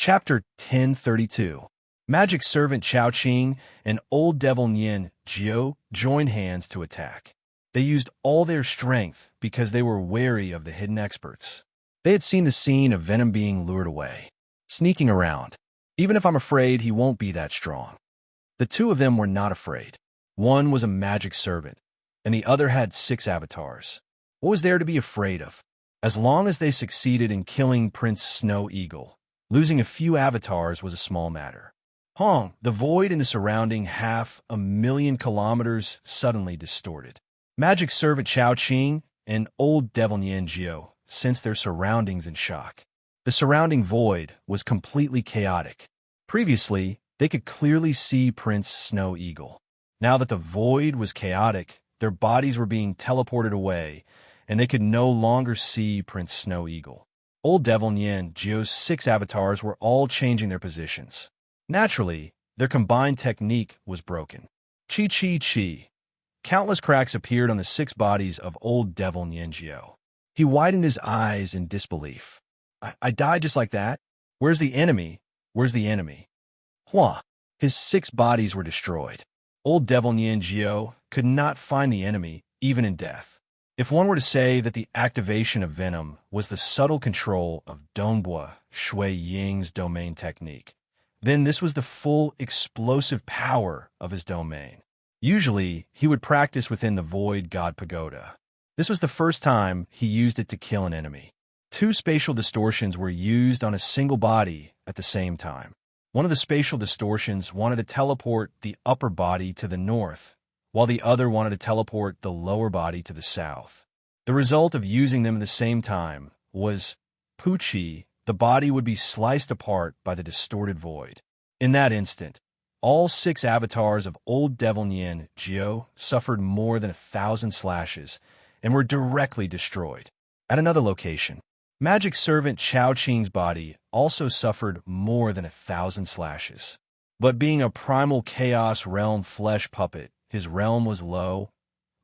Chapter 1032. Magic servant Chao Qing and old devil Nian Jiao joined hands to attack. They used all their strength because they were wary of the hidden experts. They had seen the scene of Venom being lured away, sneaking around. Even if I'm afraid, he won't be that strong. The two of them were not afraid. One was a magic servant, and the other had 6 avatars. What was there to be afraid of? As long as they succeeded in killing Prince Snow Eagle, losing a few avatars was a small matter. The void in the surrounding 500,000 kilometers suddenly distorted. Magic servant Chao Qing and old devil Nian Jiao sensed their surroundings in shock. The surrounding void was completely chaotic. Previously, they could clearly see Prince Snow Eagle. Now that the void was chaotic, their bodies were being teleported away, and they could no longer see Prince Snow Eagle. Old devil Nian Jiao's 6 avatars were all changing their positions. Naturally, their combined technique was broken. Chi. Countless cracks appeared on the 6 bodies of old devil Nian Jiao. He widened his eyes in disbelief. I died just like that? Where's the enemy? Where's the enemy? His 6 bodies were destroyed. Old devil Nian Jiao could not find the enemy, even in death. If one were to say that the activation of Venom was the subtle control of Dongbua Shui Ying's domain technique, then this was the full explosive power of his domain. Usually, he would practice within the Void God Pagoda. This was the first time he used it to kill an enemy. 2 spatial distortions were used on a single body at the same time. One of the spatial distortions wanted to teleport the upper body to the north, while the other wanted to teleport the lower body to the south. The result of using them at the same time was Puchi. The body would be sliced apart by the distorted void. In that instant, all 6 avatars of old devil Nian Jiao suffered more than 1,000 slashes and were directly destroyed. At another location, magic servant Chao Qing's body also suffered more than 1,000 slashes. But being a primal chaos realm flesh puppet, his realm was low,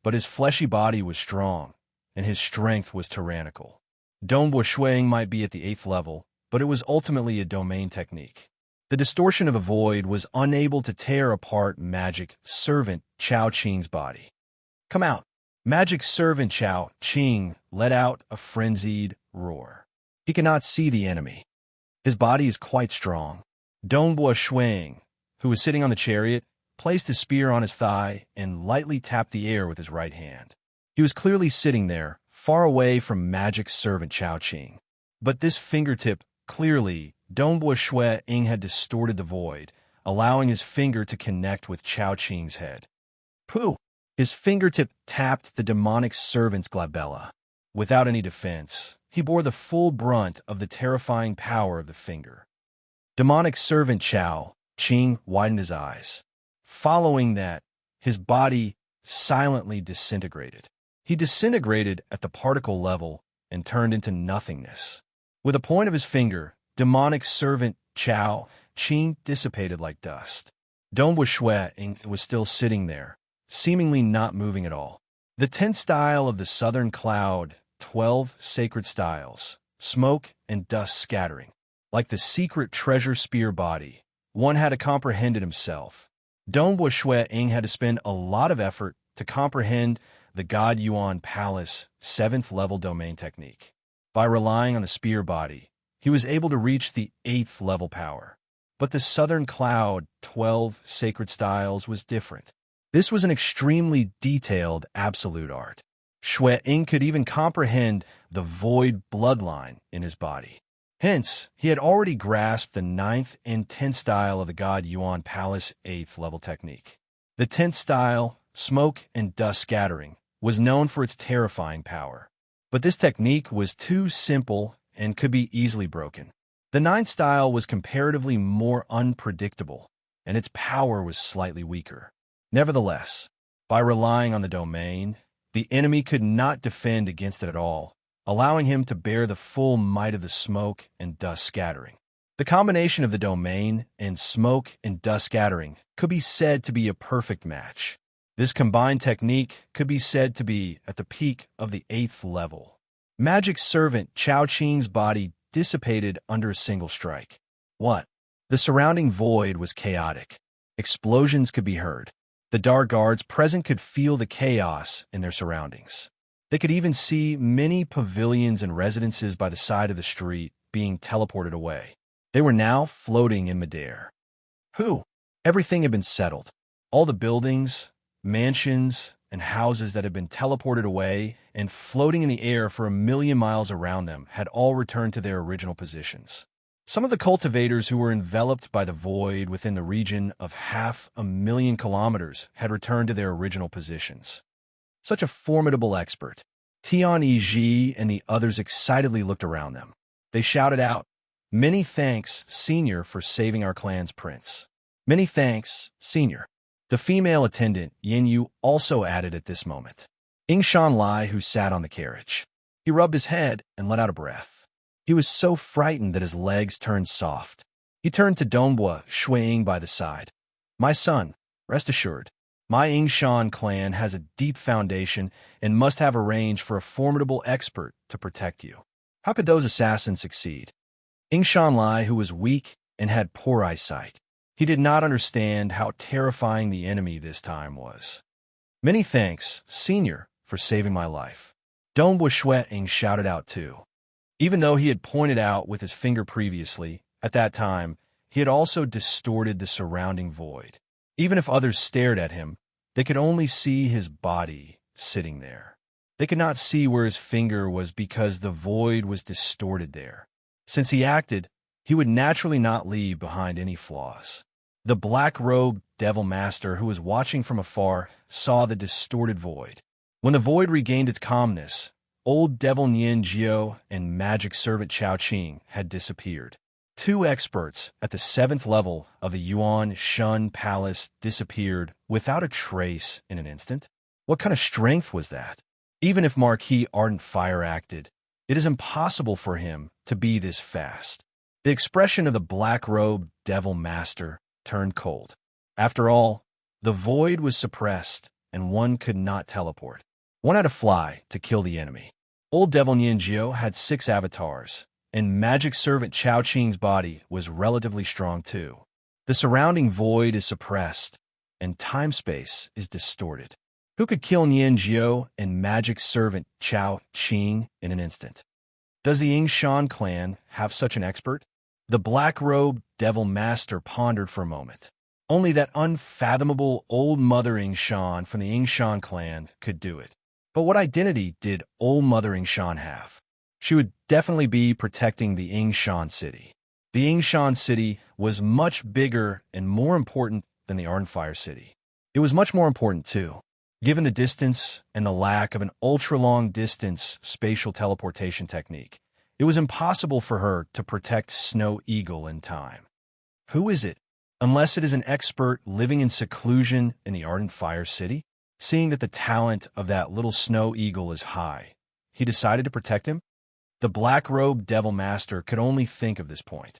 but his fleshy body was strong, and his strength was tyrannical. Dongbua Shuang might be at the 8th level, but it was ultimately a domain technique. The distortion of a void was unable to tear apart magic servant Chao Qing's body. Come out! Magic servant Chao Qing let out a frenzied roar. He cannot see the enemy. His body is quite strong. Dongbua Shuang, who was sitting on the chariot, placed his spear on his thigh and lightly tapped the air with his right hand. He was clearly sitting there, far away from magic servant Chao Qing. But this fingertip, clearly, Dongbua Shuang had distorted the void, allowing his finger to connect with Chao Qing's head. Pooh! His fingertip tapped the demonic servant's glabella. Without any defense, he bore the full brunt of the terrifying power of the finger. Demonic servant Chao Qing widened his eyes. Following that, his body silently disintegrated. He disintegrated at the particle level and turned into nothingness. With a point of his finger, demonic servant Chao Qing dissipated like dust. Dongbua Shuang was still sitting there, seemingly not moving at all. The 10th style of the Southern Cloud, 12 sacred styles, smoke and dust scattering. Like the secret treasure spear body, one had to comprehend it himself. Dongbua Shuang had to spend a lot of effort to comprehend the God Yuan Palace 7th level domain technique. By relying on the spear body, he was able to reach the 8th level power. But the Southern Cloud 12 sacred styles was different. This was an extremely detailed absolute art. Shuang could even comprehend the void bloodline in his body. Hence, he had already grasped the 9th and 10th style of the God Yuan Palace 8th level technique. The 10th style, smoke and dust scattering, was known for its terrifying power. But this technique was too simple and could be easily broken. The 9th style was comparatively more unpredictable, and its power was slightly weaker. Nevertheless, by relying on the domain, the enemy could not defend against it at all, allowing him to bear the full might of the smoke and dust scattering. The combination of the domain and smoke and dust scattering could be said to be a perfect match. This combined technique could be said to be at the peak of the 8th level. Magic servant Chao Qing's body dissipated under a single strike. What? The surrounding void was chaotic. Explosions could be heard. The dark guards present could feel the chaos in their surroundings. They could even see many pavilions and residences by the side of the street being teleported away. They were now floating in midair. Who? Everything had been settled. All the buildings, mansions, and houses that had been teleported away and floating in the air for 1,000,000 miles around them had all returned to their original positions. Some of the cultivators who were enveloped by the void within the region of 500,000 kilometers had returned to their original positions. Such a formidable expert. Tian Yi and the others excitedly looked around them. They shouted out, "Many thanks, Senior, for saving our clan's prince." "Many thanks, Senior." The female attendant, Ying, also added at this moment. Yingshan Lai, who sat on the carriage. He rubbed his head and let out a breath. He was so frightened that his legs turned soft. He turned to Dongbua, Shuiying by the side. "My son, rest assured, my Yingshan clan has a deep foundation and must have arranged for a formidable expert to protect you. How could those assassins succeed?" Yingshan Lai, who was weak and had poor eyesight, he did not understand how terrifying the enemy this time was. "Many thanks, Senior, for saving my life." Dongbua Shuiying shouted out too. Even though he had pointed out with his finger previously, at that time, he had also distorted the surrounding void. Even if others stared at him, they could only see his body sitting there. They could not see where his finger was because the void was distorted there. Since he acted, he would naturally not leave behind any flaws. The black-robed devil master who was watching from afar saw the distorted void. When the void regained its calmness, old devil Nian Jiao and magic servant Chao Qing had disappeared. Two experts at the 7th level of the Yuan Shun Palace disappeared without a trace in an instant. What kind of strength was that? Even if Marquis Ardent Fire acted, it is impossible for him to be this fast. The expression of the black-robed devil master turned cold. After all, the void was suppressed, and one could not teleport. One had to fly to kill the enemy. Old devil Nian Jiao had 6 avatars, and magic servant Chao Qing's body was relatively strong too. The surrounding void is suppressed, and time-space is distorted. Who could kill Nian Jiao and magic servant Chao Qing in an instant? Does the Yingshan clan have such an expert? The black-robed devil master pondered for a moment. Only that unfathomable old mother Yingshan from the Yingshan clan could do it. But what identity did old mother Yingshan have? She would definitely be protecting the Yingshan city. The Yingshan city was much bigger and more important than the Ardent Fire city. It was much more important too, given the distance and the lack of an ultra-long-distance spatial teleportation technique. It was impossible for her to protect Snow Eagle in time. Who is it? Unless it is an expert living in seclusion in the Ardent Fire City? Seeing that the talent of that little Snow Eagle is high, he decided to protect him? The black-robed devil master could only think of this point.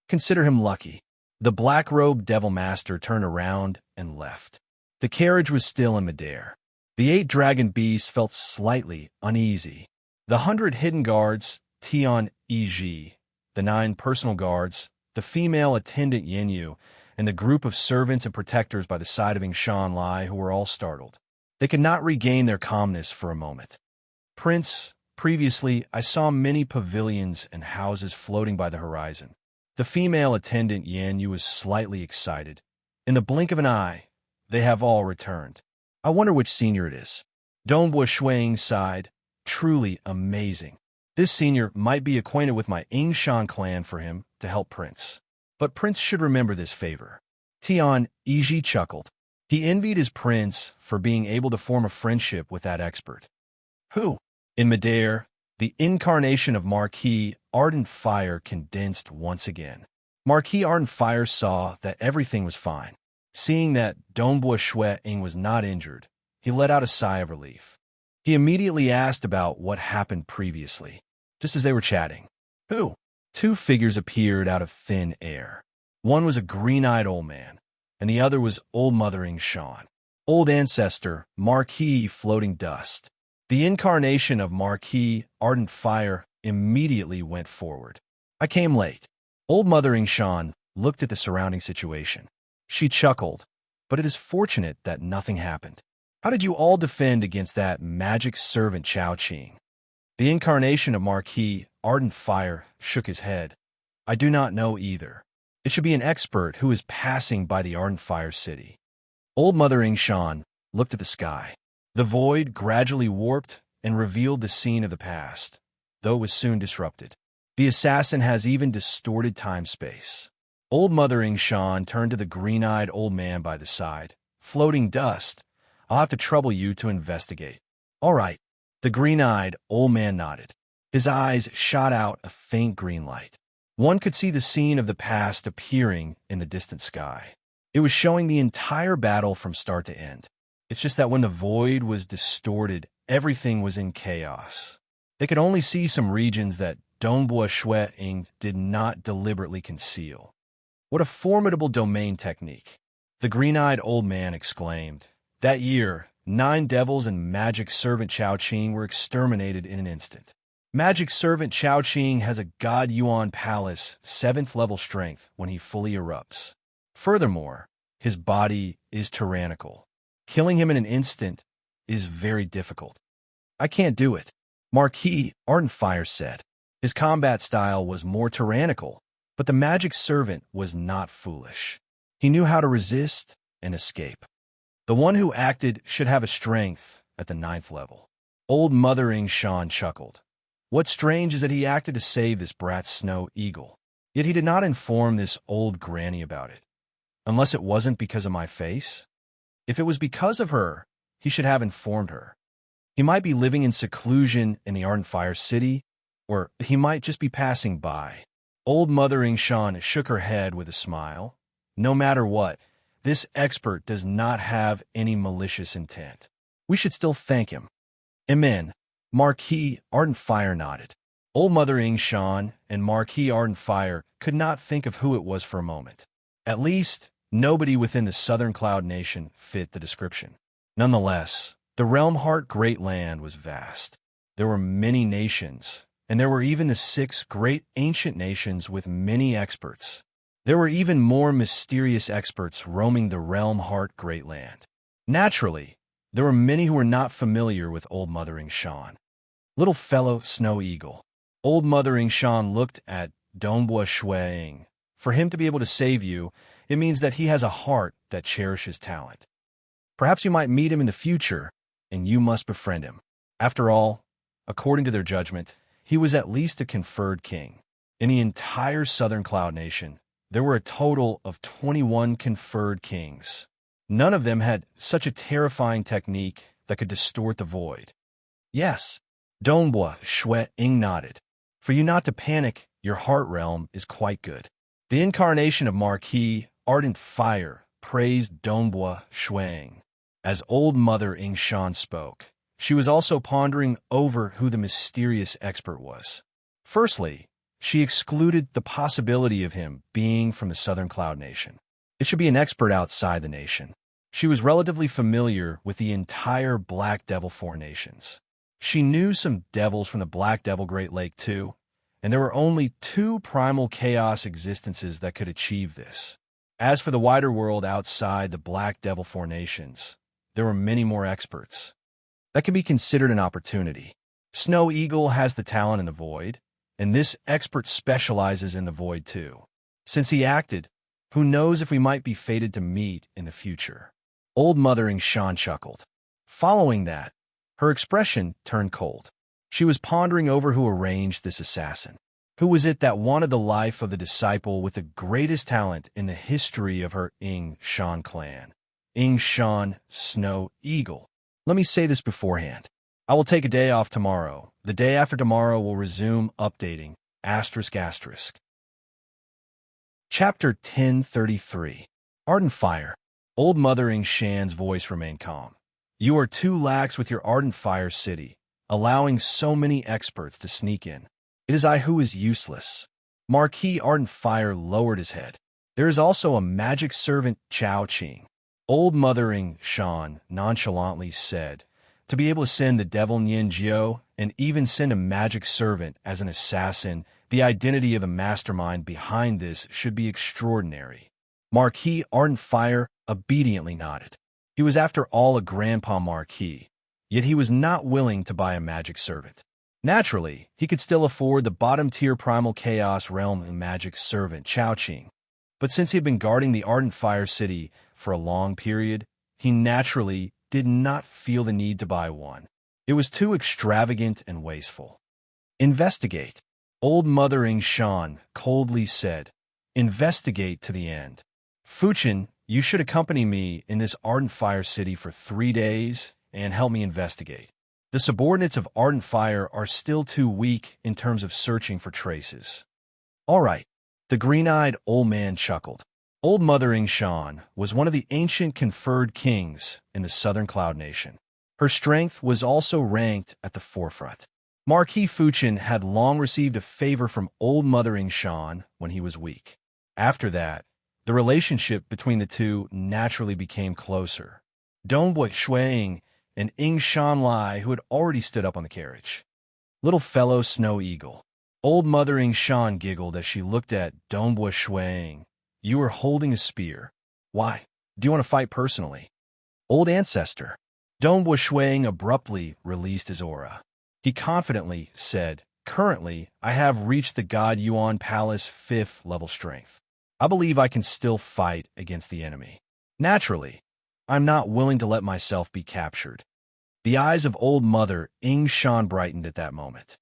Consider him lucky. The black-robed devil master turned around and left. The carriage was still in midair. The 8 dragon beasts felt slightly uneasy. The 100 hidden guards, Tian Yi, the 9 personal guards, the female attendant Yin, and the group of servants and protectors by the side of Yingshan Lai who were all startled. They could not regain their calmness for a moment. "Prince, previously I saw many pavilions and houses floating by the horizon." The female attendant Yin was slightly excited. In the blink of an eye, they have all returned. I wonder which senior it is. Dongbua Shuiying sighed. Truly amazing. This senior might be acquainted with my Yingshan clan for him to help Prince. But Prince should remember this favor. Tian Yi chuckled. He envied his prince for being able to form a friendship with that expert. Who? In midair, the incarnation of Marquis Ardent Fire condensed once again. Marquis Ardent Fire saw that everything was fine. Seeing that Dongbua Shuiying was not injured, he let out a sigh of relief. He immediately asked about what happened previously, just as they were chatting. Who? 2 figures appeared out of thin air. One was a green-eyed old man, and the other was old Mother Yingshan. Old ancestor, Marquis Floating Dust. The incarnation of Marquis Ardent Fire immediately went forward. I came late. Old Mother Shan looked at the surrounding situation. She chuckled, but it is fortunate that nothing happened. How did you all defend against that magic servant Chao Qing? The incarnation of Marquis Ardent Fire shook his head. I do not know either. It should be an expert who is passing by the Ardent Fire City. Old Mother Shan looked at the sky. The void gradually warped and revealed the scene of the past, though it was soon disrupted. The assassin has even distorted time-space. Old Mother Shan turned to the green-eyed old man by the side. Floating dust. I'll have to trouble you to investigate. All right. The green-eyed old man nodded. His eyes shot out a faint green light. One could see the scene of the past appearing in the distant sky. It was showing the entire battle from start to end. It's just that when the void was distorted, everything was in chaos. They could only see some regions that Dongbua Shui Ying did not deliberately conceal. What a formidable domain technique! The green-eyed old man exclaimed. That year, 9 devils and magic servant Chao Qing were exterminated in an instant. Magic servant Chao Qing has a God Yuan Palace 7th level strength when he fully erupts. Furthermore, his body is tyrannical. Killing him in an instant is very difficult. I can't do it, Marquis Ardent Fire said. His combat style was more tyrannical, but the magic servant was not foolish. He knew how to resist and escape. The one who acted should have a strength at the 9th level. Old Mother Shan chuckled. What's strange is that he acted to save this brat's snow eagle. Yet he did not inform this old granny about it. Unless it wasn't because of my face? If it was because of her, he should have informed her. He might be living in seclusion in the Ardent Fire City, or he might just be passing by. Old Mother Shan shook her head with a smile. No matter what, this expert does not have any malicious intent. We should still thank him. Amen. Marquis Ardent Fire nodded. Old Mother Shan and Marquis Ardent Fire could not think of who it was for a moment. At least, nobody within the Southern Cloud Nation fit the description. Nonetheless, the Realm Heart Great Land was vast. There were many nations, and there were even the 6 great ancient nations with many experts. There were even more mysterious experts roaming the Realm Heart Great Land. Naturally, there were many who were not familiar with Old Mother Shan. Little fellow Snow Eagle. Old Mother Shan looked at Dongbua Shui Ying. For him to be able to save you, it means that he has a heart that cherishes talent. Perhaps you might meet him in the future, and you must befriend him. After all, according to their judgment, he was at least a conferred king. In the entire Southern Cloud Nation, there were a total of 21 conferred kings. None of them had such a terrifying technique that could distort the void. Yes, Dongbua Shui Ying nodded. For you not to panic, your heart realm is quite good. The incarnation of Marquis Ardent Fire praised Dongbua Shui Ying. As Old Mother Shan spoke, she was also pondering over who the mysterious expert was. Firstly, she excluded the possibility of him being from the Southern Cloud Nation. It should be an expert outside the nation. She was relatively familiar with the entire Black Devil formations. She knew some devils from the Black Devil Great Lake too, and there were only 2 primal chaos existences that could achieve this. As for the wider world outside the Black Devil formations, there were many more experts. That can be considered an opportunity. Snow Eagle has the talent in the void, and this expert specializes in the void too. Since he acted, who knows if we might be fated to meet in the future. Old Mother Shan chuckled. Following that, her expression turned cold. She was pondering over who arranged this assassin. Who was it that wanted the life of the disciple with the greatest talent in the history of her Ying Shan clan? Ying Shan Snow Eagle. Let me say this beforehand. I will take a day off tomorrow. The day after tomorrow will resume updating. ***. Chapter 1033. Ardent Fire. Old Mother Shan's voice remained calm. You are too lax with your Ardent Fire City, allowing so many experts to sneak in. It is I who is useless. Marquis Ardent Fire lowered his head. There is also a magic servant Chao Qing. Old Mother Shan nonchalantly said, to be able to send the devil Nian Jiao and even send a magic servant as an assassin The identity of the mastermind behind this should be extraordinary. Marquis Ardent Fire obediently nodded. He was after all a Grandpa Marquis, yet he was not willing to buy a magic servant. Naturally, he could still afford the bottom-tier Primal Chaos Realm and magic servant Chao Qing. But since he had been guarding the Ardent Fire City for a long period, he naturally did not feel the need to buy one. It was too extravagant and wasteful. Investigate. Old Mother Ying Shan coldly said. Investigate to the end. Fuchin, you should accompany me in this Ardent Fire City for 3 days and help me investigate. The subordinates of Ardent Fire are still too weak in terms of searching for traces. All right. The green-eyed old man chuckled. Old Mother Ying Shan was one of the ancient conferred kings in the Southern Cloud Nation. Her strength was also ranked at the forefront. Marquis Fuchin had long received a favor from Old Mother Ying Shan when he was weak. After that, the relationship between the two naturally became closer. Dongbui Shuiying and Ying Shan Lai, who had already stood up on the carriage. Little fellow Snow Eagle. Old Mother Ying Shan giggled as she looked at Dongbui Shuiying. You are holding a spear. Why? Do you want to fight personally? Old Ancestor. Dongbui Shuiying abruptly released his aura. He confidently said, Currently, I have reached the God Yuan Palace 5th level strength. I believe I can still fight against the enemy. Naturally, I'm not willing to let myself be captured. The eyes of Old Mother Ying Shan brightened at that moment.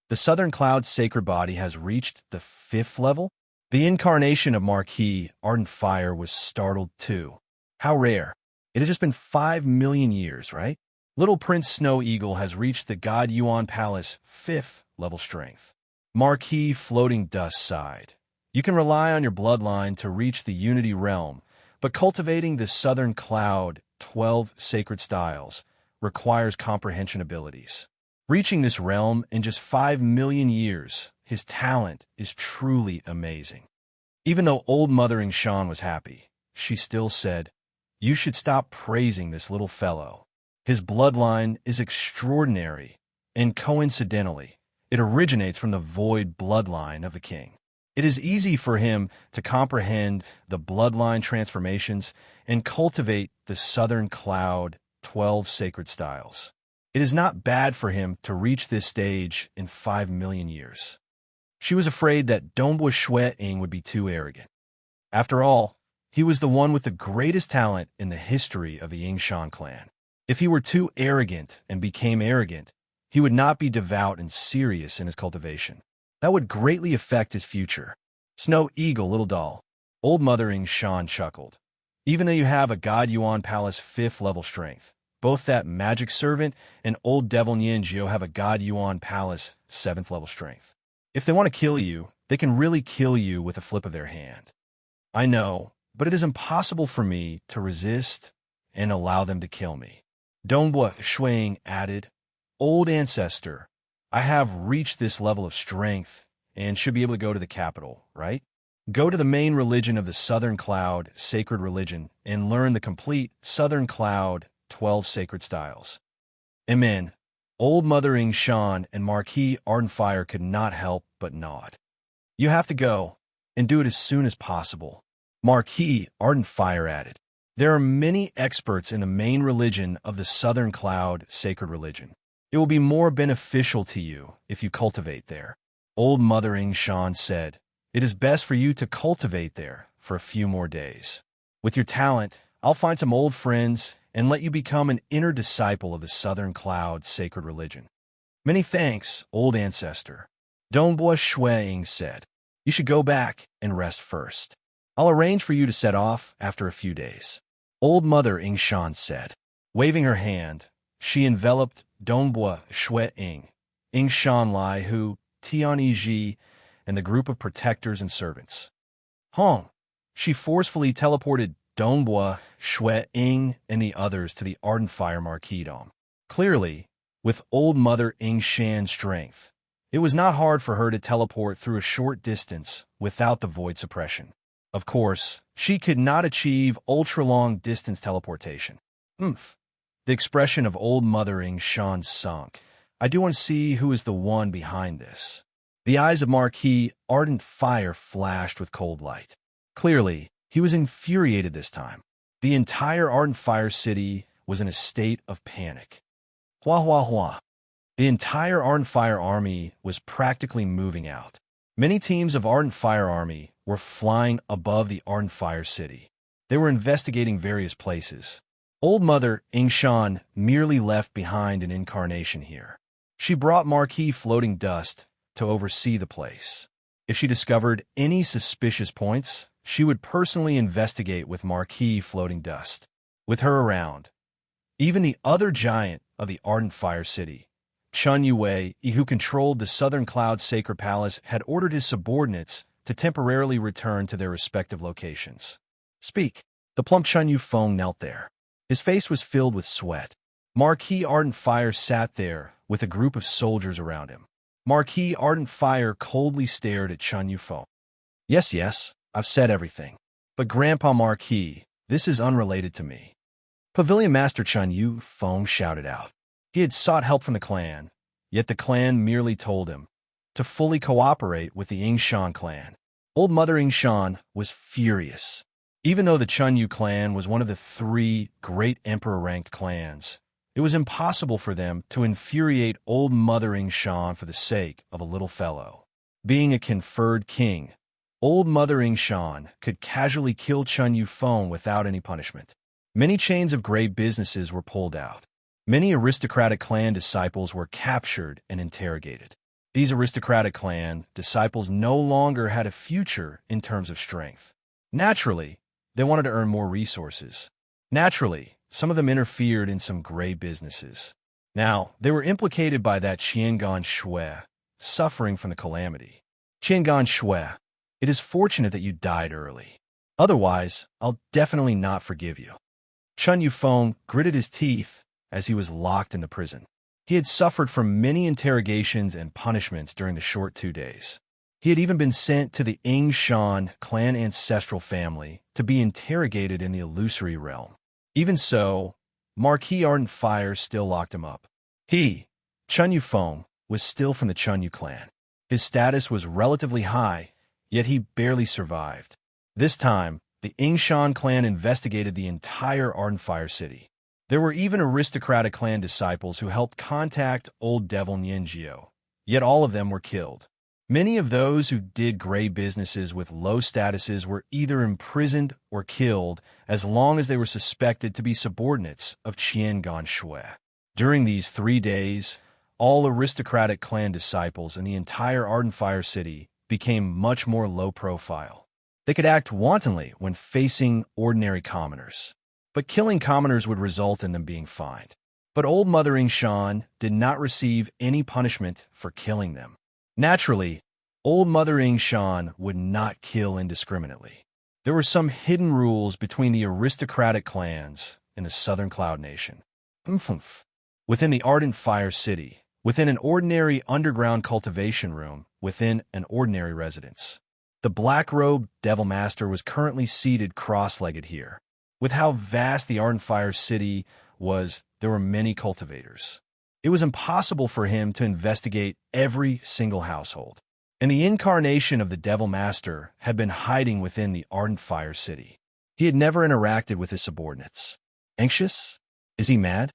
The Southern Cloud's sacred body has reached the 5th level? The incarnation of Marquis Ardent Fire was startled too. How rare. It had just been 5 million years, right? Little Prince Snow Eagle has reached the God Yuan Palace 5th level strength. Marquis Floating Dust sighed. You can rely on your bloodline to reach the Unity Realm, but cultivating the Southern Cloud 12 sacred styles requires comprehension abilities. Reaching this realm in just 5 million years, his talent is truly amazing. Even though Old Mother Ying Shan was happy, she still said, You should stop praising this little fellow. His bloodline is extraordinary, and coincidentally, it originates from the void bloodline of the king. It is easy for him to comprehend the bloodline transformations and cultivate the Southern Cloud 12 sacred styles. It is not bad for him to reach this stage in 5 million years. She was afraid that Dongbui Shuiying would be too arrogant. After all, he was the one with the greatest talent in the history of the Ying Shan clan. If he were too arrogant and became arrogant, he would not be devout and serious in his cultivation. That would greatly affect his future. Snow Eagle, little doll. Old Mother Ying Shan chuckled. Even though you have a God Yuan Palace 5th level strength, both that magic servant and old devil Nianjiu have a God Yuan Palace 7th level strength. If they want to kill you, they can really kill you with a flip of their hand. I know, but it is impossible for me to resist and allow them to kill me. Dongbui Shuiying added, Old Ancestor, I have reached this level of strength and should be able to go to the capital, right? Go to the main religion of the Southern Cloud, Sacred Religion, and learn the complete Southern Cloud 12 sacred styles. Amen. Old Mother Ying Shan and Marquis Ardent Fire could not help but nod. You have to go, and do it as soon as possible. Marquis Ardent Fire added. There are many experts in the main religion of the Southern Cloud, Sacred Religion. It will be more beneficial to you if you cultivate there. Old Mother Ying Shan said, It is best for you to cultivate there for a few more days. With your talent, I'll find some old friends and let you become an inner disciple of the Southern Cloud Sacred Religion. Many thanks, Old Ancestor. Dongbui Shuiying said, You should go back and rest first. I'll arrange for you to set off after a few days. Old Mother Ying Shan said. Waving her hand, she enveloped Dongbui Shuiying, Ying Shan Lai Hu, Tian Yiji, and the group of protectors and servants. Hong, she forcefully teleported Dongbui Shuiying and the others to the Ardent Fire Marquisdom. Clearly, with Old Mother Ying Shan's strength, it was not hard for her to teleport through a short distance without the void suppression. Of course, she could not achieve ultra-long distance teleportation. The expression of Old Mother Ying Shan sunk. I do want to see who is the one behind this. The eyes of Marquis, ardent fire, flashed with cold light. Clearly, he was infuriated this time. The entire ardent fire city was in a state of panic. Hua hua hua. The entire ardent fire army was practically moving out. Many teams of ardent fire army were flying above the ardent fire city. They were investigating various places. Old Mother Yingshan merely left behind an incarnation here. She brought Marquis floating dust to oversee the place. If she discovered any suspicious points, she would personally investigate with Marquis floating dust. With her around, even the other giant of the ardent fire city, Chun Yue, who controlled the Southern Cloud Sacred Palace, had ordered his subordinates to temporarily return to their respective locations. Speak. The plump Chun Yufeng knelt there. His face was filled with sweat. Marquis Ardent Fire sat there with a group of soldiers around him. Marquis Ardent Fire coldly stared at Chun Yufeng. Yes, I've said everything. But Grandpa Marquis, this is unrelated to me. Pavilion Master Chun Yufeng shouted out. He had sought help from the clan, yet the clan merely told him to fully cooperate with the Yingshan clan. Old Mother Yingshan was furious. Even though the Chun Yu clan was one of the 3 great emperor-ranked clans, it was impossible for them to infuriate Old Mother Yingshan for the sake of a little fellow. Being a conferred king, Old Mother Yingshan could casually kill Chun Yufeng without any punishment. Many chains of great businesses were pulled out. Many aristocratic clan disciples were captured and interrogated. These aristocratic clan disciples no longer had a future in terms of strength. Naturally, they wanted to earn more resources. Naturally, some of them interfered in some gray businesses. Now, they were implicated by that Qiangan Shui, suffering from the calamity. Qiangan Shui, it is fortunate that you died early. Otherwise, I'll definitely not forgive you. Chun Yufeng gritted his teeth as he was locked in the prison. He had suffered from many interrogations and punishments during the short 2 days. He had even been sent to the Yingshan clan ancestral family to be interrogated in the illusory realm. Even so, Marquis Ardent Fire still locked him up. He, Chun Yufeng, was still from the Chun Yu clan. His status was relatively high, yet he barely survived. This time, the Yingshan clan investigated the entire Ardent Fire city. There were even aristocratic clan disciples who helped contact Old Devil Nianjiao, yet all of them were killed. Many of those who did gray businesses with low statuses were either imprisoned or killed as long as they were suspected to be subordinates of Qiangan Shui. During these 3 days, all aristocratic clan disciples in the entire Ardent Fire city became much more low profile. They could act wantonly when facing ordinary commoners, but killing commoners would result in them being fined. But Old Mother Yingshan did not receive any punishment for killing them. Naturally, Old Mother Yingshan would not kill indiscriminately. There were some hidden rules between the aristocratic clans in the Southern Cloud Nation. Within the Ardent Fire City, within an ordinary underground cultivation room, within an ordinary residence. The black-robed Devil Master was currently seated cross-legged here. With how vast the Ardent Fire City was, there were many cultivators. It was impossible for him to investigate every single household. And the incarnation of the Devil Master had been hiding within the Ardent Fire City. He had never interacted with his subordinates. Anxious? Is he mad?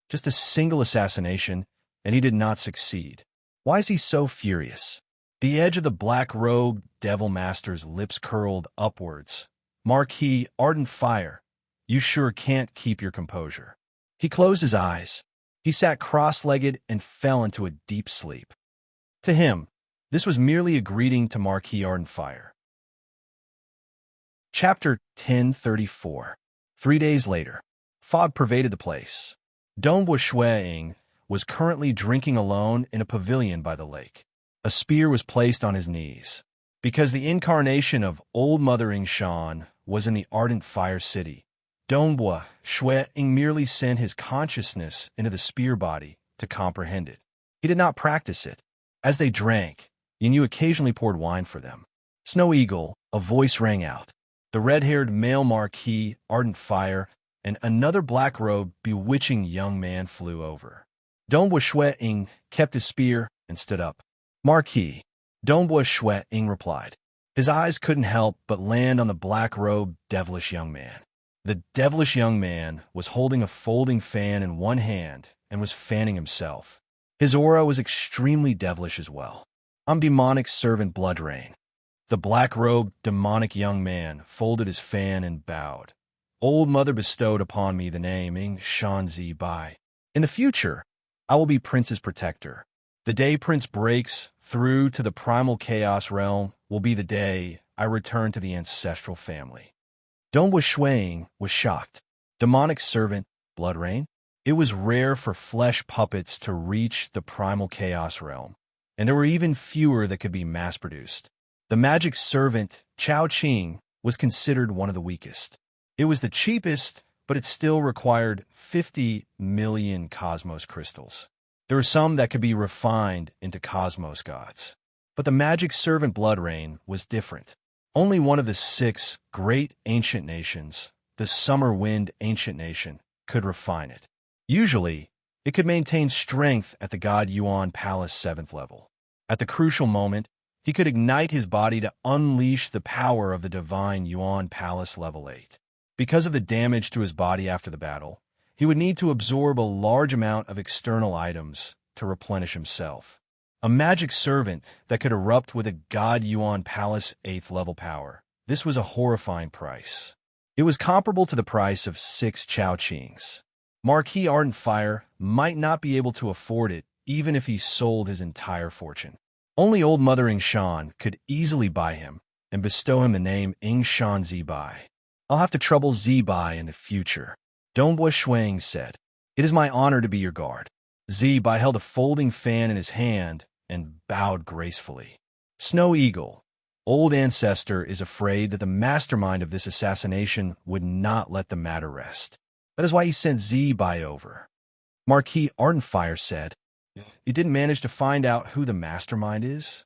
Just a single assassination, and he did not succeed. Why is he so furious? The edge of the black-robed Devil Master's lips curled upwards. Marquis Ardent Fire, you sure can't keep your composure. He closed his eyes. He sat cross-legged and fell into a deep sleep. To him, this was merely a greeting to Marquis Ardent Fire. Chapter 1034. 3 days later, fog pervaded the place. Donghua Shuiying was currently drinking alone in a pavilion by the lake. A spear was placed on his knees. Because the incarnation of Old Mother Yingshan was in the Ardent Fire City, Donghua Shuiying merely sent his consciousness into the spear body to comprehend it. He did not practice it. As they drank, Ying occasionally poured wine for them. Snow Eagle, a voice rang out. The red-haired male Marquis Ardent Fire and another black-robed, bewitching young man flew over. Donghua Shuiying kept his spear and stood up. Marquis, Dongbua Shui, Ying replied. His eyes couldn't help but land on the black-robed, devilish young man. The devilish young man was holding a folding fan in one hand and was fanning himself. His aura was extremely devilish as well. I'm demonic servant Blood Rain. The black-robed, demonic young man folded his fan and bowed. Old Mother bestowed upon me the name Ying Shan Zi Bai. In the future, I will be Prince's protector. The day Prince breaks through to the primal chaos realm will be the day I return to the ancestral family. Dongbua Shuang was shocked. Demonic servant, Blood Rain? It was rare for flesh puppets to reach the primal chaos realm, and there were even fewer that could be mass-produced. The magic servant, Chao Qing, was considered one of the weakest. It was the cheapest, but it still required 50 million cosmos crystals. There were some that could be refined into cosmos gods. But the magic servant Blood Rain was different. Only one of the 6 great ancient nations, the Summer Wind Ancient Nation, could refine it. Usually, it could maintain strength at the God Yuan Palace 7th level. At the crucial moment, he could ignite his body to unleash the power of the divine Yuan Palace level 8. Because of the damage to his body after the battle, he would need to absorb a large amount of external items to replenish himself. A magic servant that could erupt with a God Yuan Palace 8th level power. This was a horrifying price. It was comparable to the price of 6 Chao Qings. Marquis Ardent Fire might not be able to afford it even if he sold his entire fortune. Only Old Mother Ying Shan could easily buy him and bestow him the name Ying Shan Zibai. I'll have to trouble Zibai in the future. Dongbua Shuang said, It is my honor to be your guard. Zibai held a folding fan in his hand and bowed gracefully. Snow Eagle, old ancestor, is afraid that the mastermind of this assassination would not let the matter rest. That is why he sent Zibai over. Marquis Ardent Fire said, You didn't manage to find out who the mastermind is?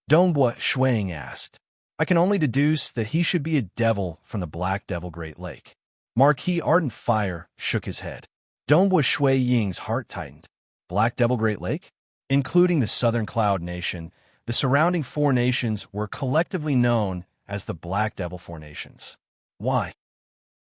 Dongbua Shuang asked. I can only deduce that he should be a devil from the Black Devil Great Lake. Marquis Ardent Fire shook his head. Dongbua Shui Ying's heart tightened. Black Devil Great Lake? Including the Southern Cloud Nation, the surrounding 4 nations were collectively known as the Black Devil 4 Nations. Why?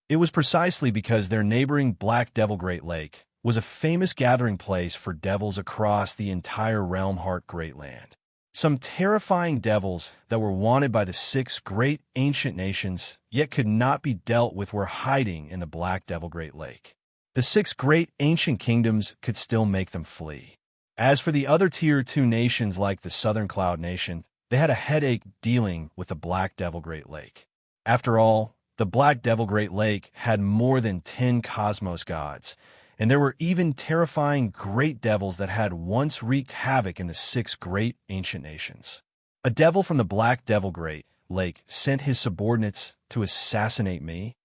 It was precisely because their neighboring Black Devil Great Lake was a famous gathering place for devils across the entire Realm Heart Great Land. Some terrifying devils that were wanted by the 6 great ancient nations, yet could not be dealt with, were hiding in the Black Devil Great Lake. The 6 great ancient kingdoms could still make them flee. As for the other Tier 2 nations like the Southern Cloud Nation, they had a headache dealing with the Black Devil Great Lake. After all, the Black Devil Great Lake had more than 10 cosmos gods, and there were even terrifying great devils that had once wreaked havoc in the 6 great ancient nations. A devil from the Black Devil Great Lake sent his subordinates to assassinate me?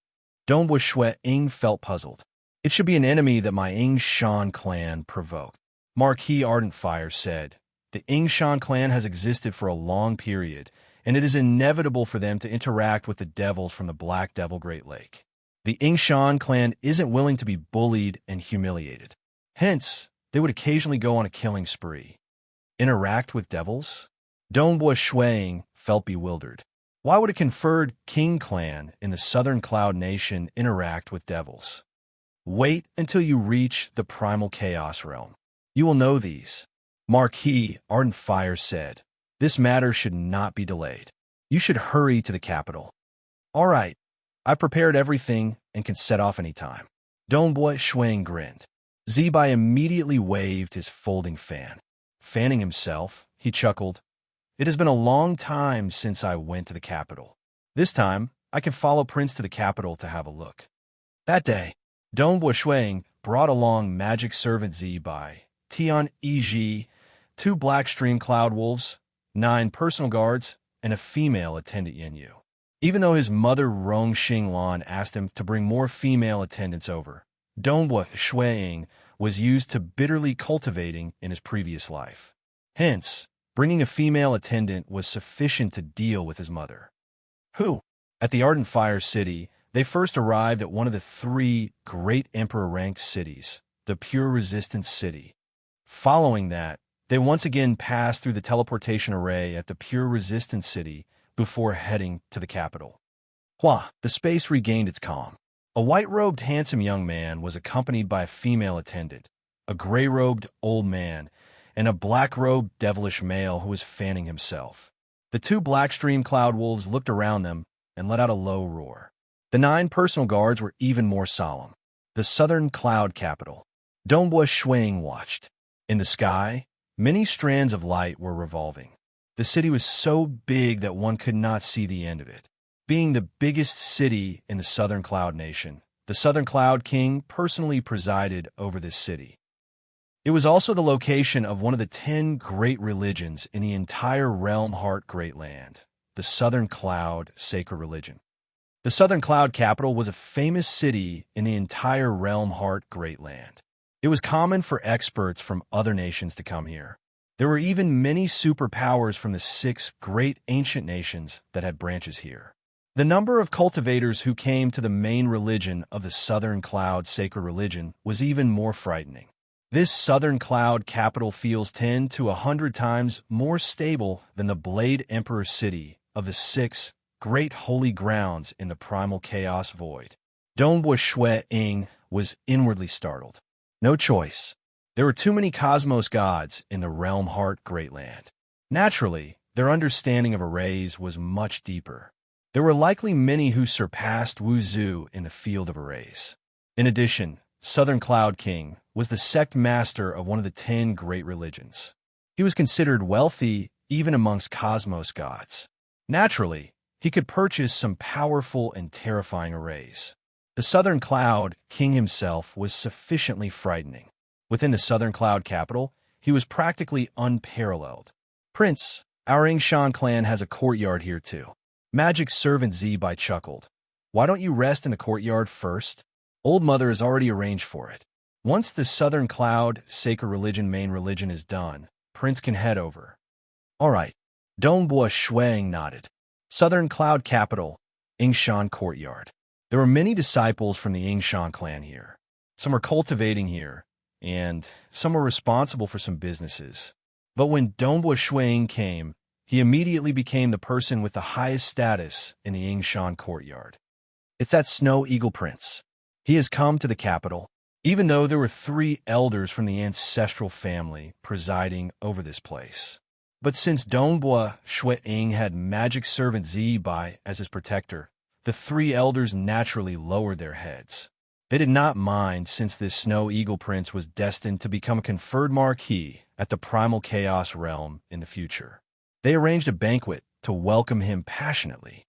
Dongbua Shui Ying felt puzzled. It should be an enemy that my Ying Shan clan provoked. Marquis Ardent Fire said, The Ying Shan clan has existed for a long period, and it is inevitable for them to interact with the devils from the Black Devil Great Lake. The Ying Shan clan isn't willing to be bullied and humiliated. Hence, they would occasionally go on a killing spree. Interact with devils? Dongbua Shuang felt bewildered. Why would a conferred king clan in the Southern Cloud Nation interact with devils? Wait until you reach the primal chaos realm. You will know these. Marquis Ardent Fire said, This matter should not be delayed. You should hurry to the capital. All right. I prepared everything and can set off any time. Dongbua Shuang grinned. Zibai immediately waved his folding fan. Fanning himself, he chuckled. It has been a long time since I went to the capital. This time, I can follow Prince to the capital to have a look. That day, Dongbua Shuang brought along magic servant Zibai, Tian Yi, 2 black stream cloud wolves, 9 personal guards, and a female attendant Yin. Even though his mother Rong Xinglan asked him to bring more female attendants over, Dongbua Shuang was used to bitterly cultivating in his previous life. Hence, bringing a female attendant was sufficient to deal with his mother. Who? At the Ardent Fire City, they first arrived at one of the 3 great emperor-ranked cities, the Pure Resistance City. Following that, They once again passed through the teleportation array at the Pure Resistance City before heading to the capital. The space regained its calm. A white-robed, handsome young man was accompanied by a female attendant, a gray-robed old man, and a black-robed, devilish male who was fanning himself. The two Blackstream Cloud Wolves looked around them and let out a low roar. The 9 personal guards were even more solemn. The Southern Cloud Capital. Dongbua Shuang watched. In the sky, many strands of light were revolving. The city was so big that one could not see the end of it. Being the biggest city in the Southern Cloud Nation, the Southern Cloud King personally presided over this city. It was also the location of one of the 10 great religions in the entire Realm Heart Great Land, the Southern Cloud Sacred Religion. The Southern Cloud Capital was a famous city in the entire Realm Heart Great Land. It was common for experts from other nations to come here. There were even many superpowers from the 6 great ancient nations that had branches here. The number of cultivators who came to the main religion of the Southern Cloud Sacred Religion was even more frightening. This Southern Cloud capital feels 10 to 100 times more stable than the Blade Emperor City of the 6 great holy grounds in the primal chaos void. Dongbua Shui Ying was inwardly startled. No choice. There were too many cosmos gods in the Realm Heart Great Land. Naturally, their understanding of arrays was much deeper. There were likely many who surpassed Wu Zhu in the field of arrays. In addition, Southern Cloud King was the sect master of one of the 10 great religions. He was considered wealthy even amongst cosmos gods. Naturally, he could purchase some powerful and terrifying arrays. The Southern Cloud King himself was sufficiently frightening. Within the Southern Cloud capital, he was practically unparalleled. Prince, our Yingshan clan has a courtyard here too. Magic Servant Zibai chuckled. Why don't you rest in the courtyard first? Old Mother has already arranged for it. Once the Southern Cloud Sacred Religion main religion is done, Prince can head over. All right. Dongbua Shuang nodded. Southern Cloud Capital, Yingshan Courtyard. There were many disciples from the Yingshan clan here. Some were cultivating here, and some were responsible for some businesses. But when Dongbua Shuang came, he immediately became the person with the highest status in the Yingshan Courtyard. It's that Snow Eagle Prince. He has come to the capital, even though there were 3 elders from the ancestral family presiding over this place. But since Dongbua Shuang had Magic Servant Zibai as his protector, the 3 elders naturally lowered their heads. They did not mind since this Snow Eagle Prince was destined to become a conferred marquis at the Primal Chaos realm in the future. They arranged a banquet to welcome him passionately.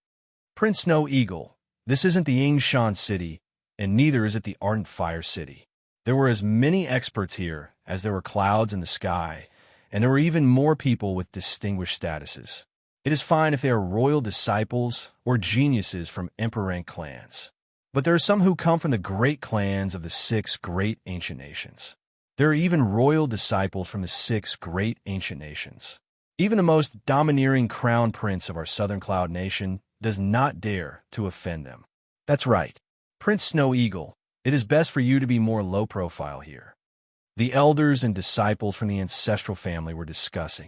Prince Snow Eagle, this isn't the Yingshan City, and neither is it the Ardent Fire City. There were as many experts here as there were clouds in the sky, and there were even more people with distinguished statuses. It is fine if they are royal disciples or geniuses from emperor-rank clans. But there are some who come from the great clans of the 6 great ancient nations. There are even royal disciples from the 6 great ancient nations. Even the most domineering crown prince of our Southern Cloud Nation does not dare to offend them. That's right, Prince Snow Eagle, it is best for you to be more low profile here. The elders and disciples from the ancestral family were discussing.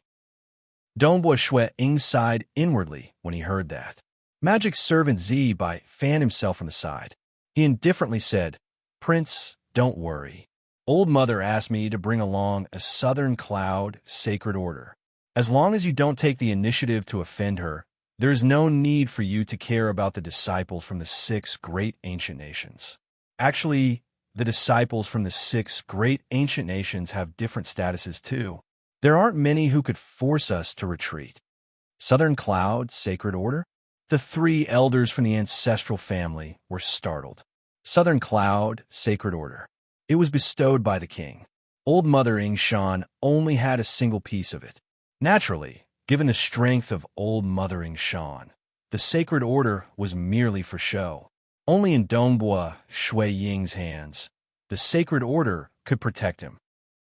Dongbua Shuang sighed inwardly when he heard that. Magic Servant Zibai fanned himself from the side. He indifferently said, Prince, don't worry. Old Mother asked me to bring along a Southern Cloud Sacred Order. As long as you don't take the initiative to offend her, there is no need for you to care about the disciples from the 6 great ancient nations. Actually, the disciples from the 6 great ancient nations have different statuses too. There aren't many who could force us to retreat. Southern Cloud Sacred Order? The 3 elders from the ancestral family were startled. Southern Cloud Sacred Order. It was bestowed by the king. Old Mother Yingshan only had a single piece of it. Naturally, given the strength of Old Mother Yingshan, the Sacred Order was merely for show. Only in Dongbua Shui Ying's hands, the Sacred Order could protect him.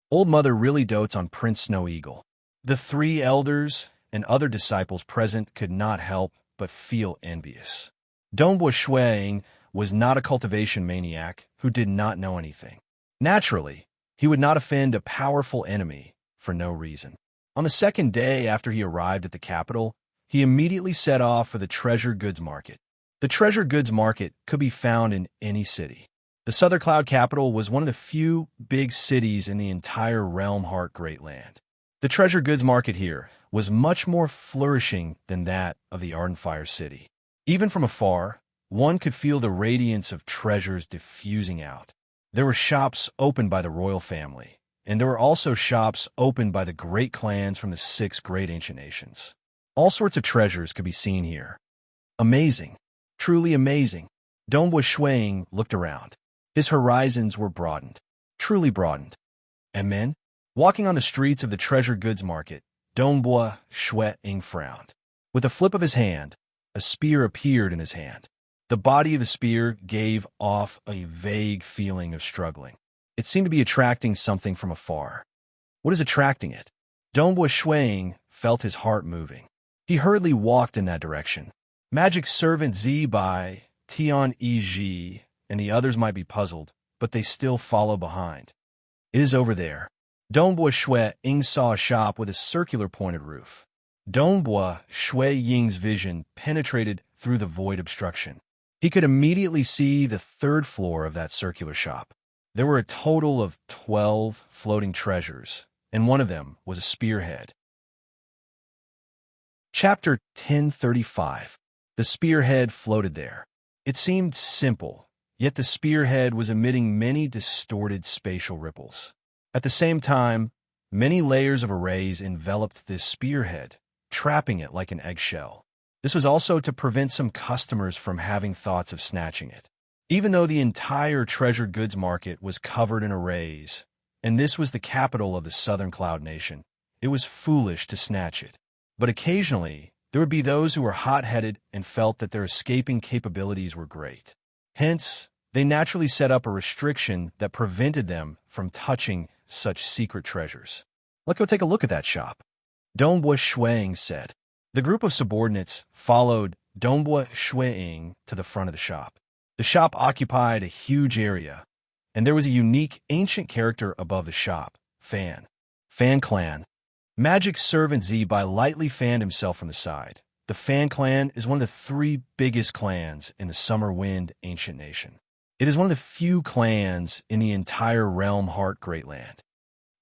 Old Mother really dotes on Prince Snow Eagle. The 3 elders and other disciples present could not help but feel envious. Dongbua Shuang was not a cultivation maniac who did not know anything. Naturally, he would not offend a powerful enemy for no reason. On the second day after he arrived at the capital, he immediately set off for the treasure goods market. The treasure goods market could be found in any city. The Southern Cloud capital was one of the few big cities in the entire Realm Heart Great Land. The treasure goods market here was much more flourishing than that of the Ardenfire city. Even from afar, one could feel the radiance of treasures diffusing out. There were shops opened by the royal family, and there were also shops opened by the great clans from the 6 great ancient nations. All sorts of treasures could be seen here. Amazing. Truly amazing. Dongbua Shuiying looked around. His horizons were broadened. Truly broadened. And men? Walking on the streets of the treasure goods market, Dongbua Shuiying frowned. With a flip of his hand, a spear appeared in his hand. The body of the spear gave off a vague feeling of struggling. It seemed to be attracting something from afar. What is attracting it? Dongbua Shuiying felt his heart moving. He hurriedly walked in that direction. Magic servant Zibai, Tian Yi, and the others might be puzzled, but they still follow behind. It is over there. Dongbua Shuiying saw a shop with a circular pointed roof. Dongbua Shuiying's vision penetrated through the void obstruction. He could immediately see the 3rd floor of that circular shop. There were a total of 12 floating treasures, and one of them was a spearhead. Chapter 1035. The spearhead floated there. It seemed simple, yet the spearhead was emitting many distorted spatial ripples. At the same time, many layers of arrays enveloped this spearhead, trapping it like an eggshell. This was also to prevent some customers from having thoughts of snatching it. Even though the entire treasure goods market was covered in arrays, and this was the capital of the Southern Cloud Nation, it was foolish to snatch it. But occasionally, there would be those who were hot-headed and felt that their escaping capabilities were great. Hence, they naturally set up a restriction that prevented them from touching such secret treasures. Let's go take a look at that shop, Dongbua Shuiying said. The group of subordinates followed Dongbua Shuiying to the front of the shop. The shop occupied a huge area, and there was a unique ancient character above the shop, Fan. Fan Clan. Magic servant Zibai lightly fanned himself from the side. The Fan Clan is one of the 3 biggest clans in the Summer Wind Ancient Nation. It is one of the few clans in the entire Realm Heart Great Land.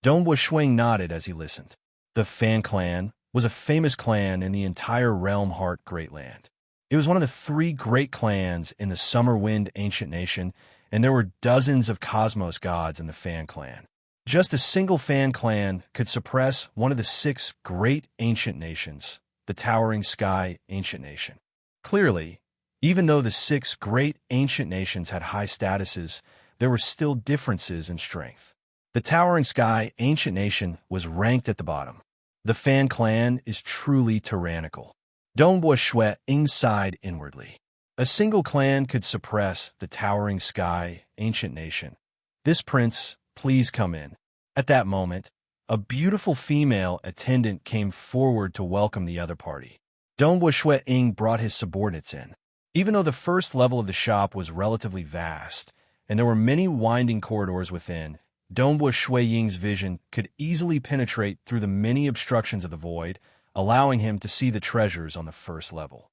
Dongbua Shuiying nodded as he listened. The Fan Clan was a famous clan in the entire Realm Heart Great Land. It was one of the 3 great clans in the Summer Wind Ancient Nation, and there were dozens of cosmos gods in the Fan Clan. Just a single Fan Clan could suppress one of the 6 great ancient nations, the Towering Sky Ancient Nation. Clearly, even though the 6 great ancient nations had high statuses, there were still differences in strength. The Towering Sky Ancient Nation was ranked at the bottom. The Fan Clan is truly tyrannical. Dongbua Shuiying sighed inwardly. A single clan could suppress the Towering Sky Ancient Nation. This prince, please come in. At that moment, a beautiful female attendant came forward to welcome the other party. Dongbua Shuiying brought his subordinates in. Even though the first level of the shop was relatively vast, and there were many winding corridors within, Dongbua Shuiying's vision could easily penetrate through the many obstructions of the void, allowing him to see the treasures on the first level.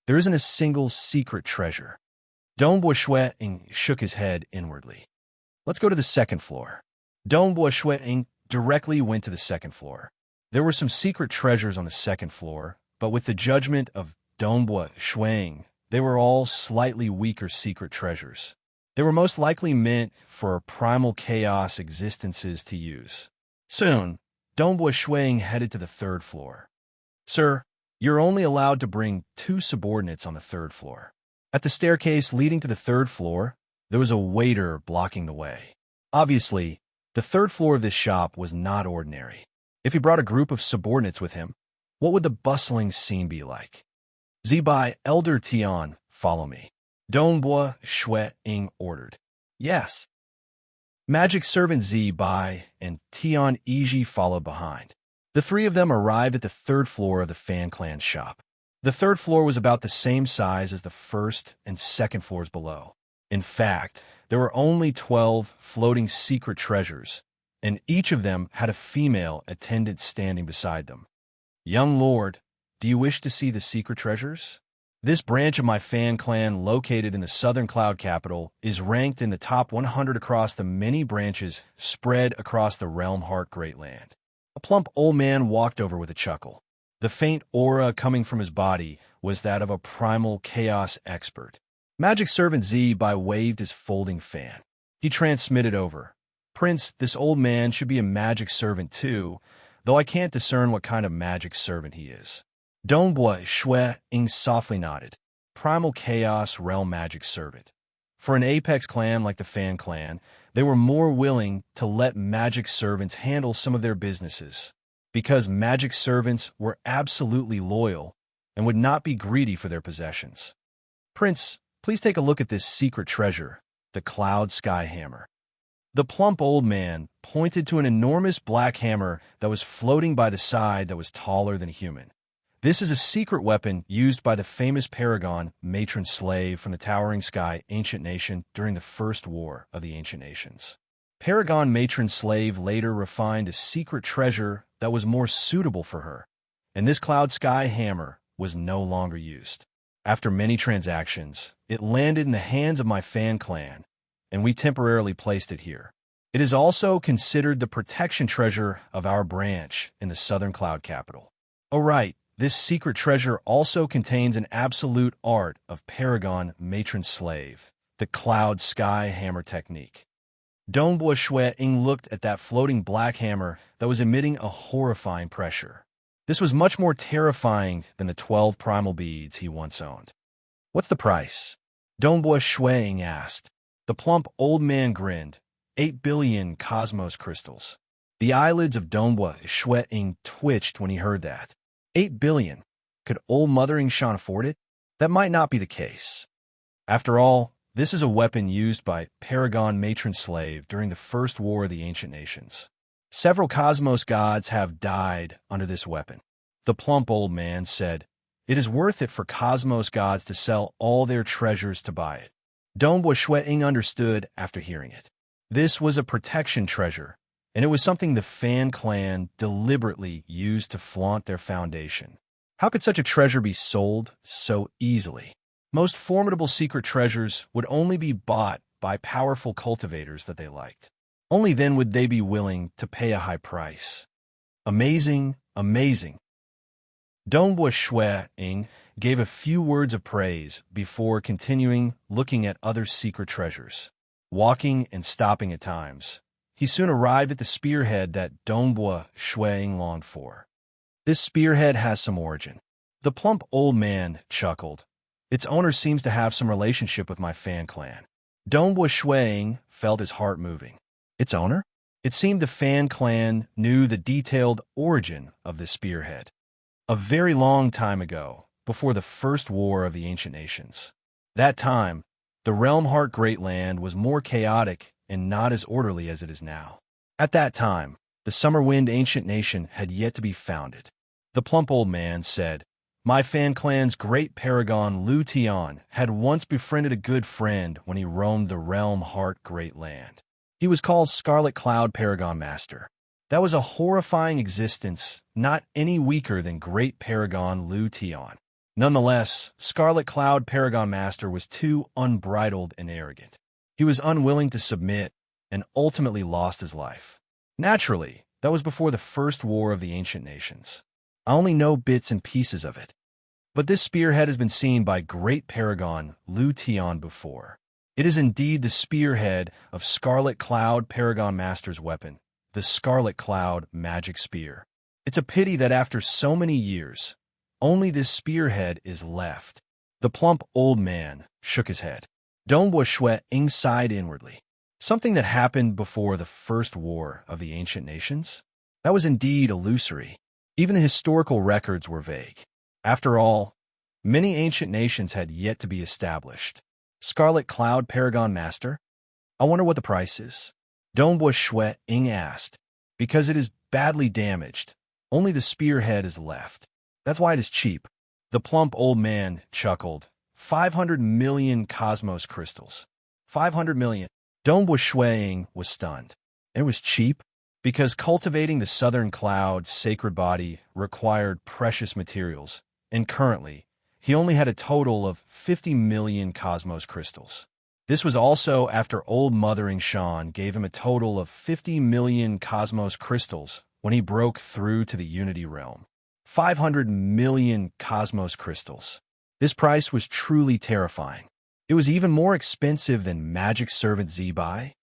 There isn't a single secret treasure. Dongbua Shuiying shook his head inwardly. Let's go to the 2nd floor. Dongbua Shuiying directly went to the 2nd floor. There were some secret treasures on the 2nd floor, but with the judgment of Dongbua Shuiying, they were all slightly weaker secret treasures. They were most likely meant for primal chaos existences to use. Soon, Dongbua Shuiying headed to the 3rd floor. Sir, you're only allowed to bring 2 subordinates on the 3rd floor. At the staircase leading to the 3rd floor, there was a waiter blocking the way. Obviously, the 3rd floor of this shop was not ordinary. If he brought a group of subordinates with him, what would the bustling scene be like? Zibai, Elder Tian, follow me. Dongbua Shuiying ordered. Yes. Magic servant Zibai and Tian Yi followed behind. The 3 of them arrived at the 3rd floor of the Fan Clan shop. The 3rd floor was about the same size as the 1st and 2nd floors below. In fact, there were only 12 floating secret treasures, and each of them had a female attendant standing beside them. "Young lord, do you wish to see the secret treasures?" This branch of my fan clan, located in the southern cloud capital, is ranked in the top 100 across the many branches spread across the realm heart great land. A plump old man walked over with a chuckle. The faint aura coming from his body was that of a primal chaos expert. Magic Servant Z waved his folding fan. He transmitted over. "Prince, this old man should be a magic servant too, though I can't discern what kind of magic servant he is." Dongbua Shui Ying softly nodded. Primal Chaos Realm Magic Servant. For an apex clan like the Fan Clan, they were more willing to let magic servants handle some of their businesses, because magic servants were absolutely loyal and would not be greedy for their possessions. "Prince, please take a look at this secret treasure, the Cloud Sky Hammer." The plump old man pointed to an enormous black hammer that was floating by the side that was taller than a human. This is a secret weapon used by the famous Paragon matron slave from the towering sky ancient nation during the First War of the Ancient Nations. Paragon matron slave later refined a secret treasure that was more suitable for her, and this cloud sky hammer was no longer used. After many transactions, it landed in the hands of my fan clan, and we temporarily placed it here. It is also considered the protection treasure of our branch in the southern cloud capital. Oh right, this secret treasure also contains an absolute art of Paragon matron slave, the cloud sky hammer technique. Dongbua Shui Ying looked at that floating black hammer that was emitting a horrifying pressure. This was much more terrifying than the 12 primal beads he once owned. "What's the price?" Dongbua Shui Ying asked. The plump old man grinned. 8 billion cosmos crystals. The eyelids of Dongbua Shui Ying twitched when he heard that. 8 billion. Could old Mothering Shan afford it? That might not be the case. After all, this is a weapon used by Paragon matron slave during the First War of the Ancient Nations. Several cosmos gods have died under this weapon. The plump old man said, "It is worth it for cosmos gods to sell all their treasures to buy it." Dongbua Shui Ying understood after hearing it. This was a protection treasure, and it was something the Fan Clan deliberately used to flaunt their foundation. How could such a treasure be sold so easily? Most formidable secret treasures would only be bought by powerful cultivators that they liked. Only then would they be willing to pay a high price. Amazing, amazing. Dongbua Shui Ying gave a few words of praise before continuing looking at other secret treasures. Walking and stopping at times, he soon arrived at the spearhead that Dongbua Shui Ying longed for. This spearhead has some origin. The plump old man chuckled. Its owner seems to have some relationship with my Fan Clan. Dongbua Shui Ying felt his heart moving. Its owner? It seemed the Fan Clan knew the detailed origin of this spearhead. A very long time ago, before the First War of the Ancient Nations. That time, the Realm Heart Great Land was more chaotic and not as orderly as it is now. At that time, the Summer Wind Ancient Nation had yet to be founded. The plump old man said, "My Fan Clan's great paragon Lu Tian had once befriended a good friend when he roamed the Realm Heart Great Land. He was called Scarlet Cloud Paragon Master. That was a horrifying existence, not any weaker than Great Paragon Lu Tian. Nonetheless, Scarlet Cloud Paragon Master was too unbridled and arrogant. He was unwilling to submit and ultimately lost his life. Naturally, that was before the First War of the Ancient Nations. I only know bits and pieces of it. But this spearhead has been seen by Great Paragon Lu Tian before. It is indeed the spearhead of Scarlet Cloud Paragon Master's weapon, the Scarlet Cloud Magic Spear. It's a pity that after so many years, only this spearhead is left." The plump old man shook his head. Dongbua Shui Ying sighed inwardly. Something that happened before the First War of the Ancient Nations? That was indeed illusory. Even the historical records were vague. After all, many ancient nations had yet to be established. Scarlet Cloud Paragon Master? I wonder what the price is. Dongbua Shui Ying asked. Because it is badly damaged. Only the spearhead is left. That's why it is cheap. The plump old man chuckled. 500 million cosmos crystals. 500 million. Dongbua Shui Ying was stunned. It was cheap? because cultivating the southern cloud's sacred body required precious materials, and currently, he only had a total of 50 million cosmos crystals. This was also after Old Mothering Shan gave him a total of 50 million cosmos crystals when he broke through to the Unity realm. 500 million cosmos crystals. This price was truly terrifying. It was even more expensive than Magic Servant Z buy.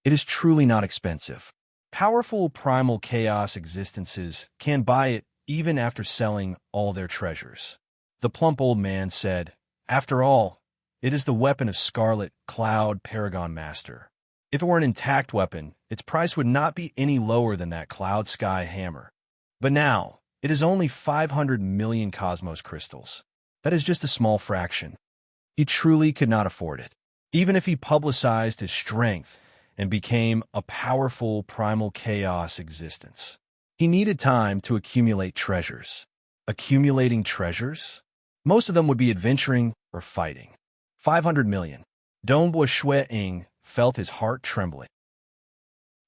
It is truly not expensive. Powerful primal chaos existences can buy it even after selling all their treasures. The plump old man said, "After all, it is the weapon of Scarlet Cloud Paragon Master. If it were an intact weapon, its price would not be any lower than that Cloud Sky hammer. But now, it is only 500 million cosmos crystals. That is just a small fraction. He truly could not afford it. Even if he publicized his strength and became a powerful primal chaos existence, he needed time to accumulate treasures. Accumulating treasures? Most of them would be adventuring or fighting. 500 million. Dongbua Shui Ying felt his heart trembling.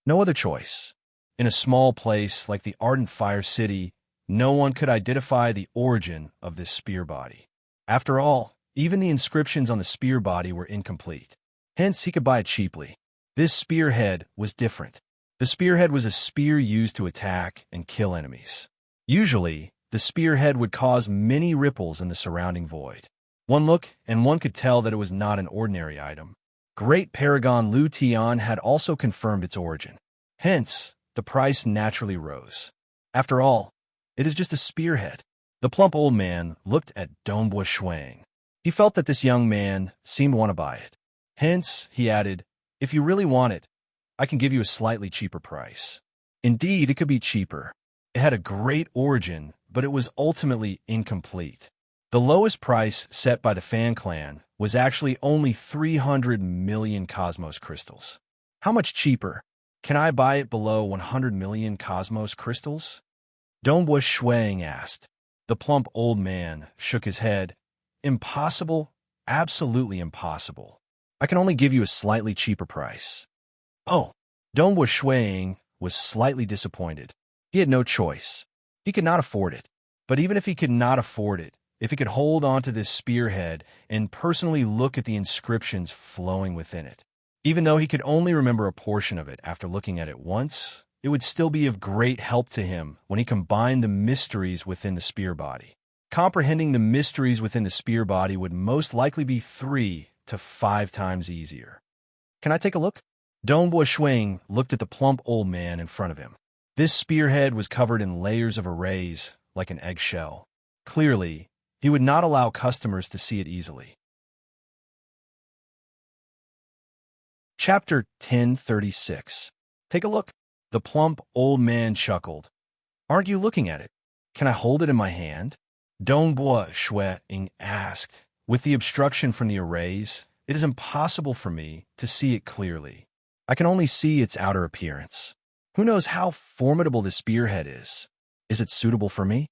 No other choice. In a small place like the Ardent Fire City, no one could identify the origin of this spear body. After all, even the inscriptions on the spear body were incomplete. Hence, he could buy it cheaply. This spearhead was different. The spearhead was a spear used to attack and kill enemies. Usually, the spearhead would cause many ripples in the surrounding void. One look, and one could tell that it was not an ordinary item. Great Paragon Lu Tian had also confirmed its origin. Hence, the price naturally rose. After all, it is just a spearhead. The plump old man looked at Dongbua Shuang. He felt that this young man seemed to want to buy it. Hence, he added, "If you really want it, I can give you a slightly cheaper price." Indeed, it could be cheaper. It had a great origin, but it was ultimately incomplete. The lowest price set by the Fan Clan was actually only 300 million cosmos crystals. How much cheaper? Can I buy it below 100 million cosmos crystals? Dongbua Shuang asked. The plump old man shook his head. Impossible, absolutely impossible. I can only give you a slightly cheaper price. Oh, Dongbua Shuang was slightly disappointed. He had no choice. He could not afford it. But even if he could not afford it, if he could hold on to this spearhead and personally look at the inscriptions flowing within it, even though he could only remember a portion of it after looking at it once, it would still be of great help to him when he combined the mysteries within the spear body. Comprehending the mysteries within the spear body would most likely be 3 to 5 times easier. Can I take a look? Dongbua Shuang looked at the plump old man in front of him. This spearhead was covered in layers of arrays, like an eggshell. Clearly, he would not allow customers to see it easily. Chapter 1036. Take a look. The plump old man chuckled. Aren't you looking at it? Can I hold it in my hand? Dongbua Shuang asked. With the obstruction from the arrays, it is impossible for me to see it clearly. I can only see its outer appearance. Who knows how formidable this spearhead is? Is it suitable for me?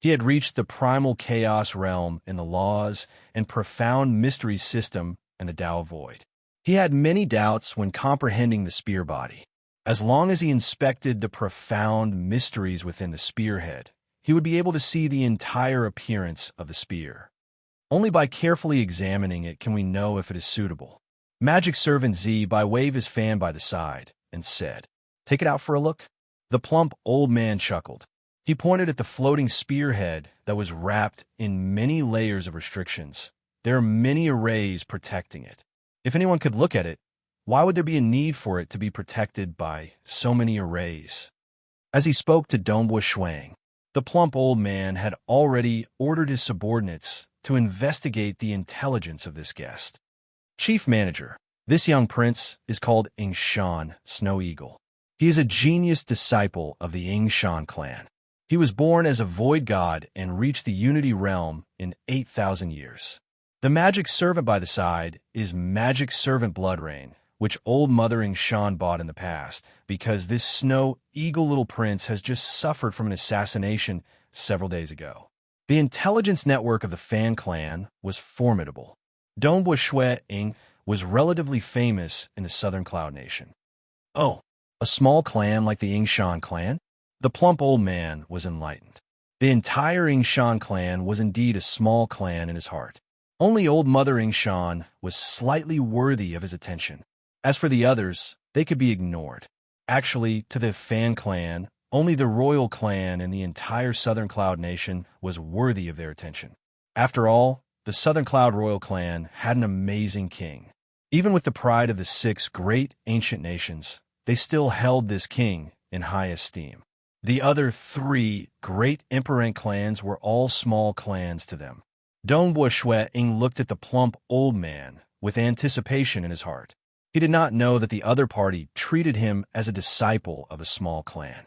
He had reached the primal chaos realm in the laws and profound mystery system and the Tao Void. He had many doubts when comprehending the spear body. As long as he inspected the profound mysteries within the spearhead, he would be able to see the entire appearance of the spear. Only by carefully examining it can we know if it is suitable. Magic Servant Z waved his fan by the side and said, "Take it out for a look." The plump old man chuckled. He pointed at the floating spearhead that was wrapped in many layers of restrictions. There are many arrays protecting it. If anyone could look at it, why would there be a need for it to be protected by so many arrays? As he spoke to Dongbua Shuang, the plump old man had already ordered his subordinates to investigate the intelligence of this guest. Chief Manager, this young prince is called Yingshan Snow Eagle. He is a genius disciple of the Yingshan clan. He was born as a void god and reached the Unity realm in 8,000 years. The magic servant by the side is Magic Servant Bloodrain, which Old Mother Yingshan bought in the past, because this Snow Eagle little prince has just suffered from an assassination several days ago. The intelligence network of the Fan clan was formidable. Dongbua Shuang was relatively famous in the Southern Cloud Nation. Oh, A small clan like the Yingshan clan? The plump old man was enlightened. The entire Yingshan clan was indeed a small clan in his heart. Only old Mother Yingshan was slightly worthy of his attention. As for the others, they could be ignored. Actually, to the Fan clan, only the royal clan in the entire Southern Cloud Nation was worthy of their attention. After all, the Southern Cloud Royal Clan had an amazing king. Even with the pride of the 6 great ancient nations, they still held this king in high esteem. The other 3 great emperor clans were all small clans to them. Dongbua Shui-ing looked at the plump old man with anticipation in his heart. He did not know that the other party treated him as a disciple of a small clan.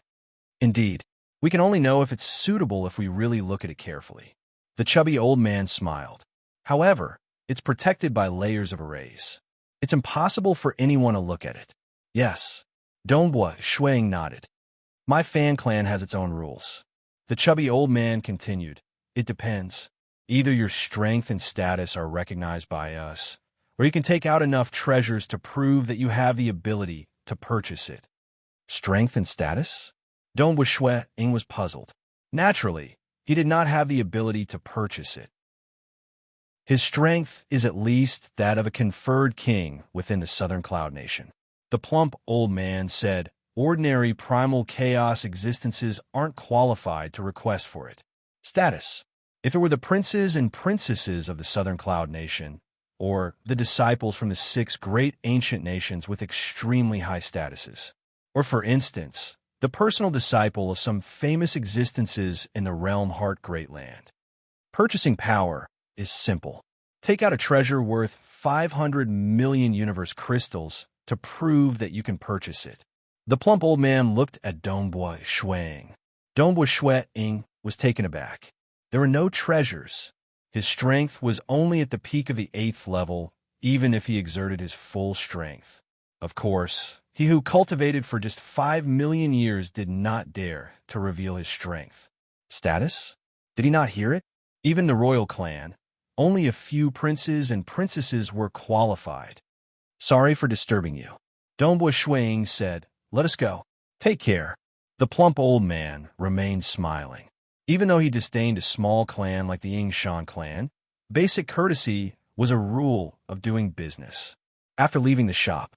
Indeed, we can only know if it's suitable if we really look at it carefully. The chubby old man smiled. However, it's protected by layers of arrays. It's impossible for anyone to look at it. Yes, Dongbua Shui-ing nodded. My Fan clan has its own rules. The chubby old man continued. It depends. Either your strength and status are recognized by us, or you can take out enough treasures to prove that you have the ability to purchase it. Strength and status? Dongbua Shui-ing was puzzled. Naturally, he did not have the ability to purchase it. His strength is at least that of a conferred king within the Southern Cloud Nation. The plump old man said, ordinary primal chaos existences aren't qualified to request for it. Status. If it were the princes and princesses of the Southern Cloud Nation, or the disciples from the 6 great ancient nations with extremely high statuses, or for instance, the personal disciple of some famous existences in the realm Heart Great Land. Purchasing power is simple. Take out a treasure worth 500 million universe crystals to prove that you can purchase it. The plump old man looked at Dongbua Shui-ing. Dongbua Shui-ing was taken aback. There were no treasures. His strength was only at the peak of the 8th level, even if he exerted his full strength. Of course, he who cultivated for just 5 million years did not dare to reveal his strength. Status? Did he not hear it? Even the royal clan, only a few princes and princesses were qualified. Sorry for disturbing you. Dongbua Shui-ing said, let us go. Take care. The plump old man remained smiling. Even though he disdained a small clan like the Yingshan clan, basic courtesy was a rule of doing business. After leaving the shop,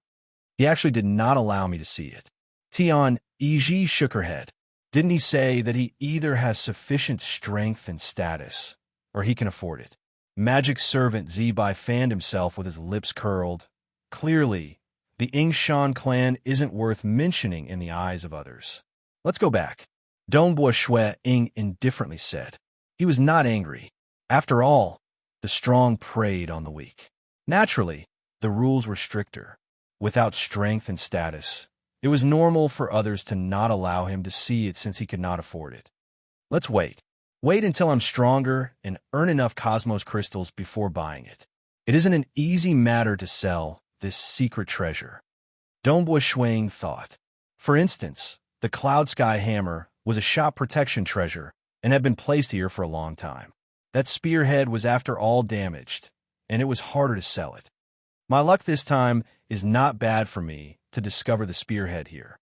he actually did not allow me to see it. Tian Yiji shook her head. Didn't he say that he either has sufficient strength and status, or he can afford it? Magic servant Zibai fanned himself with his lips curled. Clearly, the Yingshan clan isn't worth mentioning in the eyes of others. Let's go back. Dongbua Shui-ing indifferently said. He was not angry. After all, the strong preyed on the weak. Naturally, the rules were stricter. Without strength and status, it was normal for others to not allow him to see it since he could not afford it. Let's wait. Wait until I'm stronger and earn enough cosmos crystals before buying it. It isn't an easy matter to sell this secret treasure. Dongbua Shui-ing thought. For instance, the Cloud Sky Hammer was a shop protection treasure and had been placed here for a long time. That spearhead was after all damaged, and it was harder to sell it. My luck this time is not bad for me to discover the spearhead here.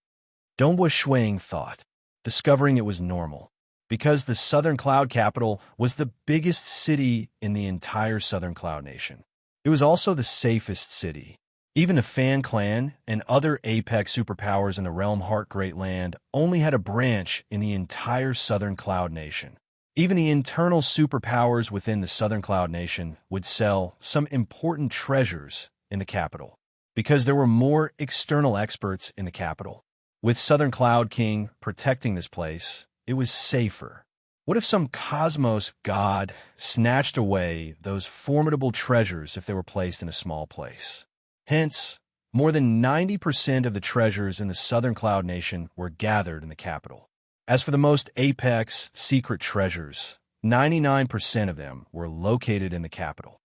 Dongbua Shui-ing thought. Discovering it was normal, because the Southern Cloud Capital was the biggest city in the entire Southern Cloud Nation. It was also the safest city. Even the Fan clan and other apex superpowers in the realm Heart Great Land only had a branch in the entire Southern Cloud Nation. Even the internal superpowers within the Southern Cloud Nation would sell some important treasures in the capital, because there were more external experts in the capital. With Southern Cloud King protecting this place, it was safer. What if some cosmos god snatched away those formidable treasures if they were placed in a small place? Hence, more than 90% of the treasures in the Southern Cloud Nation were gathered in the capital. As for the most apex secret treasures, 99% of them were located in the capital.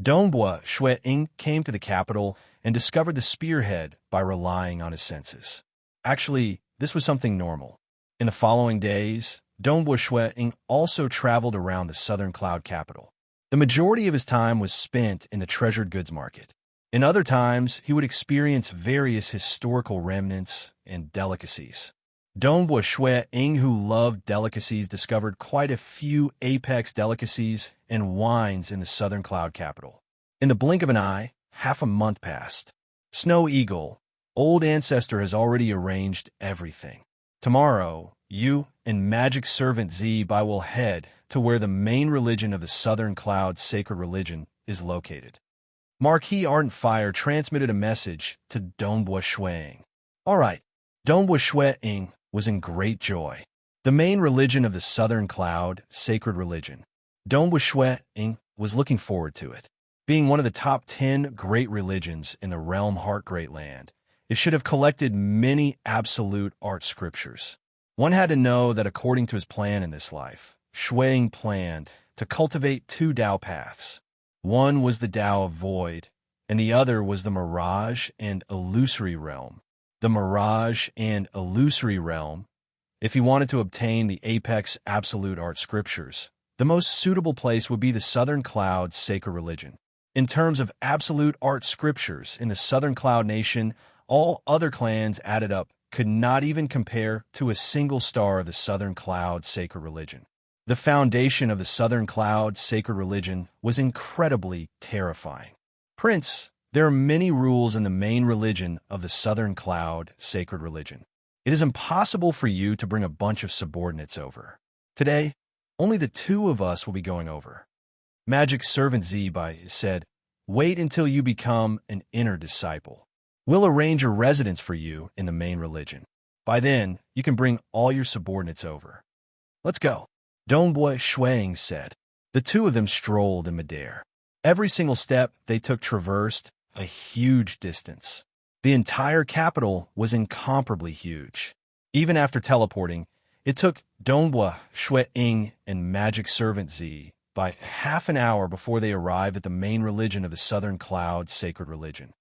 Dongbua Shui-ing came to the capital and discovered the spearhead by relying on his senses. Actually, this was something normal. In the following days, Dongbua Shui-ing also traveled around the Southern Cloud capital. The majority of his time was spent in the treasured goods market. In other times, he would experience various historical remnants and delicacies. Dongbua Shui Ying, who loved delicacies, discovered quite a few apex delicacies and wines in the southern cloud capital. In the blink of an eye, half a month passed. Snow Eagle, old ancestor, has already arranged everything. Tomorrow, you and magic servant Zibai will head to where the main religion of the southern cloud sacred religion is located. Marquis Ardent Fire transmitted a message to Dongbua Shuang. All right, Dongbua Shuang was in great joy. The main religion of the southern cloud sacred religion. Dongbua Shuang was looking forward to it. Being one of the top 10 great religions in the realm Heart Great Land, it should have collected many absolute art scriptures. One had to know that according to his plan in this life, Shuang planned to cultivate two Tao paths. One was the Tao of Void, and the other was the Mirage and Illusory Realm. The Mirage and Illusory Realm, if he wanted to obtain the apex absolute art scriptures, the most suitable place would be the Southern Cloud sacred religion. In terms of absolute art scriptures in the Southern Cloud Nation, all other clans added up could not even compare to a single star of the Southern Cloud sacred religion. The foundation of the Southern Cloud sacred religion was incredibly terrifying. Prince, there are many rules in the main religion of the Southern Cloud sacred religion. It is impossible for you to bring a bunch of subordinates over. Today, only the two of us will be going over. Magic Servant Zibai said, "Wait until you become an inner disciple. We'll arrange a residence for you in the main religion. By then, you can bring all your subordinates over. Let's go." Dongbua Shuang said. The two of them strolled in midair. Every single step they took traversed a huge distance. The entire capital was incomparably huge. Even after teleporting, it took Dongbua Shuang and Magic Servant Z by half an hour before they arrived at the main religion of the Southern Cloud sacred religion.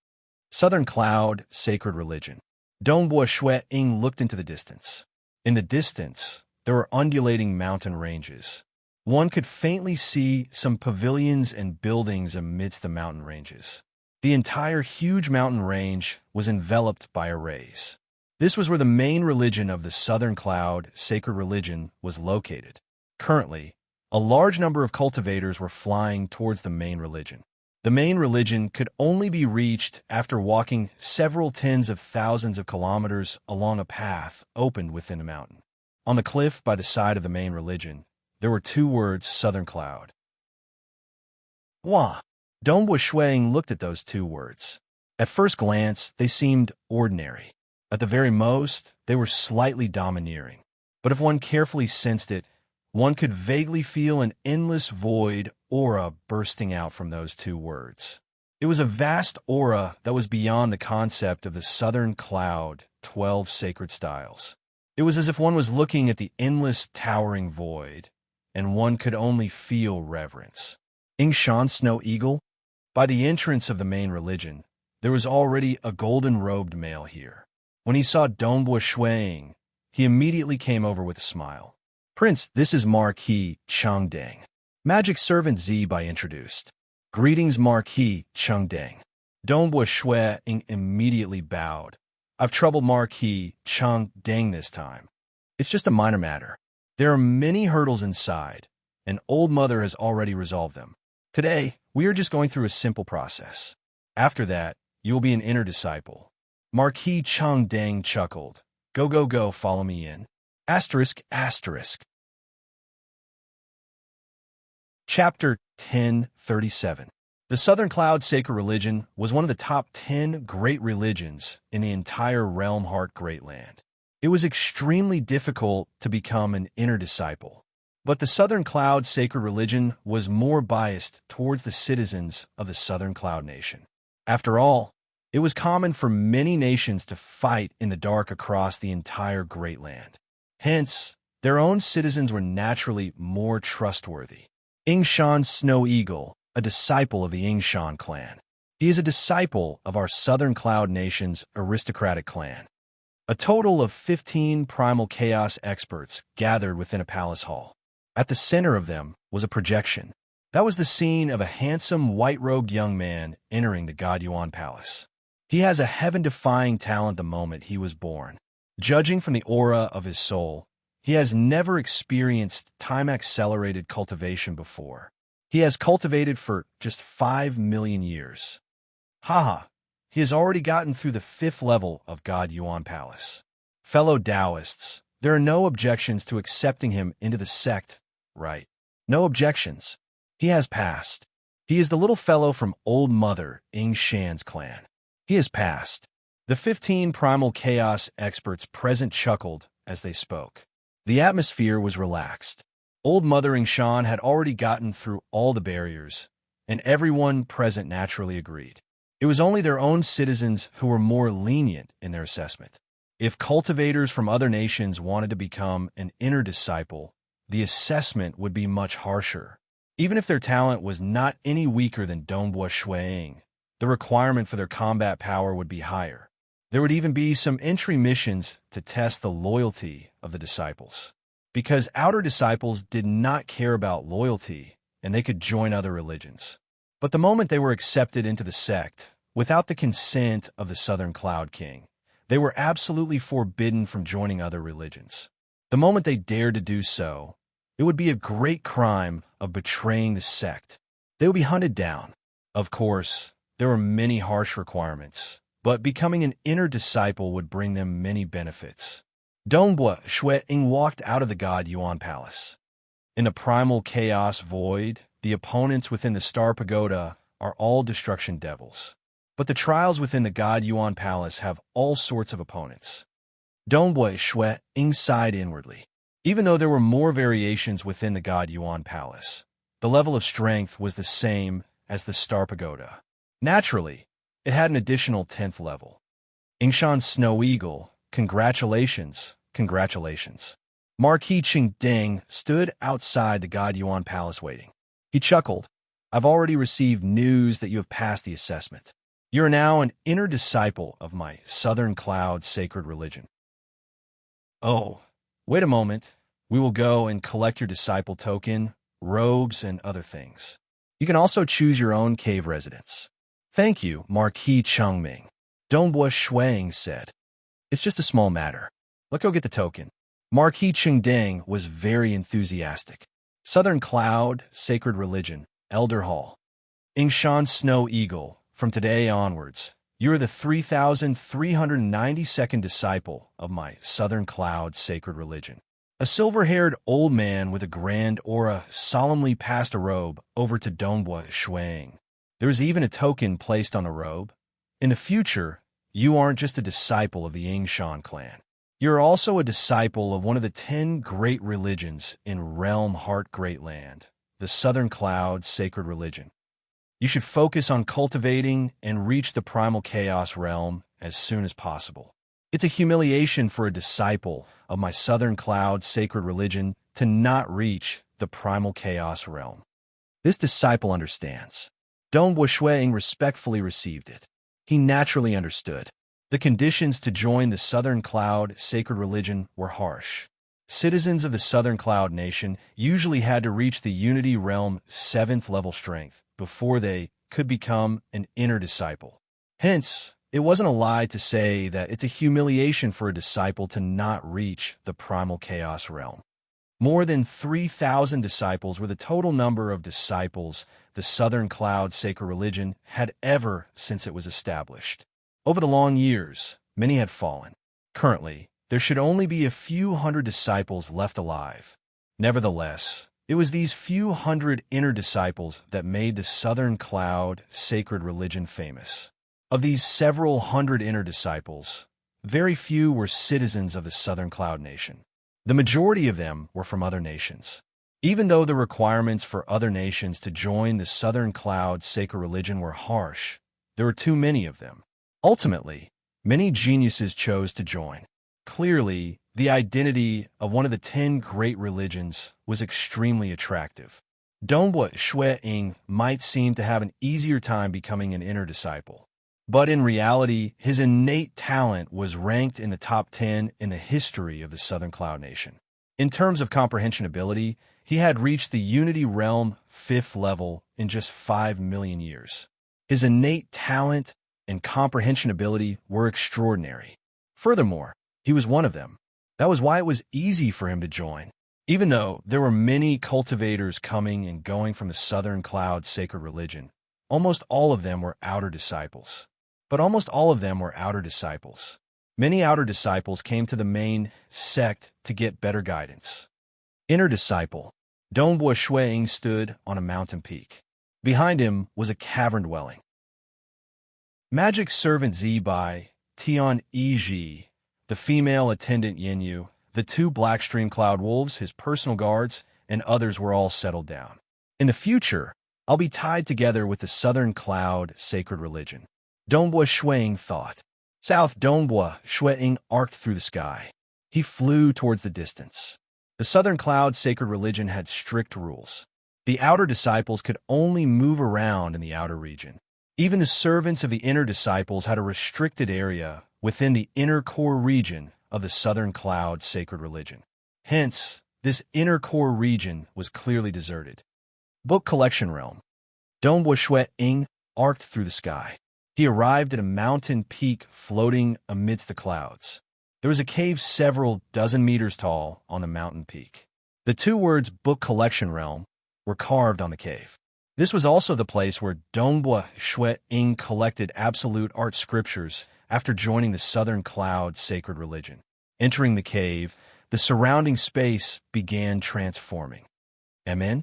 Southern Cloud sacred religion. Dongbua Shuang looked into the distance. In the distance, there were undulating mountain ranges. One could faintly see some pavilions and buildings amidst the mountain ranges. The entire huge mountain range was enveloped by arrays. This was where the main religion of the Southern Cloud sacred religion was located. Currently, a large number of cultivators were flying towards the main religion. The main religion could only be reached after walking several tens of thousands of kilometers along a path opened within a mountain. On the cliff by the side of the main religion, there were two words, Southern Cloud. Wah! Dongbua Shuang looked at those two words. At first glance, they seemed ordinary. At the very most, they were slightly domineering. But if one carefully sensed it, one could vaguely feel an endless void aura bursting out from those two words. It was a vast aura that was beyond the concept of the Southern Cloud 12 sacred styles. It was as if one was looking at the endless towering void, and one could only feel reverence. Yingshan Snow Eagle? By the entrance of the main religion, there was already a golden-robed male here. When he saw Dongbua Shuang, he immediately came over with a smile. "Prince, this is Marquis Chengdeng." Magic Servant Zibai introduced. "Greetings, Marquis Chengdeng." Dongbua Shuang immediately bowed. "I've troubled Marquis Chengdeng this time. It's just a minor matter. There are many hurdles inside, and Old Mother has already resolved them. Today, we are just going through a simple process. After that, you will be an inner disciple." Marquis Chengdeng chuckled. Go, go, go, follow me in. Asterisk, asterisk. Chapter 1037. The Southern Cloud sacred religion was one of the top 10 great religions in the entire realm Heart Great Land. It was extremely difficult to become an inner disciple. But the Southern Cloud sacred religion was more biased towards the citizens of the Southern Cloud Nation. After all, it was common for many nations to fight in the dark across the entire Great Land. Hence, their own citizens were naturally more trustworthy. Yingshan Snow Eagle, a disciple of the Yingshan clan. He is a disciple of our Southern Cloud Nation's aristocratic clan. A total of 15 primal chaos experts gathered within a palace hall. At the center of them was a projection. That was the scene of a handsome, white-robed young man entering the God Yuan Palace. He has a heaven-defying talent the moment he was born. Judging from the aura of his soul, he has never experienced time-accelerated cultivation before. He has cultivated for just 5 million years. Haha, he has already gotten through the 5th level of God Yuan Palace. Fellow Taoists, there are no objections to accepting him into the sect, right? No objections. He has passed. He is the little fellow from Old Mother Ying Shan's clan. He has passed. The 15 primal chaos experts present chuckled as they spoke. The atmosphere was relaxed. Old Mother Ying Shan had already gotten through all the barriers, and everyone present naturally agreed. It was only their own citizens who were more lenient in their assessment. If cultivators from other nations wanted to become an inner disciple, the assessment would be much harsher. Even if their talent was not any weaker than Dongbua Shuiying, the requirement for their combat power would be higher. There would even be some entry missions to test the loyalty of the disciples. Because outer disciples did not care about loyalty, and they could join other religions. But the moment they were accepted into the sect, without the consent of the Southern Cloud King, they were absolutely forbidden from joining other religions. The moment they dared to do so, it would be a great crime of betraying the sect. They would be hunted down. Of course, there were many harsh requirements, but becoming an inner disciple would bring them many benefits. Dongbua Shuiying walked out of the God Yuan Palace. In the primal chaos void, the opponents within the Star Pagoda are all destruction devils. But the trials within the God Yuan Palace have all sorts of opponents. Dongbua Shuiying sighed inwardly. Even though there were more variations within the God Yuan Palace, the level of strength was the same as the Star Pagoda. Naturally, it had an additional 10th level. Yingshan's Snow Eagle, congratulations, congratulations. Marquis Qingding stood outside the God Yuan Palace waiting. He chuckled. I've already received news that you have passed the assessment. You are now an inner disciple of my Southern Cloud sacred religion. Oh, wait a moment. We will go and collect your disciple token, robes, and other things. You can also choose your own cave residence. Thank you, Marquis Chengming. Dongbua Shuiying said. It's just a small matter. Let's go get the token. Marquis Qingding was very enthusiastic. Southern Cloud, Sacred Religion, Elder Hall. Yingshan Snow Eagle, from today onwards, you are the 3,392nd disciple of my Southern Cloud, Sacred Religion. A silver-haired old man with a grand aura solemnly passed a robe over to Dongbua Shuiying. There was even a token placed on the robe. In the future, you aren't just a disciple of the Yingshan clan. You're also a disciple of one of the 10 great religions in Realm Heart Great Land, the Southern Cloud Sacred Religion. You should focus on cultivating and reach the primal chaos realm as soon as possible. It's a humiliation for a disciple of my Southern Cloud Sacred Religion to not reach the primal chaos realm. This disciple understands. Dongbua Shuiying respectfully received it. He naturally understood. The conditions to join the Southern Cloud Sacred Religion were harsh. Citizens of the Southern Cloud Nation usually had to reach the Unity Realm 7th level strength before they could become an inner disciple. Hence, it wasn't a lie to say that it's a humiliation for a disciple to not reach the primal chaos realm. More than 3,000 disciples were the total number of disciples the Southern Cloud Sacred Religion had ever since it was established. Over the long years, many had fallen. Currently, there should only be a few hundred disciples left alive. Nevertheless, it was these few hundred inner disciples that made the Southern Cloud Sacred Religion famous. Of these several hundred inner disciples, very few were citizens of the Southern Cloud Nation. The majority of them were from other nations. Even though the requirements for other nations to join the Southern Cloud Sacred Religion were harsh, there were too many of them. Ultimately, many geniuses chose to join. Clearly, the identity of one of the 10 great religions was extremely attractive. Dongbua Shuiying might seem to have an easier time becoming an inner disciple. But in reality, his innate talent was ranked in the top 10 in the history of the Southern Cloud Nation. In terms of comprehension ability, he had reached the Unity Realm 5th level in just 5 million years. His innate talent and comprehension ability were extraordinary. Furthermore, he was one of them. That was why it was easy for him to join. Even though there were many cultivators coming and going from the Southern Cloud sacred religion, almost all of them were outer disciples. Many outer disciples came to the main sect to get better guidance. Inner disciple. Dongbua Shuiying stood on a mountain peak. Behind him was a cavern dwelling. Magic servant Zi Bai, Tian Yi, the female attendant Yinyu, the 2 black stream cloud wolves, his personal guards, and others were all settled down. In the future, I'll be tied together with the Southern Cloud sacred religion. Dongbua Shuiying thought. South Dongbua Shuiying arced through the sky. He flew towards the distance. The Southern Cloud sacred religion had strict rules. The outer disciples could only move around in the outer region. Even the servants of the inner disciples had a restricted area within the inner core region of the Southern Cloud sacred religion. Hence, this inner core region was clearly deserted. Book collection realm. Dongbua Shuiying arced through the sky. He arrived at a mountain peak floating amidst the clouds. There was a cave several dozen meters tall on the mountain peak. The 2 words book collection realm were carved on the cave. This was also the place where Dongbua Shuiying collected absolute art scriptures after joining the Southern Cloud sacred religion. Entering the cave, the surrounding space began transforming. Amen?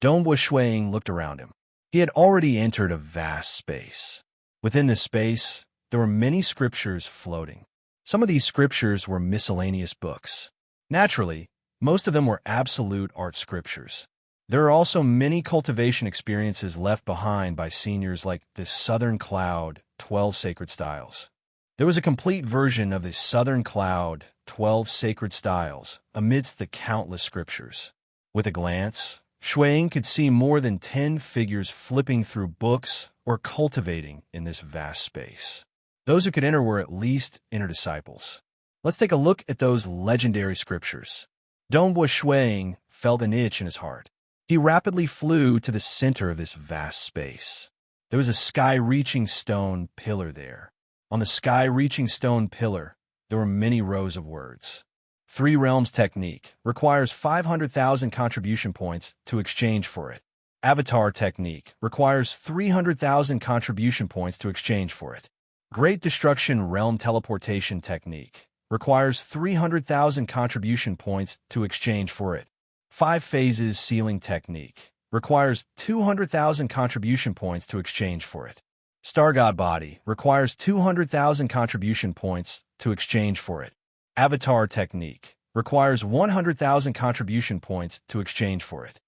Dongbua Shuiying looked around him. He had already entered a vast space. Within this space, there were many scriptures floating. Some of these scriptures were miscellaneous books. Naturally, most of them were absolute art scriptures. There are also many cultivation experiences left behind by seniors like the Southern Cloud 12 Sacred Styles. There was a complete version of the Southern Cloud 12 Sacred Styles amidst the countless scriptures. With a glance, Shuiying could see more than 10 figures flipping through books or cultivating in this vast space. Those who could enter were at least inner disciples. Let's take a look at those legendary scriptures. Dongbua Shuiying felt an itch in his heart. He rapidly flew to the center of this vast space. There was a sky-reaching stone pillar there. On the sky-reaching stone pillar, there were many rows of words. 3 Realms Technique requires 500,000 contribution points to exchange for it. Avatar Technique requires 300,000 contribution points to exchange for it. Great Destruction Realm Teleportation Technique requires 300,000 contribution points to exchange for it. 5 Phases Sealing Technique requires 200,000 contribution points to exchange for it. Star God Body requires 200,000 contribution points to exchange for it. Avatar Technique requires 100,000 contribution points to exchange for it.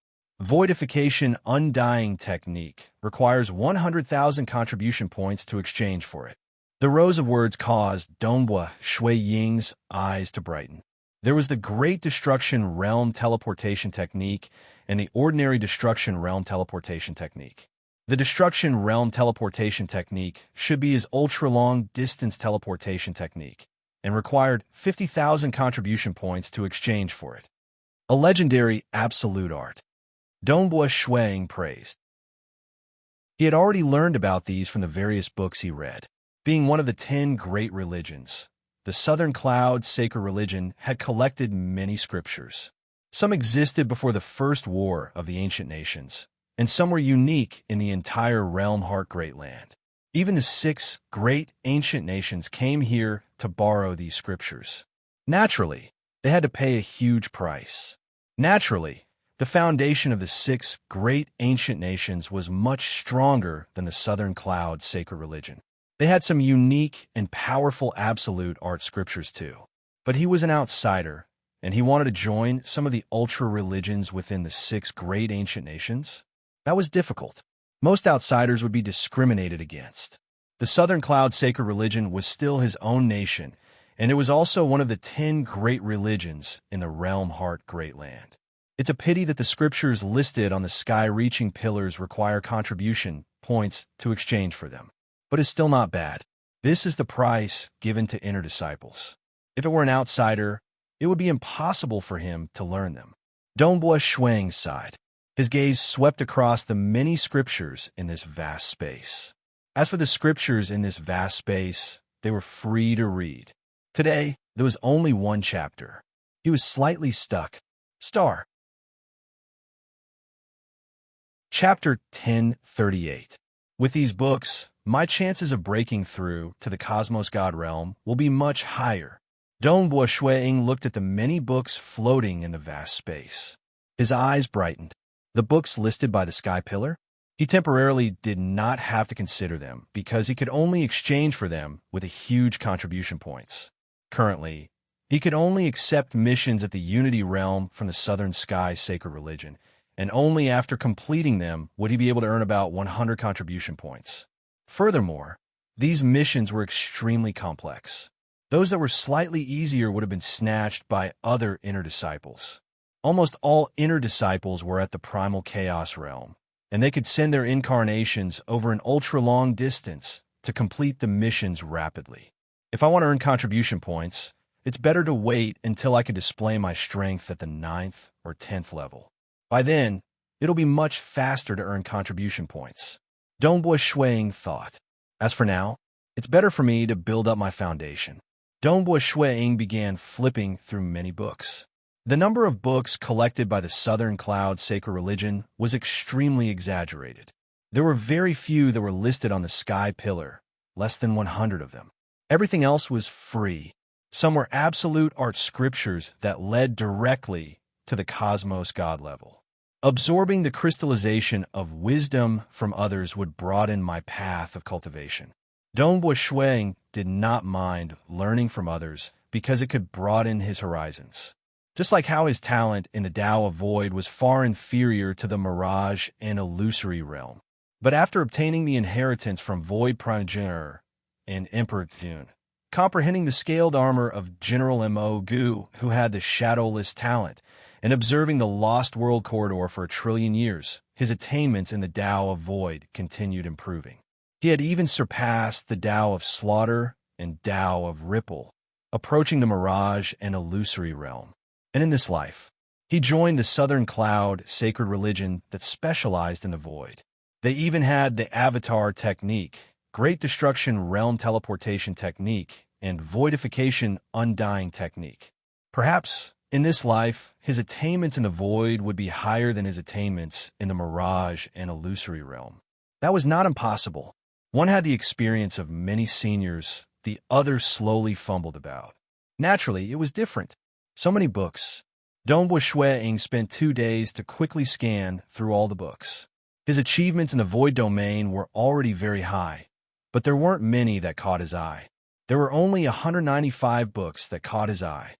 Voidification Undying Technique requires 100,000 contribution points to exchange for it. The rows of words caused Dongbua Shuiying's eyes to brighten. There was the Great Destruction Realm Teleportation Technique and the Ordinary Destruction Realm Teleportation Technique. The Destruction Realm Teleportation Technique should be his ultra-long distance teleportation technique and required 50,000 contribution points to exchange for it. A legendary absolute art. Dongbua Shuiying praised. He had already learned about these from the various books he read. Being one of the 10 great religions, the Southern Cloud sacred religion had collected many scriptures. Some existed before the first war of the ancient nations, and some were unique in the entire Realm Heart Great Land. Even the 6 great ancient nations came here to borrow these scriptures. Naturally, they had to pay a huge price. Naturally, the foundation of the 6 great ancient nations was much stronger than the Southern Cloud sacred religion. They had some unique and powerful absolute art scriptures too. But he was an outsider, and he wanted to join some of the ultra-religions within the 6 great ancient nations. That was difficult. Most outsiders would be discriminated against. The Southern Cloud sacred religion was still his own nation, and it was also one of the 10 great religions in the Realm Heart Great Land. It's a pity that the scriptures listed on the sky-reaching pillars require contribution points to exchange for them. But it's still not bad. This is the price given to inner disciples. If it were an outsider, it would be impossible for him to learn them. Dongbua Shuang sighed. His gaze swept across the many scriptures in this vast space. As for the scriptures in this vast space, they were free to read. Today, there was only one chapter. He was slightly stuck. Star. Chapter 1038. With these books, my chances of breaking through to the Cosmos God realm will be much higher. Dongbua Shuang looked at the many books floating in the vast space. His eyes brightened. The books listed by the sky pillar? He temporarily did not have to consider them because he could only exchange for them with a huge contribution points. Currently, he could only accept missions at the Unity realm from the Southern Sky Sacred Religion, and only after completing them would he be able to earn about 100 contribution points. Furthermore, these missions were extremely complex. Those that were slightly easier would have been snatched by other inner disciples. Almost all inner disciples were at the primal chaos realm, and they could send their incarnations over an ultra-long distance to complete the missions rapidly. If I want to earn contribution points, it's better to wait until I can display my strength at the 9th or 10th level. By then, it'll be much faster to earn contribution points. Dongbua Shuang thought. As for now, it's better for me to build up my foundation. Dongbua Shuang began flipping through many books. The number of books collected by the Southern Cloud Sacred Religion was extremely exaggerated. There were very few that were listed on the sky pillar, less than 100 of them. Everything else was free. Some were absolute art scriptures that led directly to the Cosmos God level. Absorbing the crystallization of wisdom from others would broaden my path of cultivation. Dongbua Shuang did not mind learning from others because it could broaden his horizons. Just like how his talent in the Tao of Void was far inferior to the Mirage and Illusory realm. But after obtaining the inheritance from Void Progenitor and Emperor Jun, comprehending the scaled armor of General Mo Gu, who had the shadowless talent, and observing the Lost World Corridor for 1,000,000,000 years, his attainments in the Tao of Void continued improving. He had even surpassed the Tao of Slaughter and Tao of Ripple, approaching the Mirage and Illusory realm. And in this life, he joined the Southern Cloud Sacred Religion that specialized in the Void. They even had the Avatar Technique, Great Destruction Realm Teleportation Technique, and Voidification Undying Technique. Perhaps, in this life, his attainments in the Void would be higher than his attainments in the Mirage and Illusory realm. That was not impossible. One had the experience of many seniors, the other slowly fumbled about. Naturally, it was different. So many books. Dongbua Shuang spent 2 days to quickly scan through all the books. His achievements in the Void domain were already very high, but there weren't many that caught his eye. There were only 195 books that caught his eye.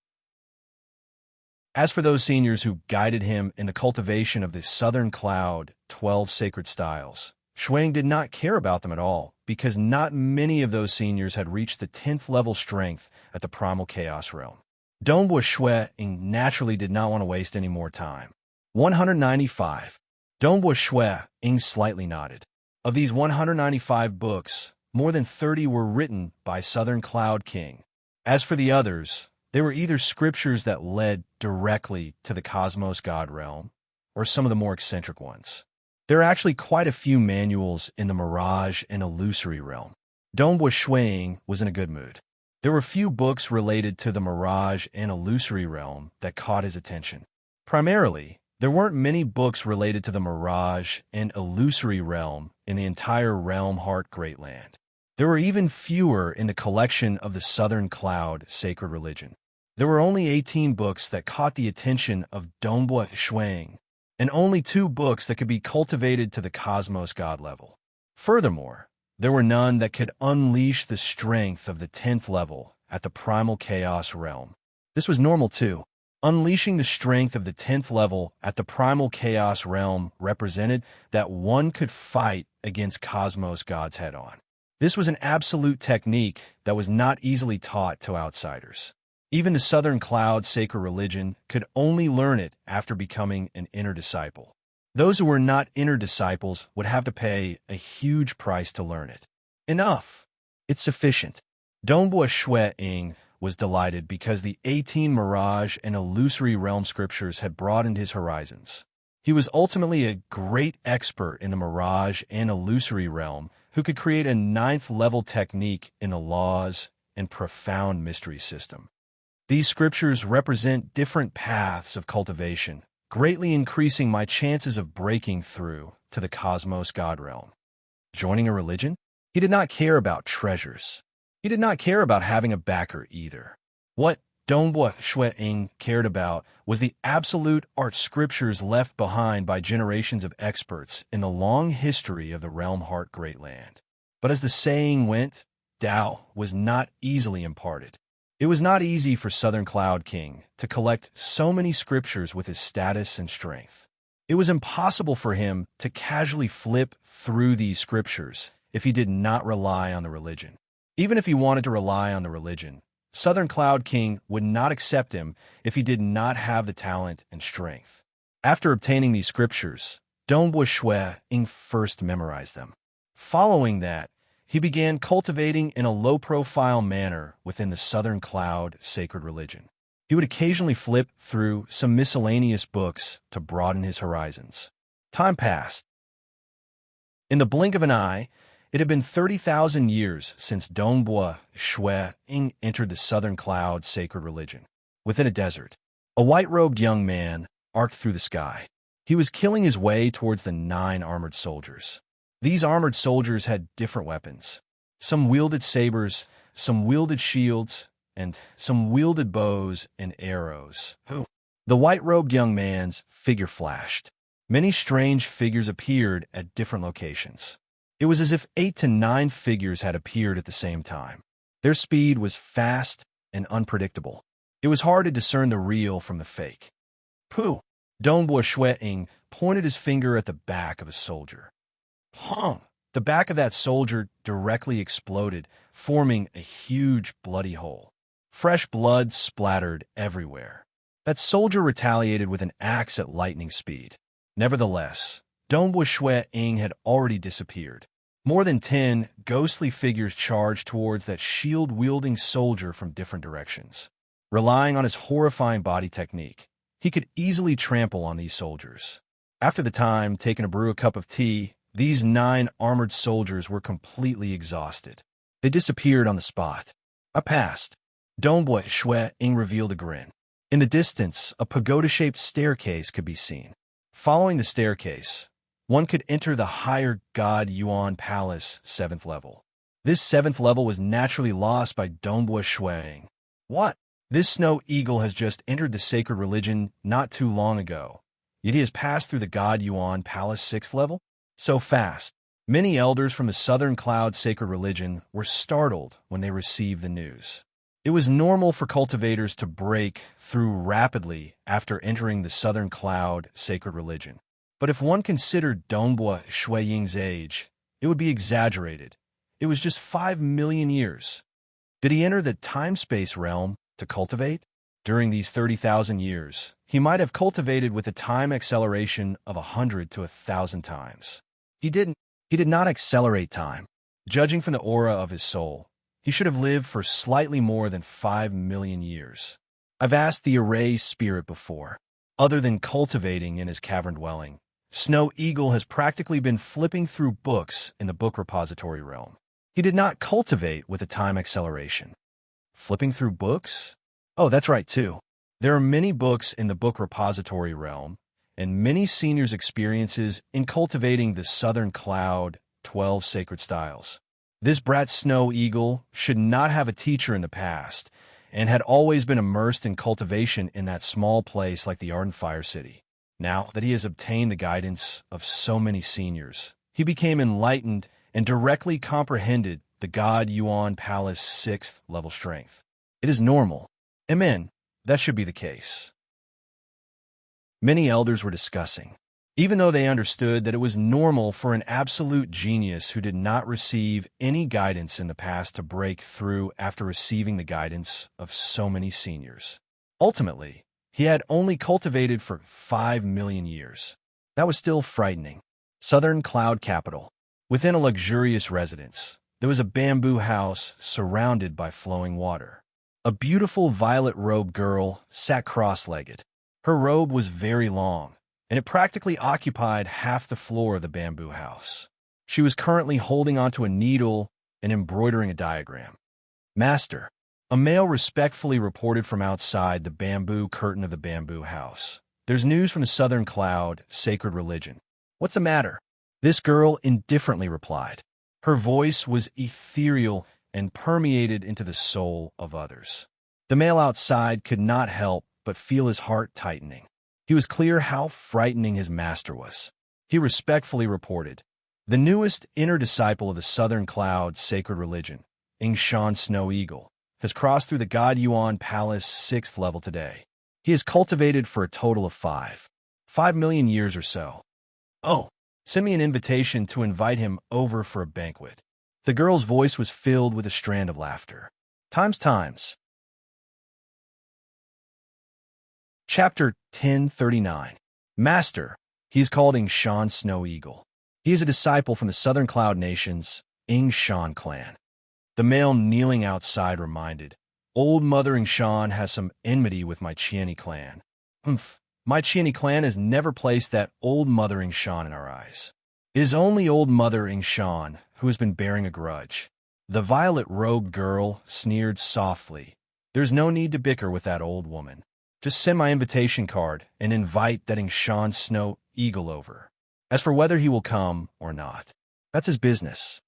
As for those seniors who guided him in the cultivation of the Southern Cloud 12 sacred styles, Shuang did not care about them at all, because not many of those seniors had reached the 10th level strength at the Primal Chaos realm. Dongbua Shuang naturally did not want to waste any more time. 195. Dongbua Shuang slightly nodded. Of these 195 books, more than 30 were written by Southern Cloud King. As for the others, they were either scriptures that led directly to the Cosmos God realm, or some of the more eccentric ones. There are actually quite a few manuals in the Mirage and Illusory realm. Dongbua Shuang was in a good mood. There were few books related to the Mirage and Illusory realm that caught his attention. Primarily, there weren't many books related to the Mirage and Illusory realm in the entire Realm Heart Great Land. There were even fewer in the collection of the Southern Cloud Sacred Religion. There were only 18 books that caught the attention of Dongbua Shuang, and only 2 books that could be cultivated to the Cosmos God level. Furthermore, there were none that could unleash the strength of the 10th level at the Primal Chaos realm. This was normal too. Unleashing the strength of the 10th level at the Primal Chaos realm represented that one could fight against Cosmos gods head-on. This was an absolute technique that was not easily taught to outsiders. Even the Southern Cloud Sacred Religion could only learn it after becoming an inner disciple. Those who were not inner disciples would have to pay a huge price to learn it. Enough. It's sufficient. Dongbua Shuang was delighted because the 18 Mirage and Illusory Realm scriptures had broadened his horizons. He was ultimately a great expert in the Mirage and Illusory Realm who could create a 9th-level technique in the laws and profound mystery system. These scriptures represent different paths of cultivation, greatly increasing my chances of breaking through to the cosmos god realm. Joining a religion? He did not care about treasures. He did not care about having a backer either. What Dongbua Ying cared about was the absolute art scriptures left behind by generations of experts in the long history of the Realm Heart Great Land. But as the saying went, Tao was not easily imparted. It was not easy for Southern Cloud King to collect so many scriptures with his status and strength. It was impossible for him to casually flip through these scriptures if he did not rely on the religion. Even if he wanted to rely on the religion, Southern Cloud King would not accept him if he did not have the talent and strength. After obtaining these scriptures, Dongbua Ying first memorized them. Following that, he began cultivating in a low-profile manner within the Southern Cloud sacred religion. He would occasionally flip through some miscellaneous books to broaden his horizons. Time passed. In the blink of an eye, it had been 30,000 years since Dongbua Ying entered the Southern Cloud sacred religion. Within a desert, a white-robed young man arced through the sky. He was killing his way towards the 9 armored soldiers. These armored soldiers had different weapons. Some wielded sabers, some wielded shields, and some wielded bows and arrows. The white-robed young man's figure flashed. Many strange figures appeared at different locations. It was as if 8 to 9 figures had appeared at the same time. Their speed was fast and unpredictable. It was hard to discern the real from the fake. Dongbua Ying pointed his finger at the back of a soldier. The back of that soldier directly exploded, forming a huge bloody hole. Fresh blood splattered everywhere. That soldier retaliated with an axe at lightning speed. Nevertheless, Dongbua Ying had already disappeared. More than 10 ghostly figures charged towards that shield-wielding soldier from different directions. Relying on his horrifying body technique, he could easily trample on these soldiers. After the time taken to brew a cup of tea, these 9 armored soldiers were completely exhausted. They disappeared on the spot. I passed. Dongbua Ying revealed a grin. In the distance, a pagoda-shaped staircase could be seen. Following the staircase, one could enter the higher God Yuan Palace 7th level. This 7th level was naturally lost by Dongbua Ying. What? This snow eagle has just entered the sacred religion not too long ago, yet he has passed through the God Yuan Palace 6th level? So fast. Many elders from the Southern Cloud sacred religion were startled when they received the news. It was normal for cultivators to break through rapidly after entering the Southern Cloud sacred religion. But if one considered Dongbua Ying's age, it would be exaggerated. It was just 5 million years. Did he enter the time-space realm to cultivate? During these 30,000 years, he might have cultivated with a time acceleration of 100 to 1,000 times. He did not accelerate time. Judging from the aura of his soul, he should have lived for slightly more than 5 million years. I've asked the Array spirit before. Other than cultivating in his cavern dwelling, Snow Eagle has practically been flipping through books in the book repository realm. He did not cultivate with a time acceleration. Flipping through books? Oh, that's right, too. There are many books in the book repository realm, and many seniors' experiences in cultivating the Southern Cloud 12 sacred styles. This brat Snow Eagle should not have a teacher in the past, and had always been immersed in cultivation in that small place like the Ardent Fire City. Now that he has obtained the guidance of so many seniors, he became enlightened and directly comprehended the God Yuan Palace 6th level strength. It is normal. Amen. That should be the case. Many elders were discussing, even though they understood that it was normal for an absolute genius who did not receive any guidance in the past to break through after receiving the guidance of so many seniors. Ultimately, he had only cultivated for 5 million years. That was still frightening. Southern Cloud Capital. Within a luxurious residence, there was a bamboo house surrounded by flowing water. A beautiful violet-robed girl sat cross-legged. Her robe was very long, and it practically occupied half the floor of the bamboo house. She was currently holding onto a needle and embroidering a diagram. "Master," a male respectfully reported from outside the bamboo curtain of the bamboo house. "There's news from the southern cloud, sacred religion." "What's the matter?" This girl indifferently replied. Her voice was ethereal and permeated into the soul of others. The male outside could not help but feel his heart tightening. He was clear how frightening his master was. He respectfully reported, "The newest inner disciple of the southern cloud, sacred religion, Ying Snow Eagle, has crossed through the God Yuan Palace 6th level today. He is cultivated for a total of 5 million years or so. Oh, send me an invitation to invite him over for a banquet." The girl's voice was filled with a strand of laughter. Times. Chapter 1039. Master, he is called Ying Snow Eagle. He is a disciple from the Southern Cloud Nation's Ying Shan clan. The male kneeling outside reminded, "Old Mother Ying Shan has some enmity with my Qiani clan." My Qiani clan has never placed that Old Mother Ying Shan in our eyes. It is only Old Mother Ying Shan who has been bearing a grudge. The violet-robed girl sneered softly. "There's no need to bicker with that old woman. Just send my invitation card and invite that Ying Snow Eagle over. As for whether he will come or not, that's his business."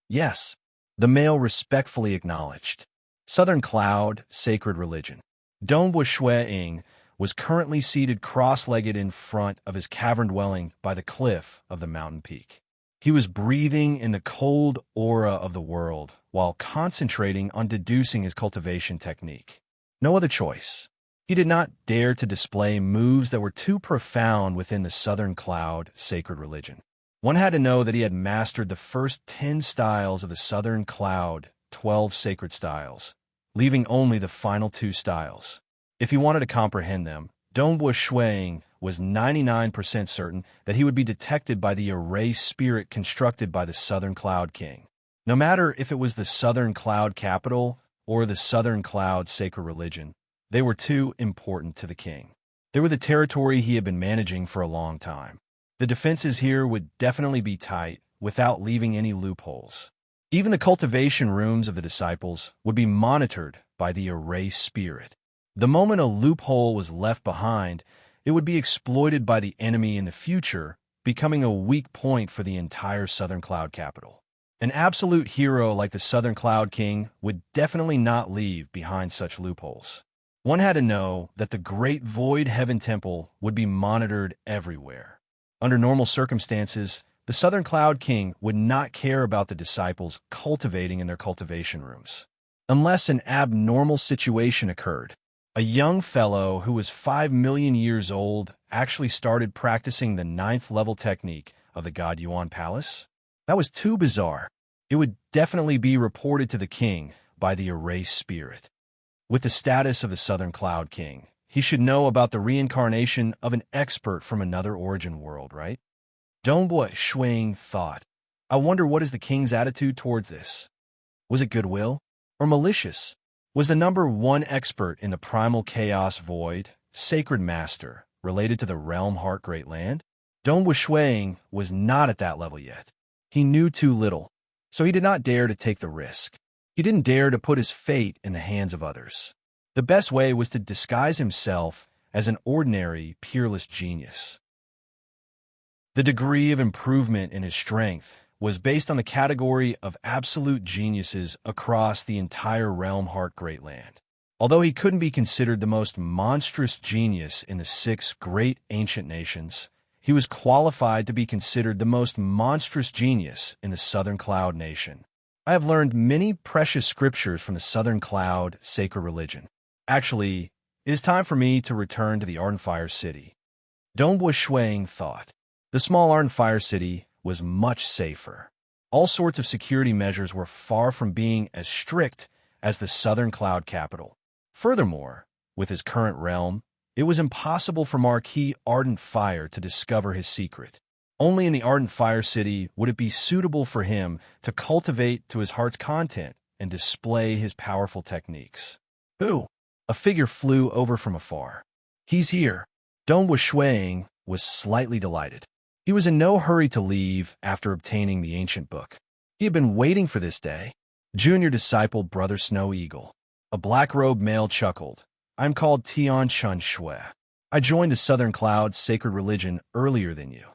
"Yes," the male respectfully acknowledged. Southern Cloud, sacred religion. Dongbua Shui Ying was currently seated cross-legged in front of his cavern dwelling by the cliff of the mountain peak. He was breathing in the cold aura of the world while concentrating on deducing his cultivation technique. No other choice. He did not dare to display moves that were too profound within the Southern Cloud, sacred religion. One had to know that he had mastered the first 10 styles of the Southern Cloud, 12 sacred styles, leaving only the final 2 styles. If he wanted to comprehend them, Dongbua Shui was 99% certain that he would be detected by the array spirit constructed by the Southern Cloud King. No matter if it was the Southern Cloud capital or the Southern Cloud sacred religion, they were too important to the king. They were the territory he had been managing for a long time. The defenses here would definitely be tight without leaving any loopholes. Even the cultivation rooms of the disciples would be monitored by the array spirit. The moment a loophole was left behind, it would be exploited by the enemy in the future, becoming a weak point for the entire Southern Cloud capital. An absolute hero like the Southern Cloud King would definitely not leave behind such loopholes. One had to know that the Great Void Heaven Temple would be monitored everywhere. Under normal circumstances, the Southern Cloud King would not care about the disciples cultivating in their cultivation rooms. Unless an abnormal situation occurred. A young fellow who was 5 million years old actually started practicing the 9th level technique of the God Yuan Palace? That was too bizarre. It would definitely be reported to the king by the array spirit. With the status of the Southern Cloud King, he should know about the reincarnation of an expert from another origin world, right? Dongbua Shui thought, "I wonder what is the king's attitude towards this? Was it goodwill or malicious? Was the number 1 expert in the primal chaos void, sacred master, related to the realm heart great land?" Dongbua Shui was not at that level yet. He knew too little, so he did not dare to take the risk. He didn't dare to put his fate in the hands of others. The best way was to disguise himself as an ordinary, peerless genius. The degree of improvement in his strength was based on the category of absolute geniuses across the entire realm heart great land. Although he couldn't be considered the most monstrous genius in the 6 great ancient nations, he was qualified to be considered the most monstrous genius in the Southern Cloud Nation. I have learned many precious scriptures from the Southern Cloud sacred religion. Actually, it is time for me to return to the Ardent Fire City. Dongbua Shui thought. The small Ardent Fire City was much safer. All sorts of security measures were far from being as strict as the Southern Cloud capital. Furthermore, with his current realm, it was impossible for Marquis Ardent Fire to discover his secret. Only in the Ardent Fire City would it be suitable for him to cultivate to his heart's content and display his powerful techniques. Who? A figure flew over from afar. He's here. Dong Shuang was slightly delighted. He was in no hurry to leave after obtaining the ancient book. He had been waiting for this day. Junior disciple Brother Snow Eagle. A black-robed male chuckled. I'm called Tian Chun Shui. I joined the Southern Cloud's sacred religion earlier than you.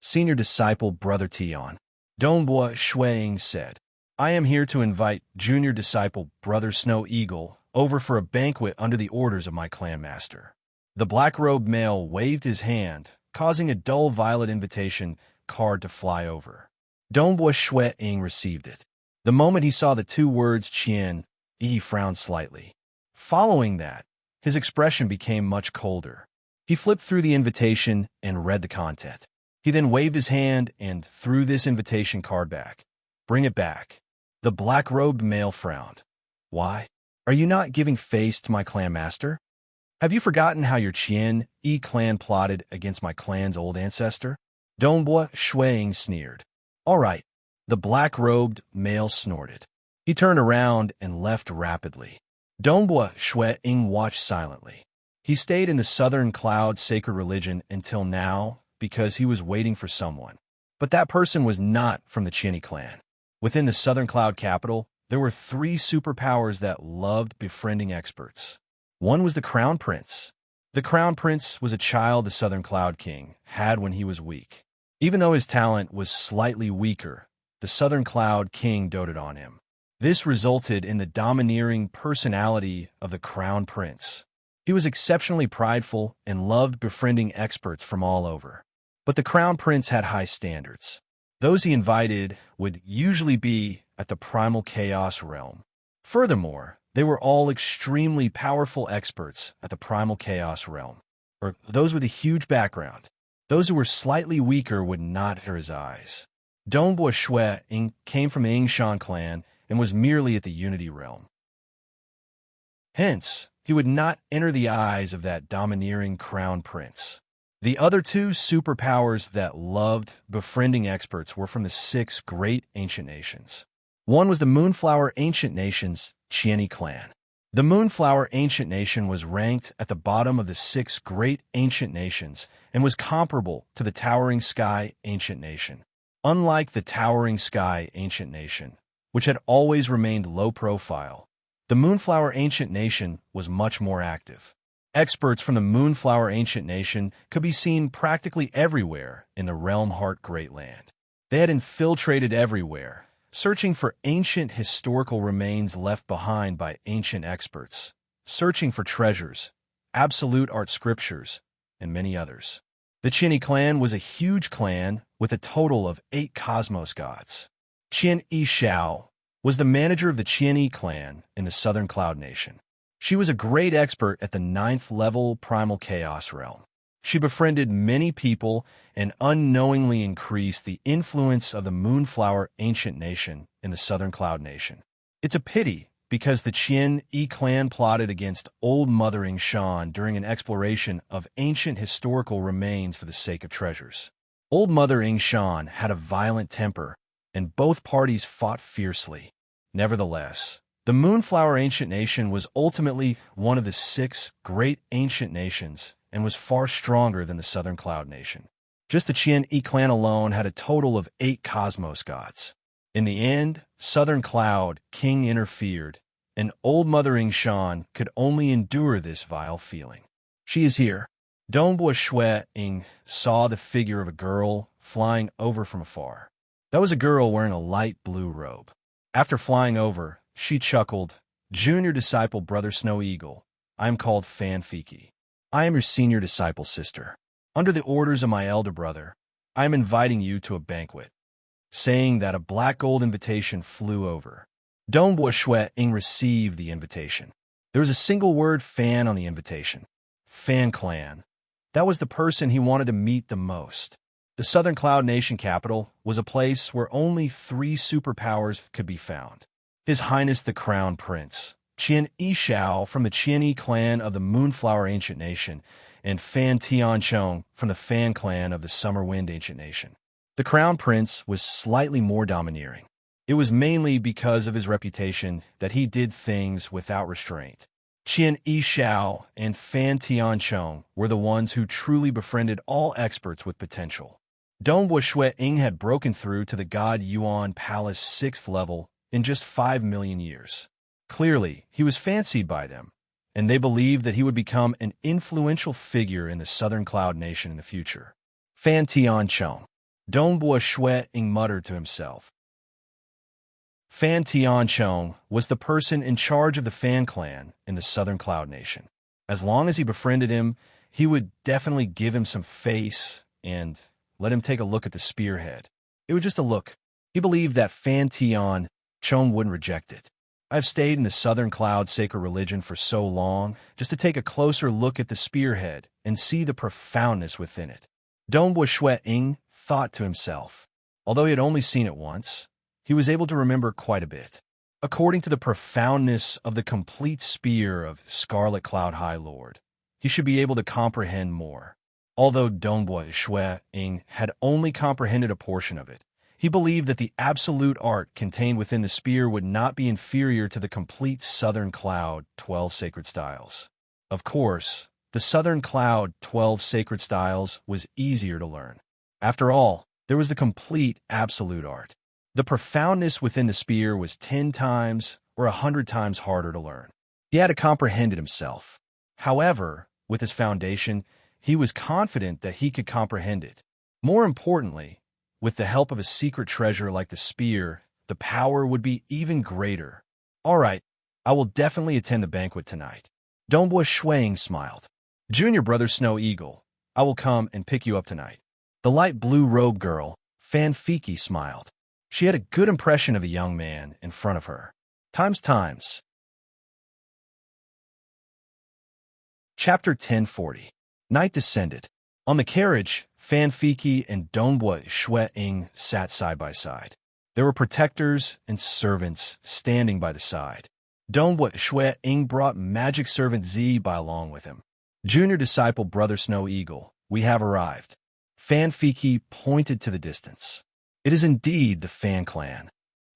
Senior disciple Brother Tian. Dongbua Shuang said, I am here to invite junior disciple Brother Snow Eagle over for a banquet under the orders of my clan master. The black-robed male waved his hand, causing a dull violet invitation card to fly over. Dongbua Shuang received it. The moment he saw the two words Qian, he frowned slightly. Following that, his expression became much colder. He flipped through the invitation and read the content. He then waved his hand and threw this invitation card back. Bring it back. The black-robed male frowned. Why? Are you not giving face to my clan master? Have you forgotten how your Qian clan plotted against my clan's old ancestor? Dongbua Shuang sneered. All right. The black-robed male snorted. He turned around and left rapidly. Dongbua Shuang watched silently. He stayed in the Southern Cloud sacred religion until now because he was waiting for someone. But that person was not from the Qian clan. Within the Southern Cloud capital, there were 3 superpowers that loved befriending experts. One was the Crown Prince. The Crown Prince was a child the Southern Cloud King had when he was weak. Even though his talent was slightly weaker, the Southern Cloud King doted on him. This resulted in the domineering personality of the Crown Prince. He was exceptionally prideful and loved befriending experts from all over. But the Crown Prince had high standards. Those he invited would usually be at the primal chaos realm. Furthermore, they were all extremely powerful experts at the primal chaos realm, or those with a huge background. Those who were slightly weaker would not enter his eyes. Dongbua Shuang came from the Yingshan clan and was merely at the Unity realm. Hence, he would not enter the eyes of that domineering crown prince. The other 2 superpowers that loved befriending experts were from the 6 great ancient nations. One was the Moonflower Ancient Nation's Qian clan. The Moonflower Ancient Nation was ranked at the bottom of the 6 great ancient nations and was comparable to the Towering Sky Ancient Nation. Unlike the Towering Sky Ancient Nation, which had always remained low profile, the Moonflower Ancient Nation was much more active. Experts from the Moonflower Ancient Nation could be seen practically everywhere in the Realm Heart Great Land. They had infiltrated everywhere, searching for ancient historical remains left behind by ancient experts, searching for treasures, absolute art scriptures, and many others. The Qian clan was a huge clan with a total of 8 cosmos gods. Qian Shao was the manager of the Qian clan in the Southern Cloud Nation. She was a great expert at the 9th level primal chaos realm. She befriended many people and unknowingly increased the influence of the Moonflower Ancient Nation in the Southern Cloud Nation. It's a pity because the Qian clan plotted against Old Mother Yingshan during an exploration of ancient historical remains for the sake of treasures. Old Mother Yingshan had a violent temper, and both parties fought fiercely. Nevertheless, the Moonflower Ancient Nation was ultimately one of the 6 great ancient nations and was far stronger than the Southern Cloud Nation. Just the Qian clan alone had a total of 8 cosmos gods. In the end, Southern Cloud King interfered, and Old Mother Yingshan could only endure this vile feeling. She is here. Dongbua Shuang saw the figure of a girl flying over from afar. That was a girl wearing a light blue robe. After flying over, she chuckled, Junior disciple Brother Snow Eagle, I am called Fan Fiki. I am your senior disciple sister. Under the orders of my elder brother, I am inviting you to a banquet. Saying that, a black gold invitation flew over. Dongbua Shuang received the invitation. There was a single word fan on the invitation. Fan Clan. That was the person he wanted to meet the most. The Southern Cloud Nation capital was a place where only 3 superpowers could be found. His Highness the Crown Prince, Qian Shao from the Qian clan of the Moonflower Ancient Nation, and Fan Tianchong from the Fan clan of the Summer Wind Ancient Nation. The Crown Prince was slightly more domineering. It was mainly because of his reputation that he did things without restraint. Qian Yishao and Fan Tianchong were the ones who truly befriended all experts with potential. Donghua Shui-Ying had broken through to the God Yuan Palace 6th level in just 5 million years. Clearly, he was fancied by them, and they believed that he would become an influential figure in the Southern Cloud Nation in the future. Fan Tianchong. Donghua Shui-Ying muttered to himself. Fan Tianchong was the person in charge of the Fan clan in the Southern Cloud Nation. As long as he befriended him, he would definitely give him some face and let him take a look at the spearhead. It was just a look. He believed that Fan Tianchong wouldn't reject it. I've stayed in the Southern Cloud sacred religion for so long just to take a closer look at the spearhead and see the profoundness within it. Donghua Shui-Ying thought to himself. Although he had only seen it once, he was able to remember quite a bit. According to the profoundness of the complete spear of Scarlet Cloud High Lord, he should be able to comprehend more. Although Donghua Shui-Ying had only comprehended a portion of it, he believed that the absolute art contained within the spear would not be inferior to the complete Southern Cloud 12 sacred styles. Of course, the Southern Cloud 12 sacred styles was easier to learn. After all, there was the complete absolute art. The profoundness within the spear was 10 times or 100 times harder to learn. He had to comprehend it himself. However, with his foundation, he was confident that he could comprehend it. More importantly, with the help of a secret treasure like the spear, the power would be even greater. All right, I will definitely attend the banquet tonight. Donghua Shui-Ying smiled. Junior brother Snow Eagle, I will come and pick you up tonight. The light blue robe girl, Fan Fiki, smiled. She had a good impression of a young man in front of her. Times. Chapter 1040. Night descended. On the carriage, Fan Fiki and Donghua Shui-Ying sat side by side. There were protectors and servants standing by the side. Donghua Shui-Ying brought magic servant Z by along with him. Junior disciple brother Snow Eagle, we have arrived. Fan Fiki pointed to the distance. It is indeed the Fan clan.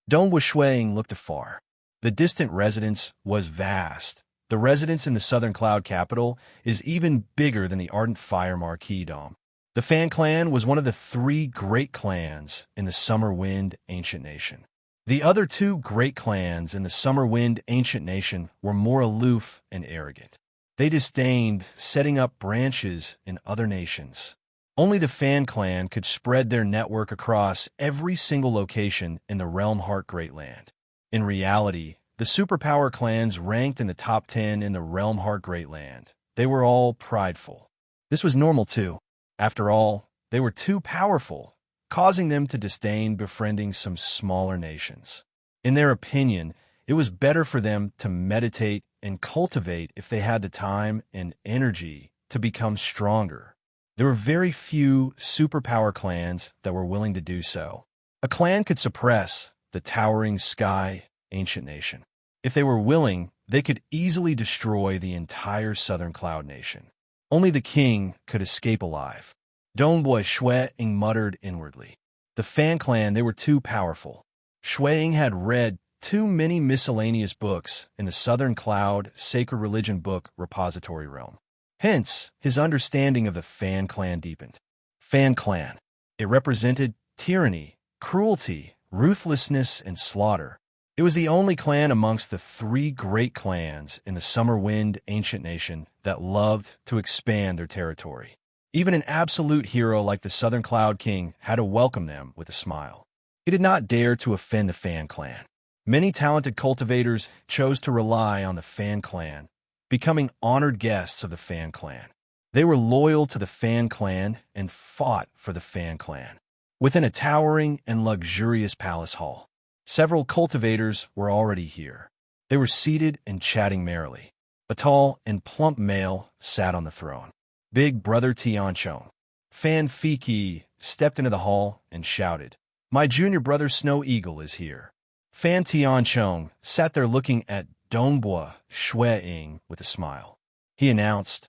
Donghua Shui-Ying looked afar. The distant residence was vast. The residence in the Southern Cloud capital is even bigger than the Ardent Fire Marquee Dome. The Fan clan was one of the 3 great clans in the Summer Wind Ancient Nation. The other 2 great clans in the Summer Wind Ancient Nation were more aloof and arrogant. They disdained setting up branches in other nations. Only the Fan clan could spread their network across every single location in the Realm Heart Great Land. In reality, the superpower clans ranked in the top 10 in the Realm Heart Great Land. They were all prideful. This was normal too. After all, they were too powerful, causing them to disdain befriending some smaller nations. In their opinion, it was better for them to meditate and cultivate if they had the time and energy to become stronger. There were very few superpower clans that were willing to do so. A clan could suppress the towering Sky Ancient Nation. If they were willing, they could easily destroy the entire Southern Cloud Nation. Only the king could escape alive. Donghua Shui-Ying muttered inwardly. The Fan clan, they were too powerful. Shui-Ying had read too many miscellaneous books in the Southern Cloud Sacred Religion Book repository realm. Hence, his understanding of the Fan clan deepened. Fan clan. It represented tyranny, cruelty, ruthlessness, and slaughter. It was the only clan amongst the 3 great clans in the Summer Wind Ancient Nation that loved to expand their territory. Even an absolute hero like the Southern Cloud King had to welcome them with a smile. He did not dare to offend the Fan clan. Many talented cultivators chose to rely on the Fan clan, becoming honored guests of the Fan clan. They were loyal to the Fan clan and fought for the Fan clan. Within a towering and luxurious palace hall, several cultivators were already here. They were seated and chatting merrily. A tall and plump male sat on the throne. Big brother Tianchong. Fan Fiki stepped into the hall and shouted, "My junior brother Snow Eagle is here." Fan Tianchong sat there looking at Donghua Shui-Ying with a smile. He announced,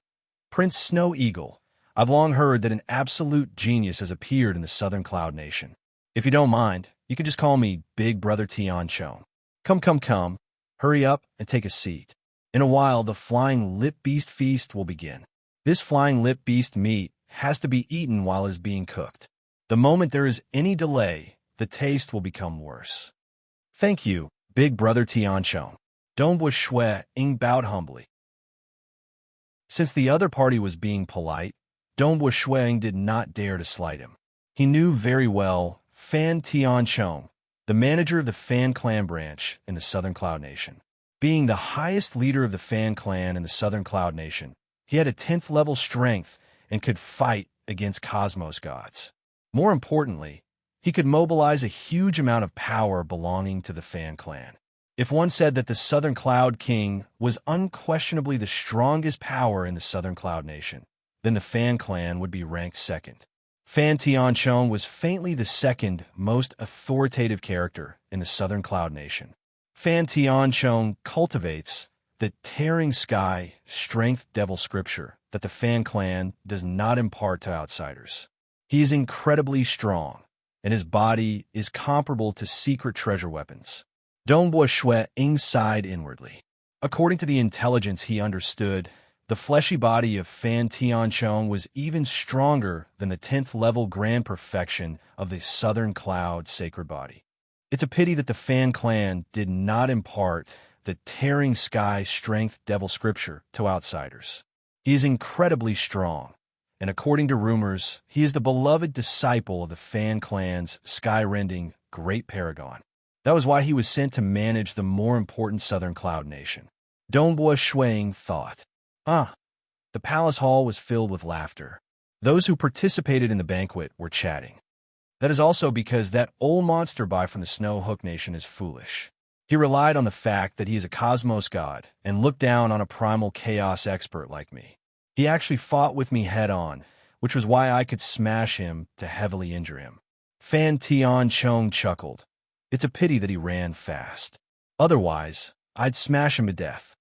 "Prince Snow Eagle, I've long heard that an absolute genius has appeared in the Southern Cloud Nation. If you don't mind, you can just call me Big Brother Tianchong. Come. Hurry up and take a seat." In a while, the flying lip beast feast will begin. This flying lip beast meat has to be eaten while it is being cooked. The moment there is any delay, the taste will become worse. Thank you, big brother Tianchong. Dongbua Shui Ying bowed humbly. Since the other party was being polite, Dongbua Shui did not dare to slight him. He knew very well Fan Tianchong, the manager of the Fan clan branch in the Southern Cloud Nation. Being the highest leader of the Fan clan in the Southern Cloud Nation, he had a 10th level strength and could fight against cosmos gods. More importantly, he could mobilize a huge amount of power belonging to the Fan clan. If one said that the Southern Cloud King was unquestionably the strongest power in the Southern Cloud Nation, then the Fan clan would be ranked second. Fan Tianchong was faintly the second most authoritative character in the Southern Cloud Nation. Fan Tianchong cultivates the tearing sky strength devil scripture that the Fan clan does not impart to outsiders. He is incredibly strong, and his body is comparable to secret treasure weapons. Dongbua Shui Ying sighed inwardly. According to the intelligence he understood, the fleshy body of Fan Tianchong was even stronger than the 10th level grand perfection of the Southern Cloud sacred body. It's a pity that the Fan clan did not impart the tearing sky strength devil scripture to outsiders. He is incredibly strong, and according to rumors, he is the beloved disciple of the Fan clan's sky-rending great paragon. That was why he was sent to manage the more important Southern Cloud Nation. Dongbua Shui thought. The palace hall was filled with laughter. Those who participated in the banquet were chatting. That is also because that old monster boy from the Snow Hook Nation is foolish. He relied on the fact that he is a cosmos god and looked down on a primal chaos expert like me. He actually fought with me head-on, which was why I could smash him to heavily injure him. Fan Tianchong chuckled. It's a pity that he ran fast. Otherwise, I'd smash him to death.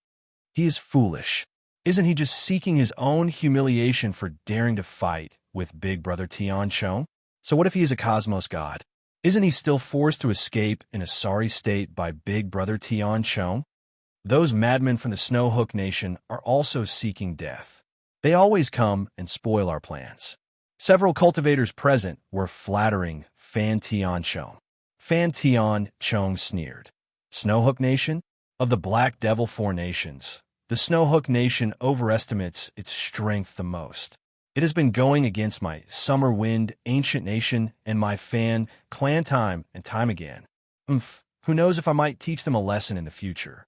He is foolish. Isn't he just seeking his own humiliation for daring to fight with Big Brother Tianchong? So what if he is a cosmos god? Isn't he still forced to escape in a sorry state by Big Brother Tianchong? Those madmen from the Snow Hook Nation are also seeking death. They always come and spoil our plans. Several cultivators present were flattering Fan Tianchong. Fan Tianchong sneered. Snow Hook Nation? Of the Black Devil Four Nations, the Snow Hook Nation overestimates its strength the most. It has been going against my Summer Wind Ancient Nation and my Fan clan time and time again. Who knows if I might teach them a lesson in the future.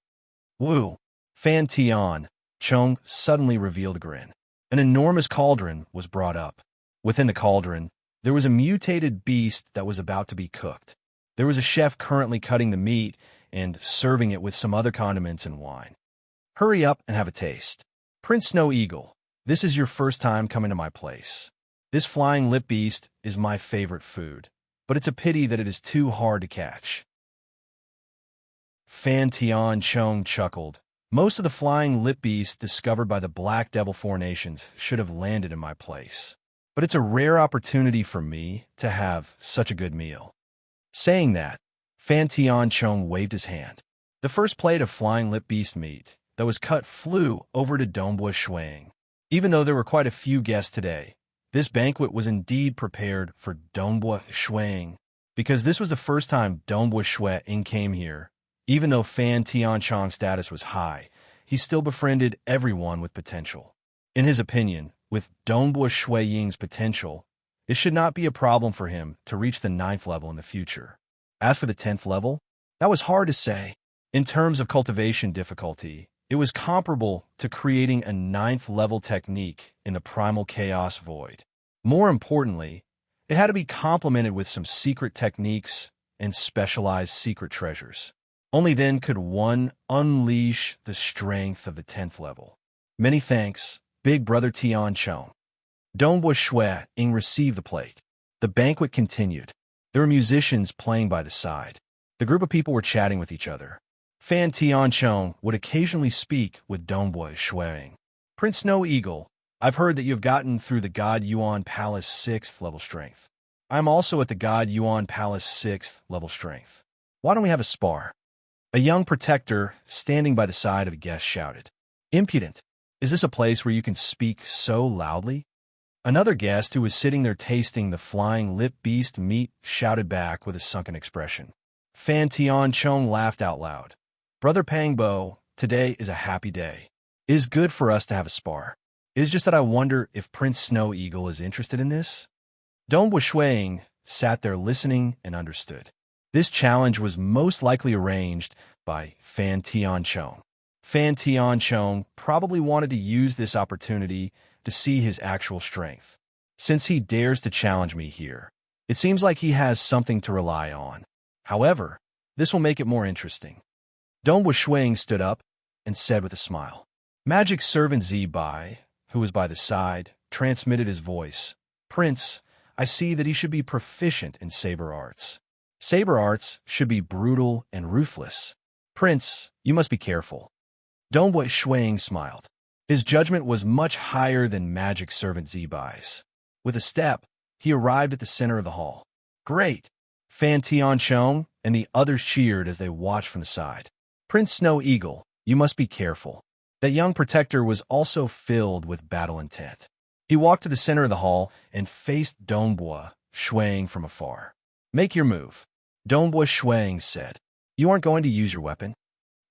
Woo! Fan Tianchong suddenly revealed a grin. An enormous cauldron was brought up. Within the cauldron, there was a mutated beast that was about to be cooked. There was a chef currently cutting the meat and serving it with some other condiments and wine. Hurry up and have a taste. Prince Snow Eagle, this is your first time coming to my place. This flying lip beast is my favorite food, but it's a pity that it is too hard to catch. Fan Tianchong chuckled. Most of the flying lip beasts discovered by the Black Devil Four Nations should have landed in my place. But it's a rare opportunity for me to have such a good meal. Saying that, Fan Tianchong waved his hand. The first plate of flying lip beast meat that was cut flew over to Dongbua Shui. Even though there were quite a few guests today, this banquet was indeed prepared for Dongbua Shui, because this was the first time Dongbua Shui came here. Even though Fan Tianchong's status was high, he still befriended everyone with potential. In his opinion, with Dongbua Shui Ying's potential, it should not be a problem for him to reach the 9th level in the future. As for the 10th level, that was hard to say. In terms of cultivation difficulty, it was comparable to creating a 9th level technique in the primal chaos void. More importantly, it had to be complemented with some secret techniques and specialized secret treasures. Only then could one unleash the strength of the 10th level. Many thanks, Big Brother Tianchong. Dongbua Shui Ying received the plate. The banquet continued. There were musicians playing by the side. The group of people were chatting with each other. Fan Tianchong would occasionally speak with Dongbua Shui Ying. Prince Snow Eagle, I've heard that you have gotten through the God Yuan Palace 6th level strength. I am also at the God Yuan Palace 6th level strength. Why don't we have a spar? A young protector, standing by the side of a guest, shouted. Impudent! Is this a place where you can speak so loudly? Another guest, who was sitting there tasting the flying lip beast meat, shouted back with a sunken expression. Fan Tian Chong laughed out loud. Brother Pangbo, today is a happy day. It is good for us to have a spar. It is just that I wonder if Prince Snow Eagle is interested in this? Dong Shuang sat there listening and understood. This challenge was most likely arranged by Fan Tianchong. Fan Tianchong probably wanted to use this opportunity to see his actual strength. Since he dares to challenge me here, it seems like he has something to rely on. However, this will make it more interesting. Dong Shuang stood up and said with a smile. Magic servant Zibai, who was by the side, transmitted his voice. Prince, I see that he should be proficient in saber arts. Saber arts should be brutal and ruthless. Prince, you must be careful. Dong Shuang smiled. His judgment was much higher than magic servant Zibai's. With a step, he arrived at the center of the hall. Great! Fan Tianchong and the others cheered as they watched from the side. Prince Snow Eagle, you must be careful. That young protector was also filled with battle intent. He walked to the center of the hall and faced Dongbua Shuang from afar. Make your move, Dongbua Shuang said. You aren't going to use your weapon?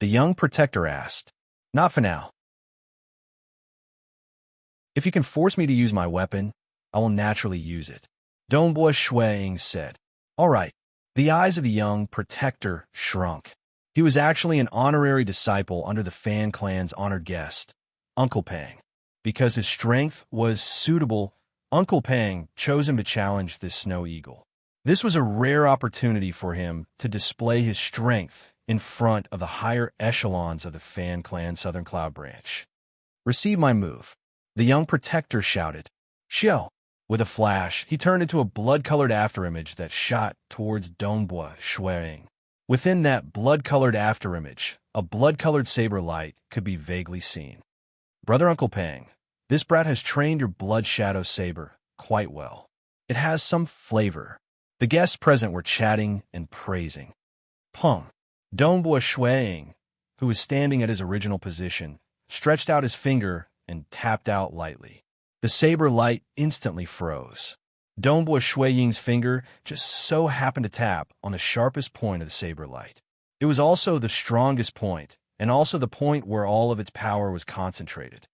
The young protector asked. Not for now. If you can force me to use my weapon, I will naturally use it, Dongbua Shuang said. All right. The eyes of the young protector shrunk. He was actually an honorary disciple under the Fan clan's honored guest, Uncle Pang. Because his strength was suitable, Uncle Pang chose him to challenge this Snow Eagle. This was a rare opportunity for him to display his strength in front of the higher echelons of the Fan clan Southern Cloud Branch. Receive my move, the young protector shouted. Xiao! With a flash, he turned into a blood-colored afterimage that shot towards Dongbua Shuang. Within that blood-colored afterimage, a blood-colored saber light could be vaguely seen. Brother Uncle Pang, this brat has trained your blood shadow saber quite well. It has some flavor. The guests present were chatting and praising. Pong! Dongbua Shuang, who was standing at his original position, stretched out his finger and tapped out lightly. The saber light instantly froze. Dongbua Shuang's finger just so happened to tap on the sharpest point of the saber light. It was also the strongest point, and also the point where all of its power was concentrated.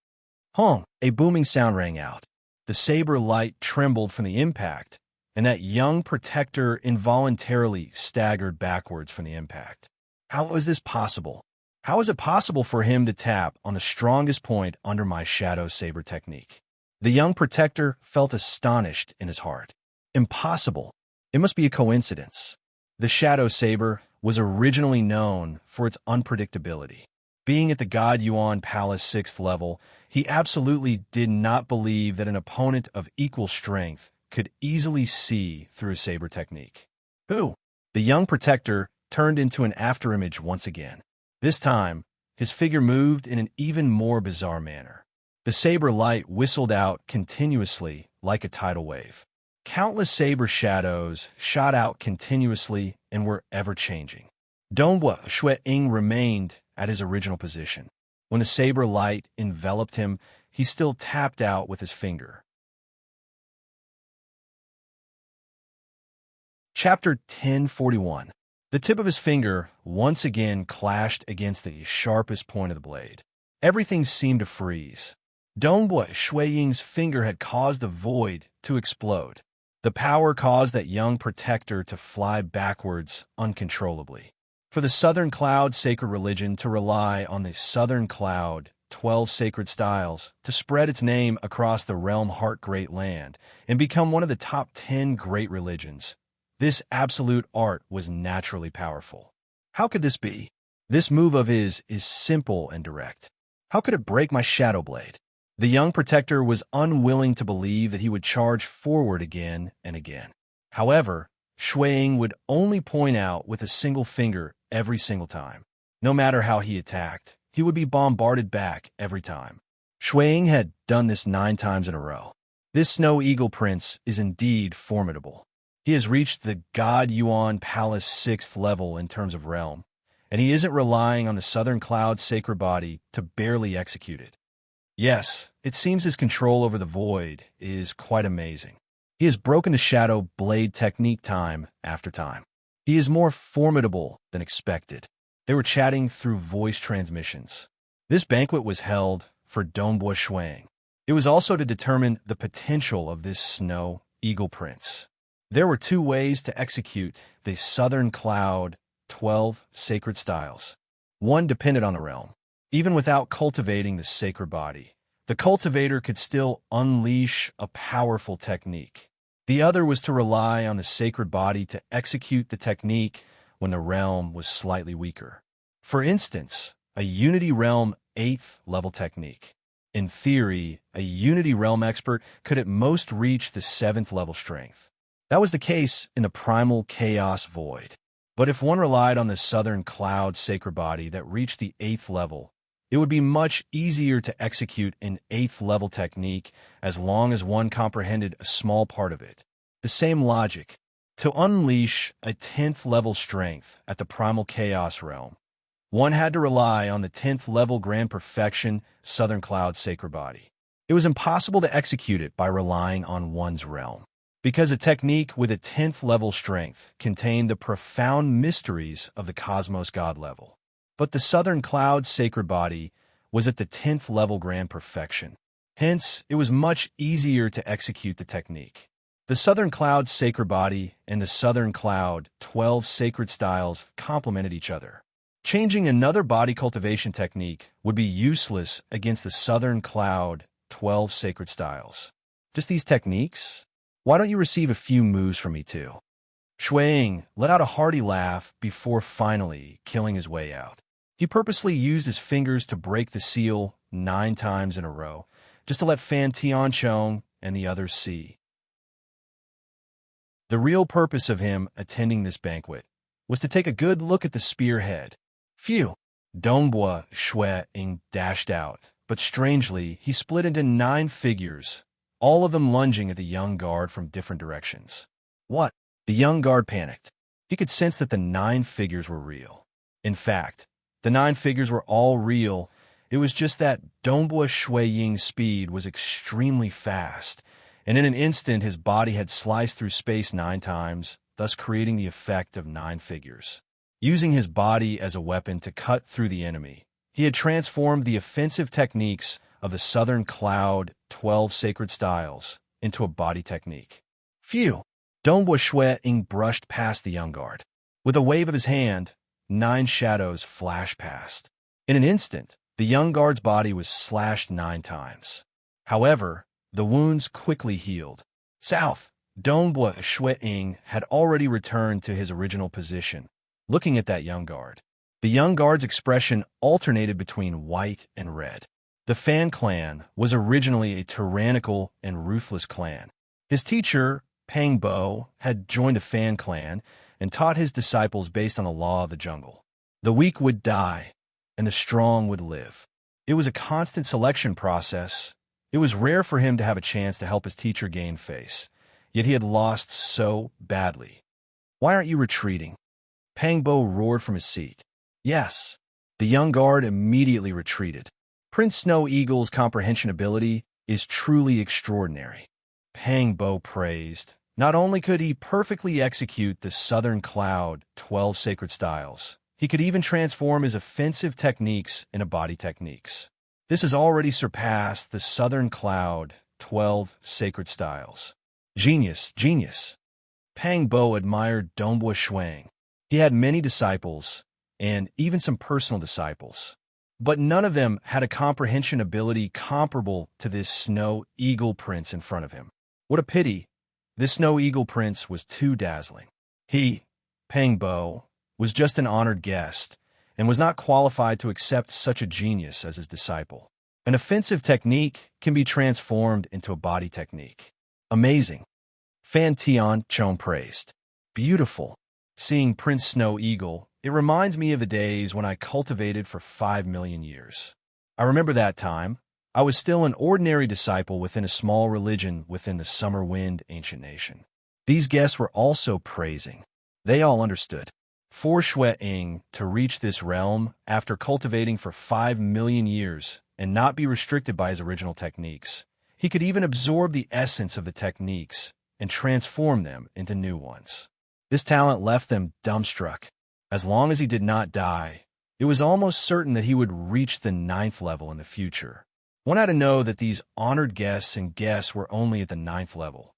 Hong! A booming sound rang out. The saber light trembled from the impact, and that young protector involuntarily staggered backwards from the impact. How was this possible? How is it possible for him to tap on the strongest point under my shadow saber technique? The young protector felt astonished in his heart. Impossible. It must be a coincidence. The shadow saber was originally known for its unpredictability. Being at the God Yuan Palace 6th level, he absolutely did not believe that an opponent of equal strength could easily see through a saber technique. Who? The young protector turned into an afterimage once again. This time, his figure moved in an even more bizarre manner. The saber light whistled out continuously like a tidal wave. Countless saber shadows shot out continuously and were ever-changing. Dongbua Shuang remained at his original position. When the saber light enveloped him, he still tapped out with his finger. Chapter 1041. The tip of his finger once again clashed against the sharpest point of the blade. Everything seemed to freeze. Dongbua Shuang's finger had caused the void to explode. The power caused that young protector to fly backwards uncontrollably. For the Southern Cloud sacred religion to rely on the Southern Cloud 12 sacred styles to spread its name across the realm Heart Great Land and become one of the top 10 great religions, this absolute art was naturally powerful. How could this be? This move of his is simple and direct. How could it break my shadow blade? The young protector was unwilling to believe that he would charge forward again and again. However, Shuang would only point out with a single finger every single time. No matter how he attacked, he would be bombarded back every time. Shuang had done this 9 times in a row. This Snow Eagle Prince is indeed formidable. He has reached the God Yuan Palace 6th level in terms of realm, and he isn't relying on the southern cloud's sacred body to barely execute it. Yes, it seems his control over the void is quite amazing. He has broken the shadow blade technique time after time. He is more formidable than expected. They were chatting through voice transmissions. This banquet was held for Dongbua Shuang. It was also to determine the potential of this snow eagle prince. There were two ways to execute the Southern Cloud 12 sacred styles. One depended on the realm. Even without cultivating the sacred body, the cultivator could still unleash a powerful technique. The other was to rely on the sacred body to execute the technique when the realm was slightly weaker. For instance, a Unity Realm 8th level technique. In theory, a Unity Realm expert could at most reach the 7th level strength. That was the case in the Primal Chaos Void. But if one relied on the Southern Cloud sacred body that reached the 8th level, it would be much easier to execute an 8th level technique as long as one comprehended a small part of it. The same logic. To unleash a 10th level strength at the Primal Chaos realm, one had to rely on the 10th level Grand Perfection Southern Cloud sacred body. It was impossible to execute it by relying on one's realm, because a technique with a 10th level strength contained the profound mysteries of the Cosmos God level. But the Southern Cloud sacred body was at the 10th level Grand Perfection. Hence, it was much easier to execute the technique. The Southern Cloud sacred body and the Southern Cloud 12 sacred styles complemented each other. Changing another body cultivation technique would be useless against the Southern Cloud 12 sacred styles. Just these techniques? Why don't you receive a few moves from me too? Shuang let out a hearty laugh before finally killing his way out. He purposely used his fingers to break the seal 9 times in a row, just to let Fan Tianchong and the others see. The real purpose of him attending this banquet was to take a good look at the spearhead. Phew! Dongbua Shuang dashed out, but strangely, he split into 9 figures, all of them lunging at the young guard from different directions. What? The young guard panicked. He could sense that the 9 figures were real. In fact, the 9 figures were all real. It was just that Dongbua Shuang's speed was extremely fast, and in an instant his body had sliced through space 9 times, thus creating the effect of 9 figures. Using his body as a weapon to cut through the enemy, he had transformed the offensive techniques of the Southern Cloud 12 sacred styles into a body technique. Phew! Dongbua Shuang brushed past the young guard. With a wave of his hand, 9 shadows flashed past. In an instant, the young guard's body was slashed 9 times. However, the wounds quickly healed. South, Dongbua Shuang had already returned to his original position, looking at that young guard. The young guard's expression alternated between white and red. The Fan clan was originally a tyrannical and ruthless clan. His teacher, Pang Bo, had joined a Fan clan and taught his disciples based on the law of the jungle. The weak would die, and the strong would live. It was a constant selection process. It was rare for him to have a chance to help his teacher gain face, yet he had lost so badly. Why aren't you retreating? Pang Bo roared from his seat. Yes. The young guard immediately retreated. Prince Snow Eagle's comprehension ability is truly extraordinary. Pang Bo praised. Not only could he perfectly execute the Southern Cloud 12 sacred styles, he could even transform his offensive techniques into body techniques. This has already surpassed the Southern Cloud 12 sacred styles. Genius, genius. Pang Bo admired Dongbua Shuang. He had many disciples, and even some personal disciples, but none of them had a comprehension ability comparable to this Snow Eagle Prince in front of him. What a pity. This Snow Eagle Prince was too dazzling. He, Pang Bo, was just an honored guest, and was not qualified to accept such a genius as his disciple. An offensive technique can be transformed into a body technique. Amazing. Fan Tianchong praised. Beautiful. Seeing Prince Snow Eagle, it reminds me of the days when I cultivated for 5 million years. I remember that time. I was still an ordinary disciple within a small religion within the Summer Wind ancient nation. These guests were also praising. They all understood. For Ying to reach this realm after cultivating for 5 million years and not be restricted by his original techniques. He could even absorb the essence of the techniques and transform them into new ones. This talent left them dumbstruck. As long as he did not die, it was almost certain that he would reach the 9th level in the future. One had to know that these honored guests and guests were only at the 9th level.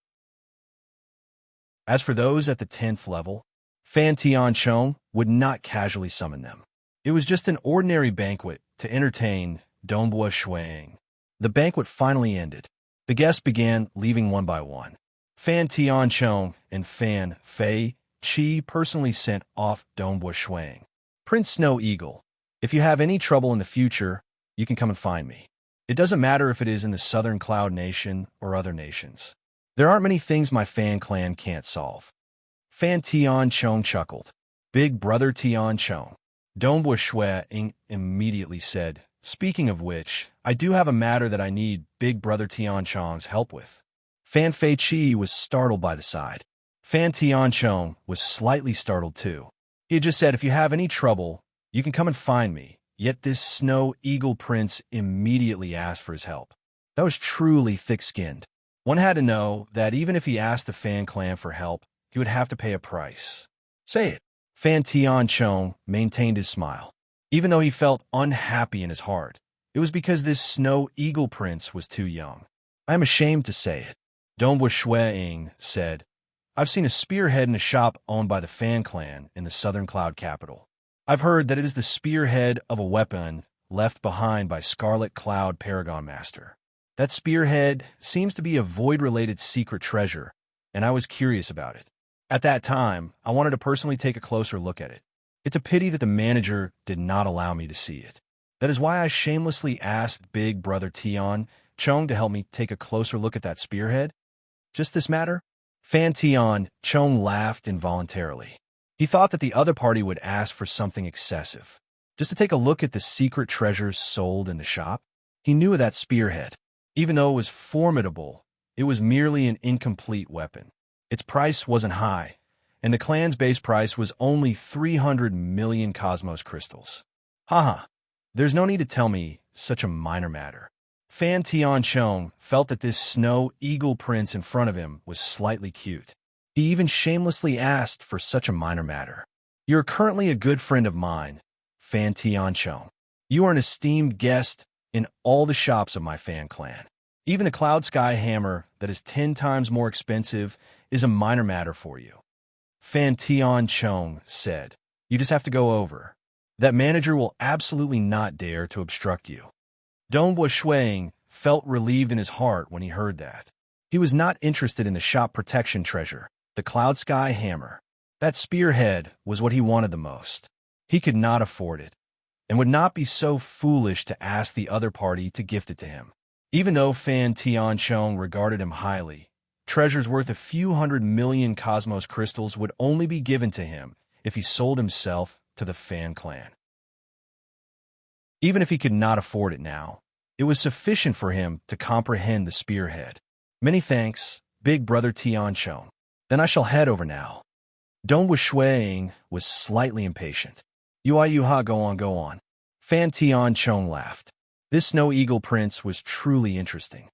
As for those at the 10th level, Fan Tianchong would not casually summon them. It was just an ordinary banquet to entertain Dongbua Shuang. The banquet finally ended. The guests began leaving one by one. Fan Tianchong and Fan Fei Qi personally sent off Dongbua Shuang. Prince Snow Eagle, if you have any trouble in the future, you can come and find me. It doesn't matter if it is in the Southern Cloud Nation or other nations. There aren't many things my Fan clan can't solve. Fan Tianchong chuckled. Big brother Tianchong. Dongbua Shuang immediately said, speaking of which, I do have a matter that I need Big brother Tianchong's help with. Fan Fei Qi was startled by the side. Fan Tianchong was slightly startled too. He had just said, if you have any trouble, you can come and find me. Yet this Snow Eagle Prince immediately asked for his help. That was truly thick-skinned. One had to know that even if he asked the Fan clan for help, he would have to pay a price. Say it. Fan Tianchong maintained his smile. Even though he felt unhappy in his heart, it was because this Snow Eagle Prince was too young. I am ashamed to say it. Dongbua Shuang said, I've seen a spearhead in a shop owned by the Fan clan in the Southern Cloud capital. I've heard that it is the spearhead of a weapon left behind by Scarlet Cloud Paragon Master. That spearhead seems to be a void-related secret treasure, and I was curious about it. At that time, I wanted to personally take a closer look at it. It's a pity that the manager did not allow me to see it. That is why I shamelessly asked Big Brother Tian Chong to help me take a closer look at that spearhead. Just this matter? Fan Tian Chong laughed involuntarily. He thought that the other party would ask for something excessive. Just to take a look at the secret treasures sold in the shop? He knew of that spearhead. Even though it was formidable, it was merely an incomplete weapon. Its price wasn't high, and the clan's base price was only 300 million cosmos crystals. Haha, there's no need to tell me such a minor matter. Fan Tianchong felt that this Snow Eagle Prince in front of him was slightly cute. He even shamelessly asked for such a minor matter. You are currently a good friend of mine, Fan Tianchong. You are an esteemed guest in all the shops of my Fan clan. Even the Cloud Sky Hammer that is 10 times more expensive is a minor matter for you. Fan Tianchong said, you just have to go over. That manager will absolutely not dare to obstruct you. Dongbua Shuang felt relieved in his heart when he heard that. He was not interested in the shop protection treasure, the Cloud Sky Hammer. That spearhead was what he wanted the most. He could not afford it, and would not be so foolish to ask the other party to gift it to him. Even though Fan Tianchong regarded him highly, treasures worth a few 100 million cosmos crystals would only be given to him if he sold himself to the Fan clan. Even if he could not afford it now, it was sufficient for him to comprehend the spearhead. Many thanks, Big Brother Tianchong. Then I shall head over now. Dongbua Shuang was slightly impatient. Yuha, go on. Fan Tianchong laughed. This Snow Eagle Prince was truly interesting.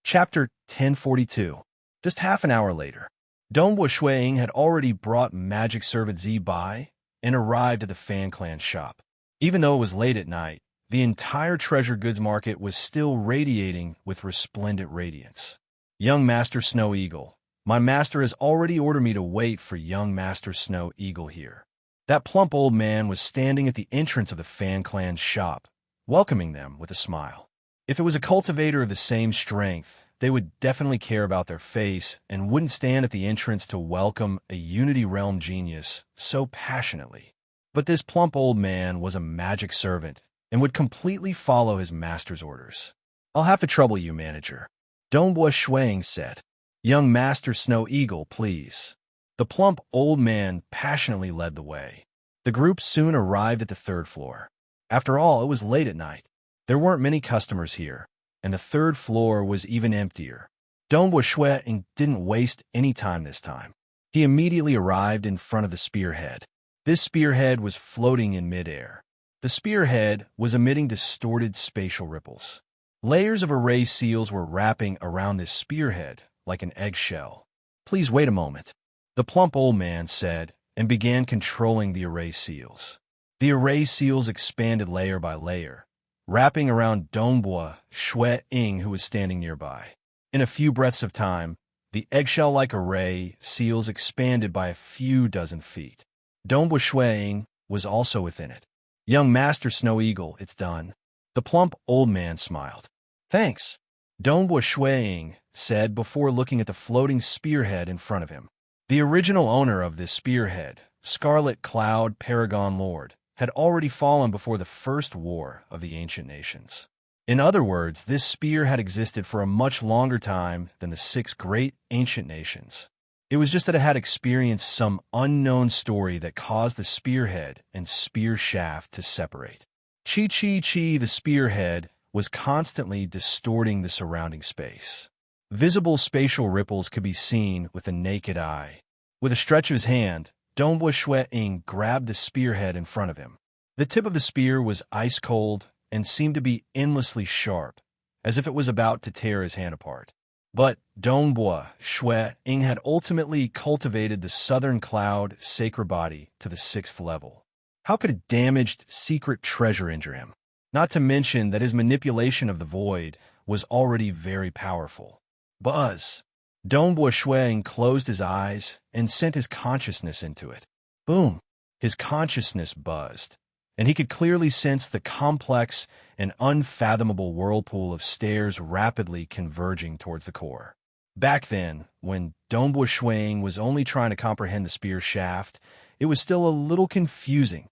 Chapter 1042. Just half an hour later, Dongbua Shuang had already brought magic servant Zi Bai and arrived at the Fan clan shop. Even though it was late at night, the entire treasure goods market was still radiating with resplendent radiance. Young Master Snow Eagle, my master has already ordered me to wait for young Master Snow Eagle here. That plump old man was standing at the entrance of the Fan clan's shop, welcoming them with a smile. If it was a cultivator of the same strength, they would definitely care about their face and wouldn't stand at the entrance to welcome a Unity Realm genius so passionately. But this plump old man was a magic servant and would completely follow his master's orders. I'll have to trouble you, manager, Dongbua Shuang said. Young Master Snow Eagle, please. The plump old man passionately led the way. The group soon arrived at the 3rd floor. After all, it was late at night. There weren't many customers here, and the 3rd floor was even emptier. Donghua Shui didn't waste any time this time. He immediately arrived in front of the spearhead. This spearhead was floating in midair. The spearhead was emitting distorted spatial ripples. Layers of array seals were wrapping around this spearhead like an eggshell. "Please wait a moment," the plump old man said, and began controlling the array seals. The array seals expanded layer by layer, wrapping around Donghua Shui Ying, who was standing nearby. In a few breaths of time, the eggshell-like array seals expanded by a few dozen feet. Donghua Shui Ying was also within it. "Young Master Snow Eagle, it's done." The plump old man smiled. "Thanks," Donghua Shui Ying said before looking at the floating spearhead in front of him. The original owner of this spearhead, Scarlet Cloud Paragon Lord, had already fallen before the first war of the ancient nations. In other words, this spear had existed for a much longer time than the 6 great ancient nations. It was just that it had experienced some unknown story that caused the spearhead and spear shaft to separate. Chi, the spearhead, was constantly distorting the surrounding space. Visible spatial ripples could be seen with the naked eye. With a stretch of his hand, Donghua Shui Ying grabbed the spearhead in front of him. The tip of the spear was ice cold and seemed to be endlessly sharp, as if it was about to tear his hand apart. But Donghua Shui Ying had ultimately cultivated the Southern Cloud sacred body to the 6th level. How could a damaged secret treasure injure him? Not to mention that his manipulation of the void was already very powerful. Buzz! Donghua Shui Ying closed his eyes and sent his consciousness into it. Boom! His consciousness buzzed, and he could clearly sense the complex and unfathomable whirlpool of stairs rapidly converging towards the core. Back then, when Donghua Shui Ying was only trying to comprehend the spear shaft, it was still a little confusing.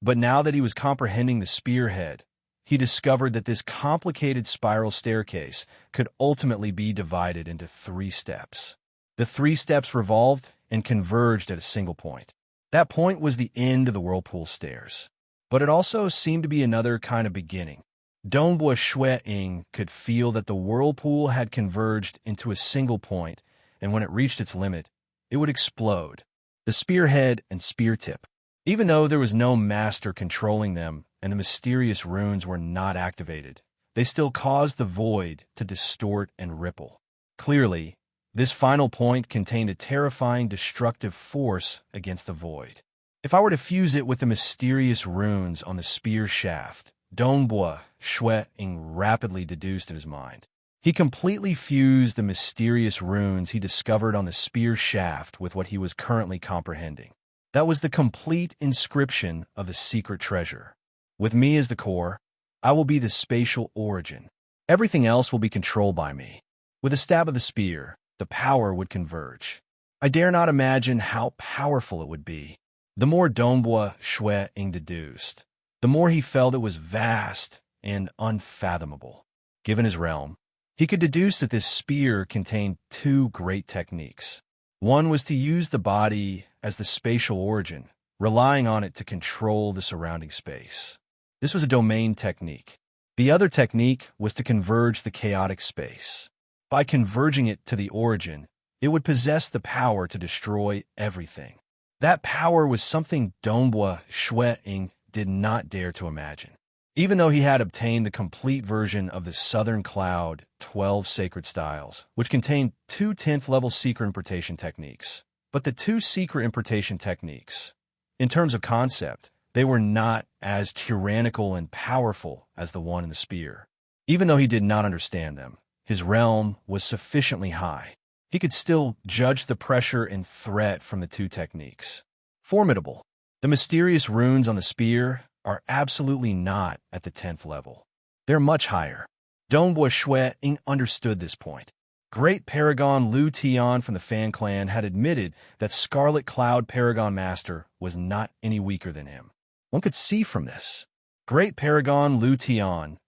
But now that he was comprehending the spearhead, he discovered that this complicated spiral staircase could ultimately be divided into 3 steps. The 3 steps revolved and converged at a single point. That point was the end of the whirlpool stairs. But it also seemed to be another kind of beginning. Donghua Shui Ying could feel that the whirlpool had converged into a single point, and when it reached its limit, it would explode. The spearhead and spear tip. Even though there was no master controlling them and the mysterious runes were not activated, they still caused the void to distort and ripple. Clearly, this final point contained a terrifying destructive force against the void. If I were to fuse it with the mysterious runes on the spear shaft, Donghua Shui Ying rapidly deduced in his mind. He completely fused the mysterious runes he discovered on the spear shaft with what he was currently comprehending. That was the complete inscription of the secret treasure. With me as the core, I will be the spatial origin. Everything else will be controlled by me. With a stab of the spear, the power would converge. I dare not imagine how powerful it would be. The more Donghua Shui Ying deduced, the more he felt it was vast and unfathomable. Given his realm, he could deduce that this spear contained 2 great techniques. One was to use the body as the spatial origin, relying on it to control the surrounding space. This was a domain technique. The other technique was to converge the chaotic space. By converging it to the origin, it would possess the power to destroy everything. That power was something Donghua Shui Ying did not dare to imagine. Even though he had obtained the complete version of the Southern Cloud 12 Sacred Styles, which contained 2 10th-level secret interpretation techniques. But the 2 secret interpretation techniques, in terms of concept, they were not as tyrannical and powerful as the one in the spear. Even though he did not understand them, his realm was sufficiently high. He could still judge the pressure and threat from the 2 techniques. Formidable. The mysterious runes on the spear are absolutely not at the 10th level. They're much higher. Donghua Shui Ying understood this point. Great Paragon Lu Tian from the Fan Clan had admitted that Scarlet Cloud Paragon Master was not any weaker than him. One could see from this. Great Paragon Lu Tian,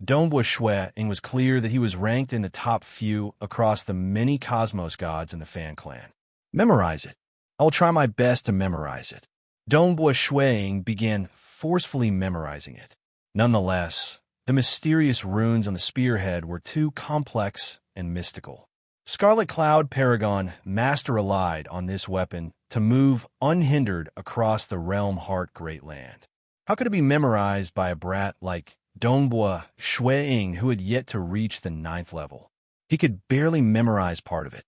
Donghua Shui Ying was clear that he was ranked in the top few across the many Cosmos gods in the Fan Clan. Memorize it. I will try my best to memorize it. Donghua Shui Ying began forcefully memorizing it. Nonetheless, The mysterious runes on the spearhead were too complex and mystical. Scarlet Cloud Paragon Master relied on this weapon to move unhindered across the realm heart Great Land. How could it be memorized by a brat like Dongbua Ying, who had yet to reach the 9th level? He could barely memorize part of it.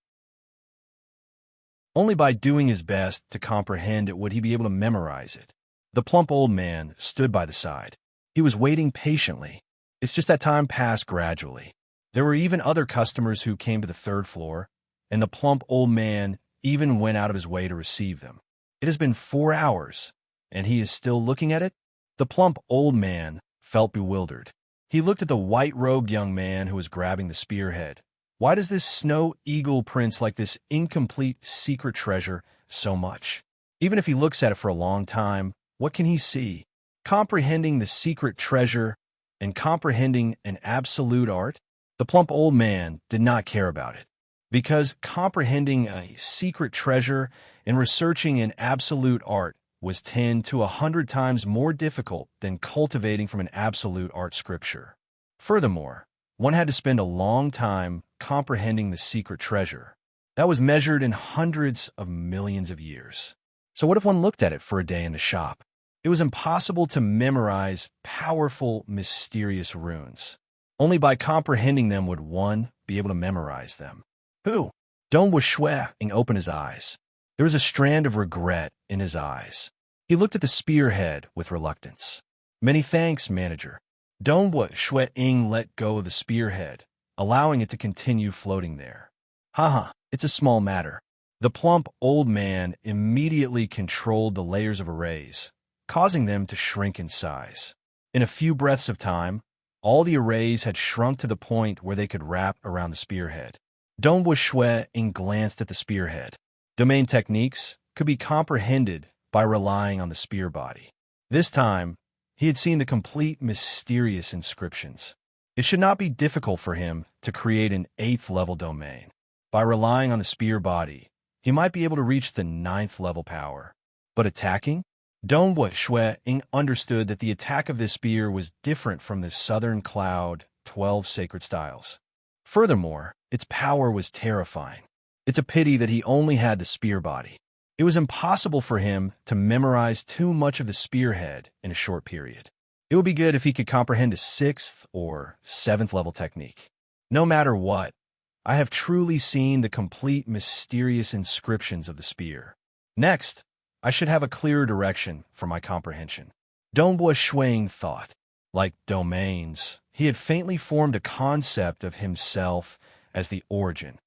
Only by doing his best to comprehend it would he be able to memorize it. The plump old man stood by the side. He was waiting patiently. It's just that time passed gradually. There were even other customers who came to the 3rd floor, and the plump old man even went out of his way to receive them. It has been 4 hours, and he is still looking at it? The plump old man felt bewildered. He looked at the white-robed young man who was grabbing the spearhead. Why does this snow eagle prince like this incomplete secret treasure so much? Even if he looks at it for a long time, what can he see? Comprehending the secret treasure and comprehending an absolute art? The plump old man did not care about it, because comprehending a secret treasure and researching an absolute art was 10 to 100 times more difficult than cultivating from an absolute art scripture. Furthermore, one had to spend a long time comprehending the secret treasure. That was measured in hundreds of millions of years. So what if one looked at it for a day in the shop? It was impossible to memorize powerful, mysterious runes. Only by comprehending them would one be able to memorize them. Who? Dongbua Ying opened his eyes. There was a strand of regret in his eyes. He looked at the spearhead with reluctance. Many thanks, manager. Dongbua Ying let go of the spearhead, allowing it to continue floating there. Haha, it's a small matter. The plump old man immediately controlled the layers of arrays, causing them to shrink in size. In a few breaths of time, all the arrays had shrunk to the point where they could wrap around the spearhead. Dongbua Ying glanced at the spearhead. Domain techniques could be comprehended by relying on the spear body. This time, he had seen the complete mysterious inscriptions. It should not be difficult for him to create an 8th level domain. By relying on the spear body, he might be able to reach the 9th level power. But attacking? Dongbua Ying understood that the attack of this spear was different from the Southern Cloud 12 sacred styles. Furthermore, its power was terrifying. It's a pity that he only had the spear body. It was impossible for him to memorize too much of the spearhead in a short period. It would be good if he could comprehend a 6th or 7th level technique. No matter what, I have truly seen the complete mysterious inscriptions of the spear. Next, I should have a clearer direction for my comprehension. Dongbua Ying thought. Like domains, he had faintly formed a concept of himself as the origin.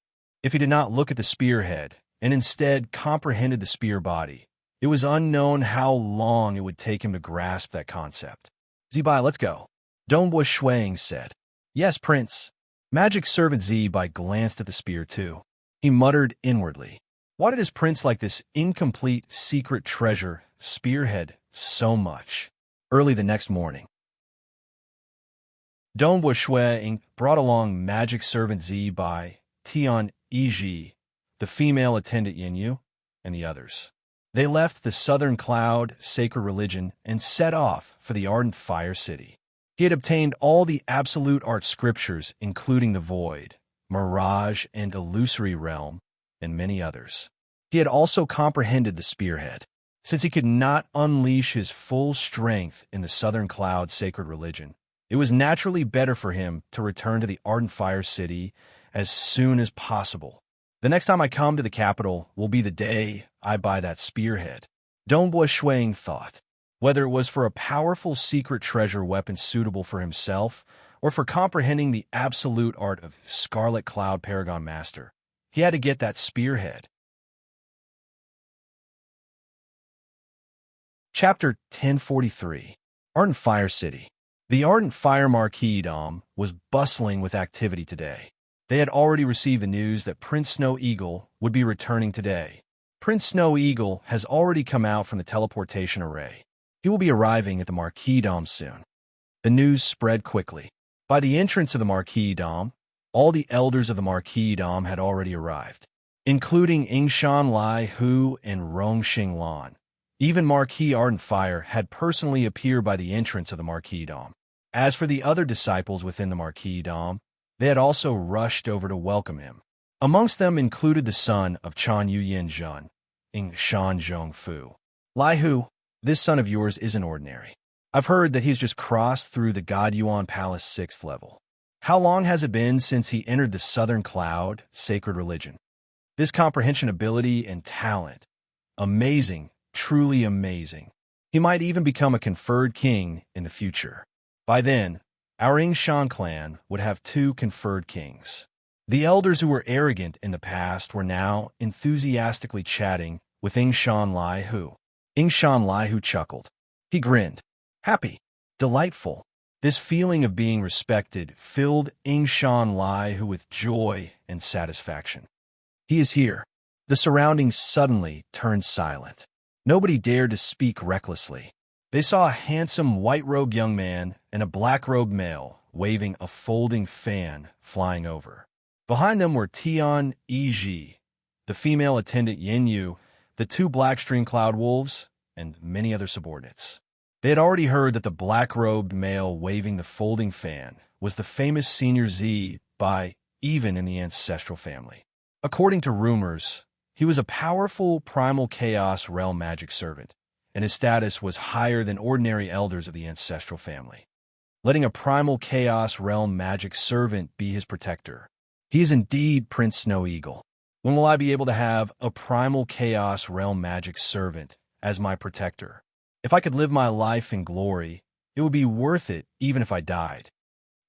If he did not look at the spearhead, and instead comprehended the spear body, it was unknown how long it would take him to grasp that concept. Zibai, let's go. Dongbua Ying said. Yes, Prince. Magic servant Zibai glanced at the spear too. He muttered inwardly. Why did his prince like this incomplete secret treasure spearhead so much? Early the next morning, Dongbua Ying brought along magic servant Zibai, Tian Yiji, the female attendant Yinyu, and the others. They left the Southern Cloud sacred religion and set off for the ardent fire city. He had obtained all the absolute art scriptures, including the void, mirage, and illusory realm, and many others. He had also comprehended the spearhead. Since he could not unleash his full strength in the Southern Cloud sacred religion, it was naturally better for him to return to the ardent fire city as soon as possible. The next time I come to the capital will be the day I buy that spearhead. Dongbua Ying thought. Whether it was for a powerful secret treasure weapon suitable for himself or for comprehending the absolute art of Scarlet Cloud Paragon Master, he had to get that spearhead. Chapter 1043. Ardent Fire City. The Ardent Fire Marquis-dom was bustling with activity today. They had already received the news that Prince Snow Eagle would be returning today. Prince Snow Eagle has already come out from the teleportation array. He will be arriving at the Marquis-dom soon. The news spread quickly. By the entrance of the Marquis-dom, all the elders of the Marquis-dom had already arrived, including Yingshan Lai Hu and Rongxing Lan. Even Marquis Ardent Fire had personally appeared by the entrance of the Marquis-dom. As for the other disciples within the Marquis Dom, they had also rushed over to welcome him. Amongst them included the son of Chan Yu Yin Zhen, Ying Shan Zhong Fu. Lai Hu, this son of yours isn't ordinary. I've heard that he's just crossed through the God Yuan Palace 6th level. How long has it been since he entered the Southern Cloud, sacred religion? This comprehension ability and talent. Amazing, truly amazing. He might even become a conferred king in the future. By then, our Yingshan clan would have 2 conferred kings. The elders who were arrogant in the past were now enthusiastically chatting with Yingshan Lai Hu. Yingshan Lai Hu chuckled. He grinned. Happy. Delightful. This feeling of being respected filled Yingshan Lai Hu with joy and satisfaction. He is here. The surroundings suddenly turned silent. Nobody dared to speak recklessly. They saw a handsome white-robed young man and a black-robed male waving a folding fan flying over. Behind them were Tian Yi, the female attendant Yin Yu, the 2 Blackstream Cloud Wolves, and many other subordinates. They had already heard that the black-robed male waving the folding fan was the famous Senior Z by even in the ancestral family. According to rumors, he was a powerful primal chaos realm magic servant, and his status was higher than ordinary elders of the ancestral family. Letting a primal chaos realm magic servant be his protector. He is indeed Prince Snow Eagle. When will I be able to have a primal chaos realm magic servant as my protector? If I could live my life in glory, it would be worth it even if I died.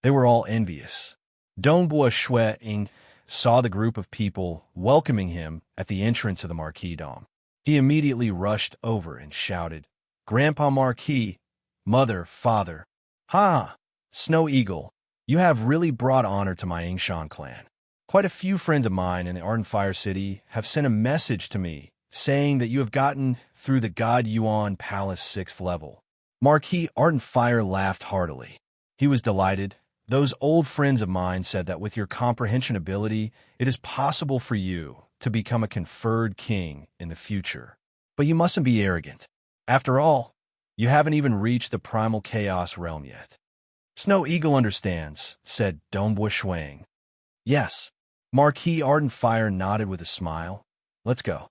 They were all envious. Dongbua Shui Ying saw the group of people welcoming him at the entrance of the Marquis Dom. He immediately rushed over and shouted, Grandpa Marquis, Mother, Father. Ha! Snow Eagle, you have really brought honor to my Yingshan clan. Quite a few friends of mine in the Ardent Fire City have sent a message to me saying that you have gotten through the God Yuan Palace 6th level. Marquis Ardent Fire laughed heartily. He was delighted. Those old friends of mine said that with your comprehension ability, it is possible for you to become a conferred king in the future. But you mustn't be arrogant. After all, you haven't even reached the primal chaos realm yet. Snow Eagle understands, said Dongbua Shuang. Yes. Marquis Ardent Fire nodded with a smile. Let's go.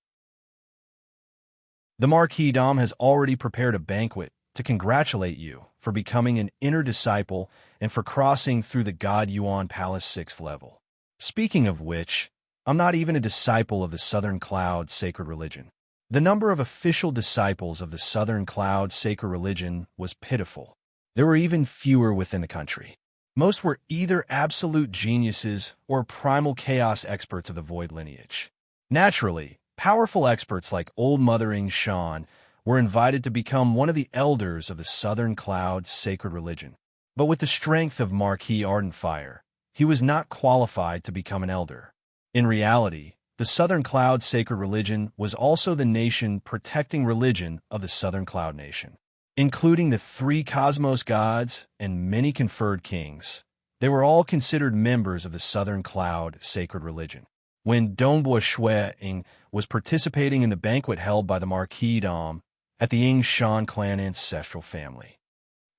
The Marquis Dom has already prepared a banquet to congratulate you for becoming an inner disciple and for crossing through the God Yuan Palace 6th level. Speaking of which, I'm not even a disciple of the Southern Cloud sacred religion. The number of official disciples of the Southern Cloud sacred religion was pitiful. There were even fewer within the country. Most were either absolute geniuses or primal chaos experts of the Void lineage. Naturally, powerful experts like Old Mother Yingshan were invited to become one of the elders of the Southern Cloud sacred religion. But with the strength of Marquis Ardent Fire, he was not qualified to become an elder. In reality, the Southern Cloud sacred religion was also the nation protecting religion of the Southern Cloud Nation. Including the 3 cosmos gods and many conferred kings, they were all considered members of the Southern Cloud sacred religion. When Dongbua Shui Ying was participating in the banquet held by the Marquis Dom at the Yingshan clan ancestral family.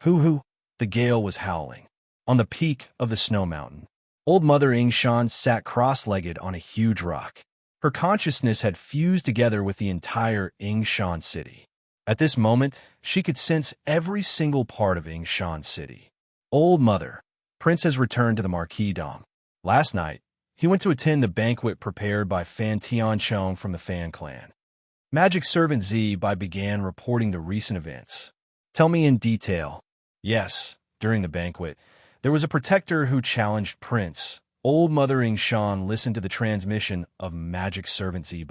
Hoo-hoo, the gale was howling. On the peak of the snow mountain, Old Mother Yingshan sat cross-legged on a huge rock. Her consciousness had fused together with the entire Yingshan city. At this moment, she could sense every single part of Yingshan City. Old Mother, Prince has returned to the Marquis Dom. Last night, he went to attend the banquet prepared by Fan Tianchong from the Fan clan. Magic Servant Z began reporting the recent events. Tell me in detail. Yes, during the banquet, there was a protector who challenged Prince. Old Mother Yingshan listened to the transmission of Magic Servant Z.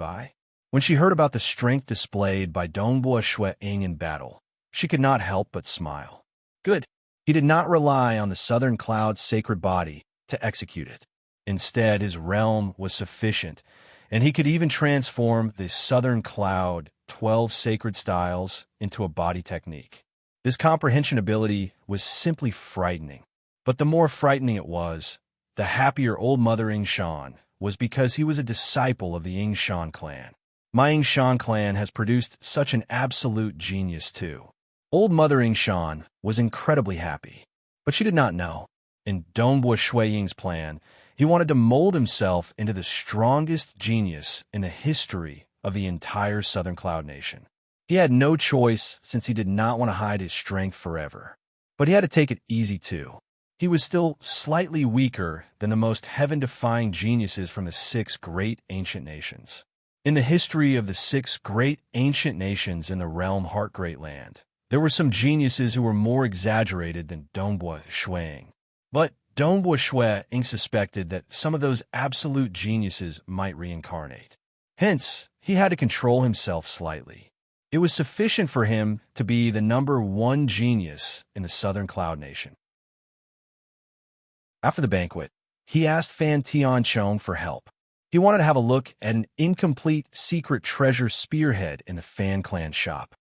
When she heard about the strength displayed by Dongbua Shui Ying in battle, she could not help but smile. Good. He did not rely on the Southern Cloud sacred body to execute it. Instead, his realm was sufficient, and he could even transform the Southern Cloud 12 sacred styles into a body technique. This comprehension ability was simply frightening. But the more frightening it was, the happier Old Mother Yingshan was because he was a disciple of the Yingshan clan. My Yingshan clan has produced such an absolute genius too. Old Mother Yingshan was incredibly happy. But she did not know. In Dongbua Shui Ying's plan, he wanted to mold himself into the strongest genius in the history of the entire Southern Cloud Nation. He had no choice since he did not want to hide his strength forever. But he had to take it easy too. He was still slightly weaker than the most heaven-defying geniuses from the 6 great ancient nations. In the history of the 6 great ancient nations in the realm Heart Great Land, there were some geniuses who were more exaggerated than Dongbua Shuang. But Dongbua Shuang suspected that some of those absolute geniuses might reincarnate. Hence, he had to control himself slightly. It was sufficient for him to be the #1 genius in the Southern Cloud Nation. After the banquet, he asked Fan Tianchong for help. He wanted to have a look at an incomplete secret treasure spearhead in the Fan Clan shop.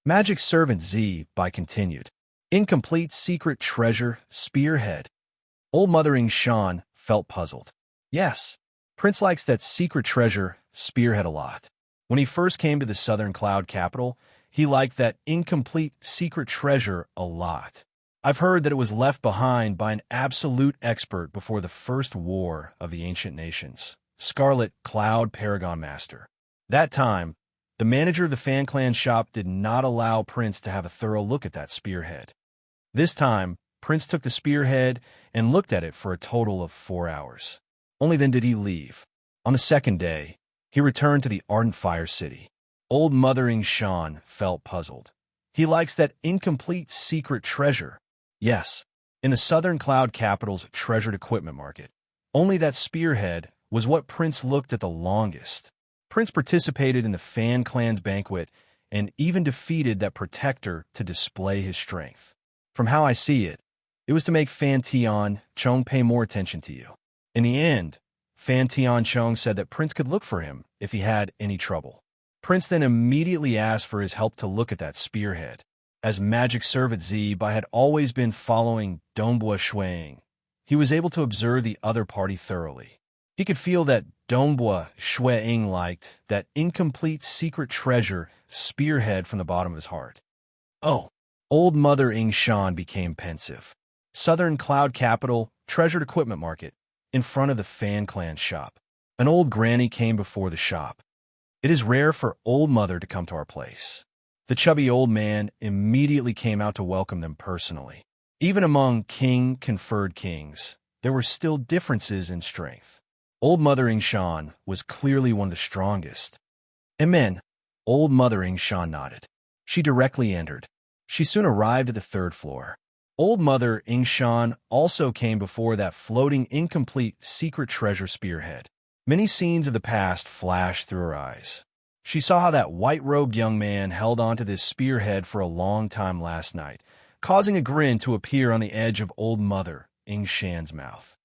Magic Servant Z by continued. Incomplete secret treasure spearhead. Old Mother Ying Shan felt puzzled. Yes, Prince likes that secret treasure spearhead a lot. When he first came to the Southern Cloud capital, he liked that incomplete secret treasure a lot. I've heard that it was left behind by an absolute expert before the first war of the ancient nations, Scarlet Cloud Paragon Master. That time, the manager of the Fan Clan shop did not allow Prince to have a thorough look at that spearhead. This time, Prince took the spearhead and looked at it for a total of 4 hours. Only then did he leave. On the second day, he returned to the Ardent Fire City. Old Mother Ying Shan felt puzzled. He likes that incomplete secret treasure. Yes, in the Southern Cloud capital's treasured equipment market, only that spearhead was what Prince looked at the longest. Prince participated in the Fan Clan's banquet and even defeated that protector to display his strength. From how I see it, it was to make Fan Tianchong pay more attention to you. In the end, Fan Tianchong said that Prince could look for him if he had any trouble. Prince then immediately asked for his help to look at that spearhead. As Magic Servant Z had always been following Dongbua Shuang, he was able to observe the other party thoroughly. He could feel that Dongbua Shuang liked that incomplete secret treasure spearhead from the bottom of his heart. Oh, Old Mother Ying Shan became pensive. Southern Cloud Capital, treasured equipment market, in front of the Fan Clan shop. An old granny came before the shop. It is rare for Old Mother to come to our place. The chubby old man immediately came out to welcome them personally. Even among king-conferred kings, there were still differences in strength. Old Mother Ying Shan was clearly one of the strongest. Amen. Old Mother Ying Shan nodded. She directly entered. She soon arrived at the 3rd floor. Old Mother Ying Shan also came before that floating incomplete secret treasure spearhead. Many scenes of the past flashed through her eyes. She saw how that white-robed young man held onto this spearhead for a long time last night, causing a grin to appear on the edge of Old Mother Ying Shan's mouth.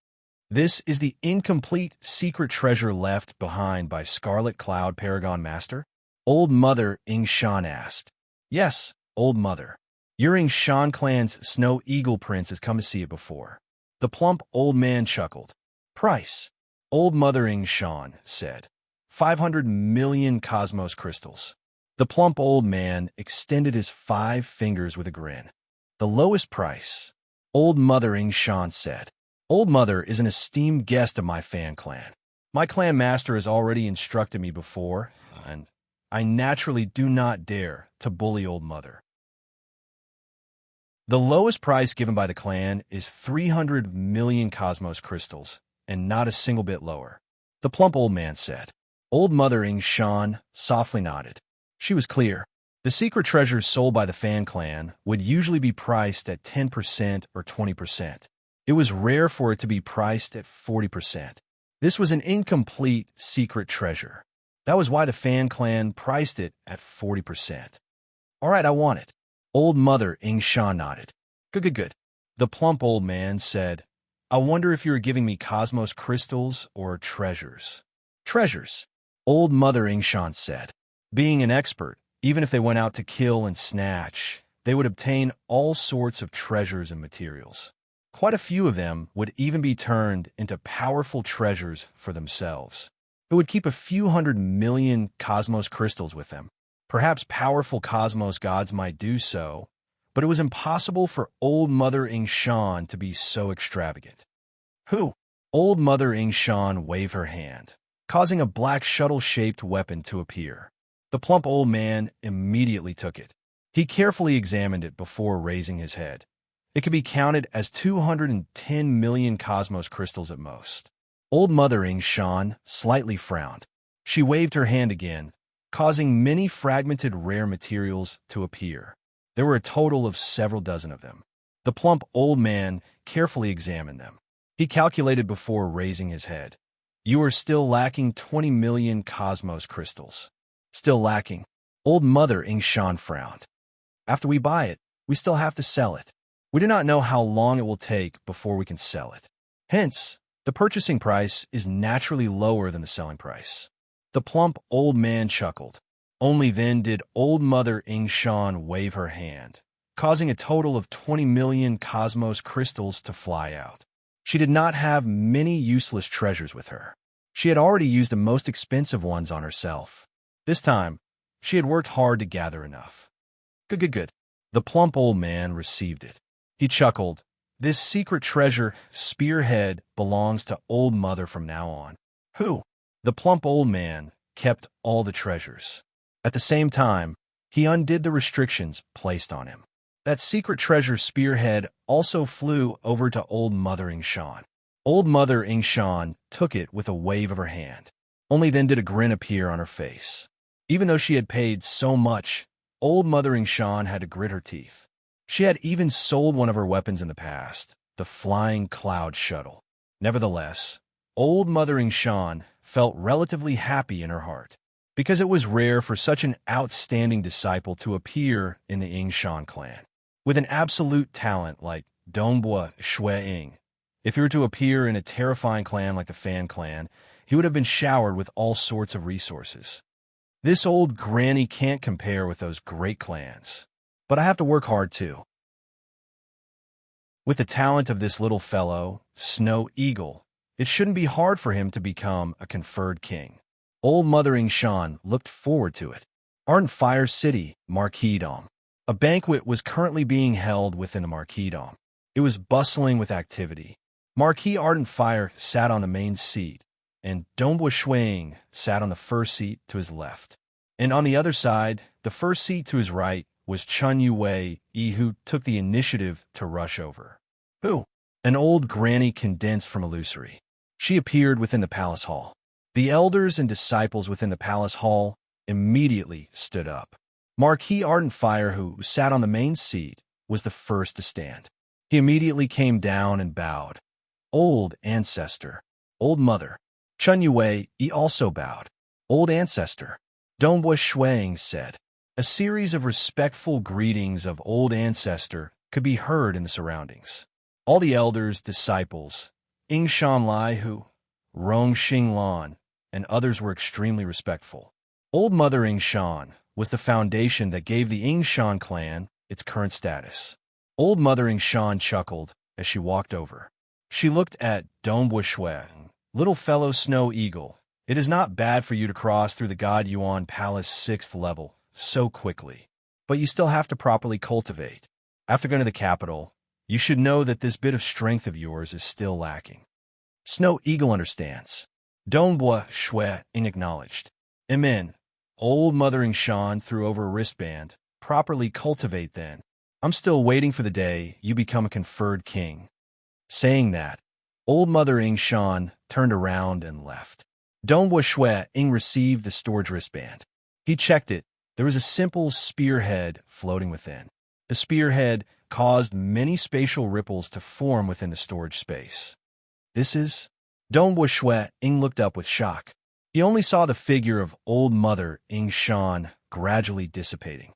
This is the incomplete secret treasure left behind by Scarlet Cloud Paragon Master? Old Mother Ying Shan asked. Yes, Old Mother. Your Ying Shan clan's Snow Eagle Prince has come to see it before. The plump old man chuckled. Price. Old Mother Ying Shan said. 500 million cosmos crystals. The plump old man extended his 5 fingers with a grin. The lowest price, Old Mother Ying Shan said. Old Mother is an esteemed guest of my Fan Clan. My clan master has already instructed me before, and I naturally do not dare to bully Old Mother. The lowest price given by the clan is 300 million cosmos crystals, and not a single bit lower, the plump old man said. Old Mother Ying Shan softly nodded. She was clear. The secret treasures sold by the Fan Clan would usually be priced at 10% or 20%. It was rare for it to be priced at 40%. This was an incomplete secret treasure. That was why the Fan Clan priced it at 40%. All right, I want it. Old Mother Ying Shan nodded. Good. The plump old man said, I wonder if you are giving me cosmos crystals or treasures. Treasures. Old Mother Ying Shan said. Being an expert, even if they went out to kill and snatch, they would obtain all sorts of treasures and materials. Quite a few of them would even be turned into powerful treasures for themselves. It would keep a few 100 million cosmos crystals with them. Perhaps powerful cosmos gods might do so, but it was impossible for Old Mother Ing Shan to be so extravagant. Who? Old Mother Ing Shan waved her hand, causing a black shuttle-shaped weapon to appear. The plump old man immediately took it. He carefully examined it before raising his head. It could be counted as 210 million cosmos crystals at most. Old Mother Ing Shan slightly frowned. She waved her hand again, causing many fragmented rare materials to appear. There were a total of several dozen of them. The plump old man carefully examined them. He calculated before raising his head. You are still lacking 20 million cosmos crystals. Still lacking. Old Mother Ing Shan frowned. After we buy it, we still have to sell it. We do not know how long it will take before we can sell it. Hence, the purchasing price is naturally lower than the selling price. The plump old man chuckled. Only then did Old Mother Ing Shan wave her hand, causing a total of 20 million cosmos crystals to fly out. She did not have many useless treasures with her. She had already used the most expensive ones on herself. This time, she had worked hard to gather enough. Good. The plump old man received it. He chuckled. This secret treasure, spearhead, belongs to Old Mother from now on. Who? The plump old man kept all the treasures. At the same time, he undid the restrictions placed on him. That secret treasure spearhead also flew over to Old Mother Ing Shan. Old Mother Ing Shan took it with a wave of her hand. Only then did a grin appear on her face. Even though she had paid so much, Old Mother Ing Shan had to grit her teeth. She had even sold one of her weapons in the past, the flying cloud shuttle. Nevertheless, Old Mother Ing Shan felt relatively happy in her heart, because it was rare for such an outstanding disciple to appear in the Ing Shan clan. With an absolute talent like Dongbua Shui Ying, if he were to appear in a terrifying clan like the Fan clan, he would have been showered with all sorts of resources. This old granny can't compare with those great clans. But I have to work hard too. With the talent of this little fellow, Snow Eagle, it shouldn't be hard for him to become a conferred king. Old Mother Ing Shan looked forward to it. Ardent Fire City, Marquisdom. A banquet was currently being held within the Marquisdom. It was bustling with activity. Marquis Ardent Fire sat on the main seat, and Dongbua Shuang sat on the first seat to his left. And on the other side, the first seat to his right, was Chun Yue, who took the initiative to rush over. Who? An old granny condensed from illusory. She appeared within the palace hall. The elders and disciples within the palace hall immediately stood up. Marquis Ardent Fire, who sat on the main seat, was the first to stand. He immediately came down and bowed. Old ancestor. Old mother. Chun Yue also bowed. Old ancestor. Dongbua Shuang said. A series of respectful greetings of old ancestor could be heard in the surroundings. All the elders, disciples, Ing Shan Lai Hu, Rong Xing Lan, and others were extremely respectful. Old Mother Ing Shan was the foundation that gave the Ing Shan clan its current status. Old Mother Ing Shan chuckled as she walked over. She looked at Dongbua Shuang. Little fellow Snow Eagle, it is not bad for you to cross through the God Yuan Palace 6th level so quickly, but you still have to properly cultivate. After going to the capital, you should know that this bit of strength of yours is still lacking. Snow Eagle understands. Dongbua Shui acknowledged. Amen. Old Mother Ing Shan threw over a wristband. Properly cultivate then. I'm still waiting for the day you become a conferred king. Saying that, Old Mother Ing Shan turned around and left. Dongbua Shui received the storage wristband. He checked it. There was a simple spearhead floating within. The spearhead caused many spatial ripples to form within the storage space. This is... Dongbua Shui looked up with shock. He only saw the figure of Old Mother Ing Shan gradually dissipating.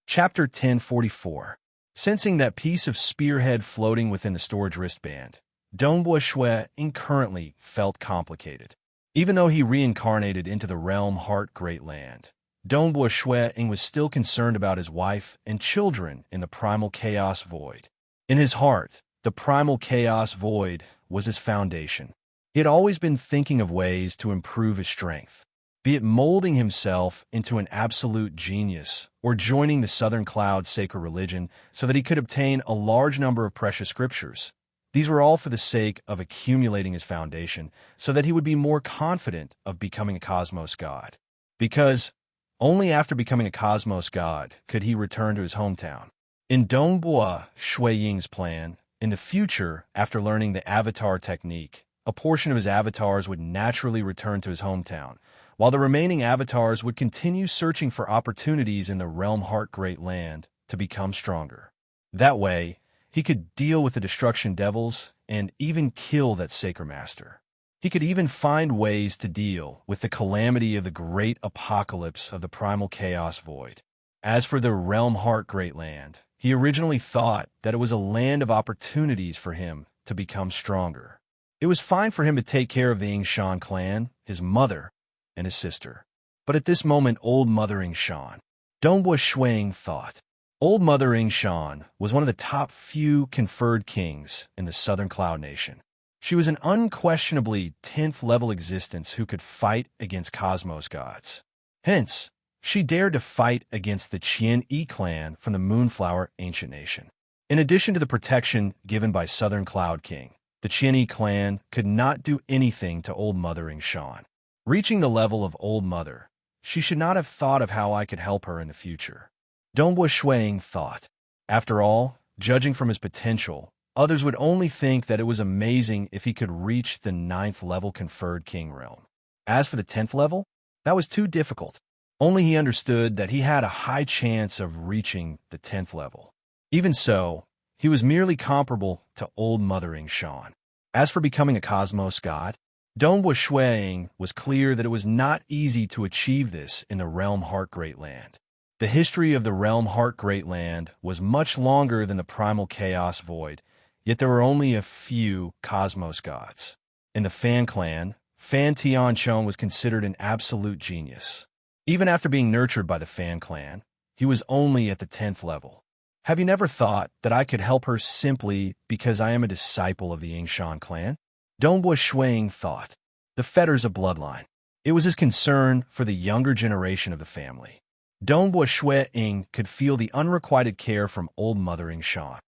Chapter 1044. Sensing that piece of spearhead floating within the storage wristband, Dongbua Shui currently felt complicated. Even though he reincarnated into the realm Heart Great Land, Dongbua Shui was still concerned about his wife and children in the primal chaos void. In his heart, the primal chaos void was his foundation. He had always been thinking of ways to improve his strength. be it molding himself into an absolute genius or joining the Southern Cloud sacred religion so that he could obtain a large number of precious scriptures. These were all for the sake of accumulating his foundation so that he would be more confident of becoming a cosmos god. Because only after becoming a cosmos god could he return to his hometown. In Dongbua Shui Ying's plan, in the future, after learning the avatar technique, a portion of his avatars would naturally return to his hometown, while the remaining avatars would continue searching for opportunities in the Realm Heart Great Land to become stronger. That way, he could deal with the destruction devils and even kill that Sacred Master. He could even find ways to deal with the calamity of the great apocalypse of the primal chaos void. As for the Realm Heart Great Land, he originally thought that it was a land of opportunities for him to become stronger. It was fine for him to take care of the Ying Shan clan, his mother, and his sister. But at this moment, old Mother Ying Shan, Dongbua Shuang thought. Old Mother Ying Shan was one of the top few conferred kings in the Southern Cloud Nation. She was an unquestionably 10th level existence who could fight against cosmos gods. Hence, she dared to fight against the Qian Yi clan from the Moonflower Ancient Nation. In addition to the protection given by Southern Cloud King, the Qian Yi clan could not do anything to Old Mother Ying Shan. Reaching the level of Old Mother, she should not have thought of how I could help her in the future. Dongbua Shuang thought. After all, judging from his potential, others would only think that it was amazing if he could reach the 9th level conferred king realm. As for the 10th level, that was too difficult. Only he understood that he had a high chance of reaching the 10th level. Even so, he was merely comparable to Old Mother Ying Shan. As for becoming a cosmos god, Dongbua Shuang was clear that it was not easy to achieve this in the Realm Heart Great Land. The history of the Realm Heart Great Land was much longer than the primal chaos void, yet there were only a few cosmos gods. In the Fan clan, Fan Tianchong was considered an absolute genius. Even after being nurtured by the Fan clan, he was only at the 10th level. Have you never thought that I could help her simply because I am a disciple of the Ying Shan clan? Dongbua Shuang thought. The fetters of bloodline. It was his concern for the younger generation of the family. Dongbua Shuang could feel the unrequited care from Old Mother Ying Shan.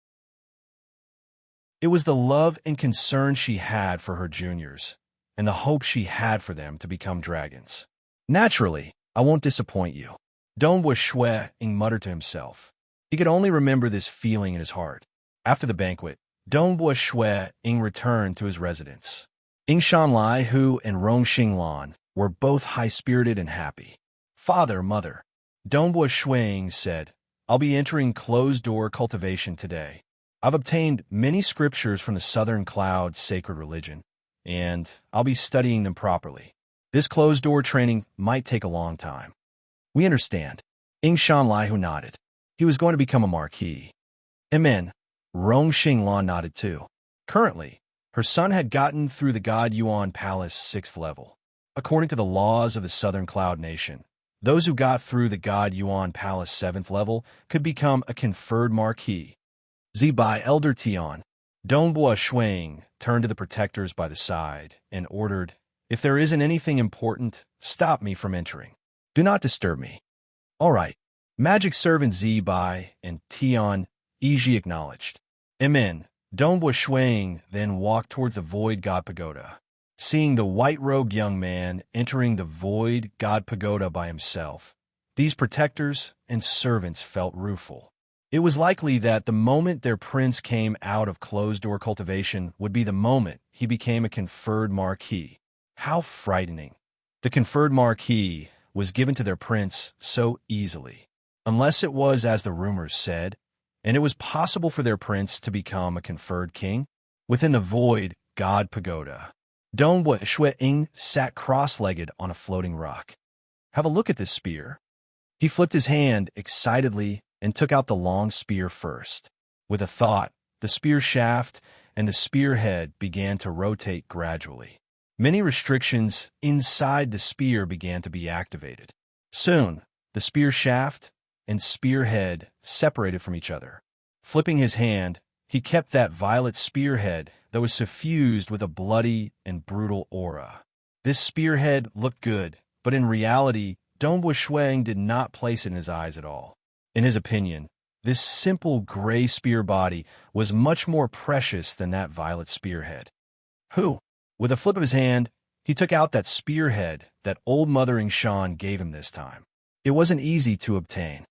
It was the love and concern she had for her juniors, and the hope she had for them to become dragons. Naturally, I won't disappoint you, Dongbua Shuang muttered to himself. He could only remember this feeling in his heart. After the banquet, Dongbua Shuang returned to his residence. Ying Shanlai Hu and Rong Xinglan were both high-spirited and happy. Father, Mother, Dongbua Shuang said, I'll be entering closed-door cultivation today. I've obtained many scriptures from the Southern Cloud sacred religion, and I'll be studying them properly. This closed-door training might take a long time. We understand. Ying Shanlai Hu nodded. He was going to become a marquis. Amen. Rong Xinglan nodded too. Currently, her son had gotten through the God Yuan Palace 6th level. According to the laws of the Southern Cloud Nation, those who got through the God Yuan Palace 7th level could become a conferred marquis. Zibai Elder Tian, Dongbua Shuang turned to the protectors by the side and ordered, if there isn't anything important, stop me from entering. Do not disturb me. All right. Magic servant Zibai and Tian Yiji acknowledged. Amen. Dongbua Shuang then walked towards the Void God Pagoda. Seeing the white-robed young man entering the Void God Pagoda by himself, these protectors and servants felt rueful. It was likely that the moment their prince came out of closed-door cultivation would be the moment he became a conferred marquis. How frightening. The conferred marquis was given to their prince so easily. Unless it was as the rumors said, and it was possible for their prince to become a conferred king within the Void God Pagoda. Dongbua Shuang sat cross-legged on a floating rock. Have a look at this spear. He flipped his hand excitedly and took out the long spear first. With a thought, the spear shaft and the spearhead began to rotate gradually. Many restrictions inside the spear began to be activated. Soon, the spear shaft and spearhead separated from each other. Flipping his hand, he kept that violet spearhead that was suffused with a bloody and brutal aura. This spearhead looked good, but in reality, Dongbua Shuang did not place it in his eyes at all. In his opinion, this simple gray spear body was much more precious than that violet spearhead. With a flip of his hand, he took out that spearhead that old Mothering Shan gave him this time. It wasn't easy to obtain.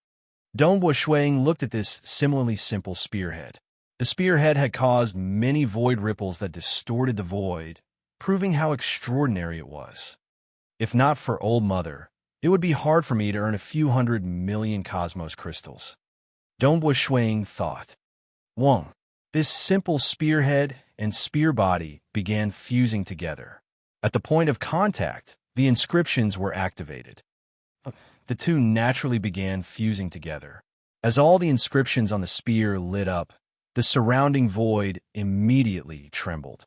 Dongbua Shuang looked at this similarly simple spearhead. The spearhead had caused many void ripples that distorted the void, proving how extraordinary it was. If not for Old Mother, it would be hard for me to earn a few 100 million cosmos crystals. Dongbua Shuang thought. This simple spearhead and spear body began fusing together. At the point of contact, the inscriptions were activated. The two naturally began fusing together. As all the inscriptions on the spear lit up, the surrounding void immediately trembled.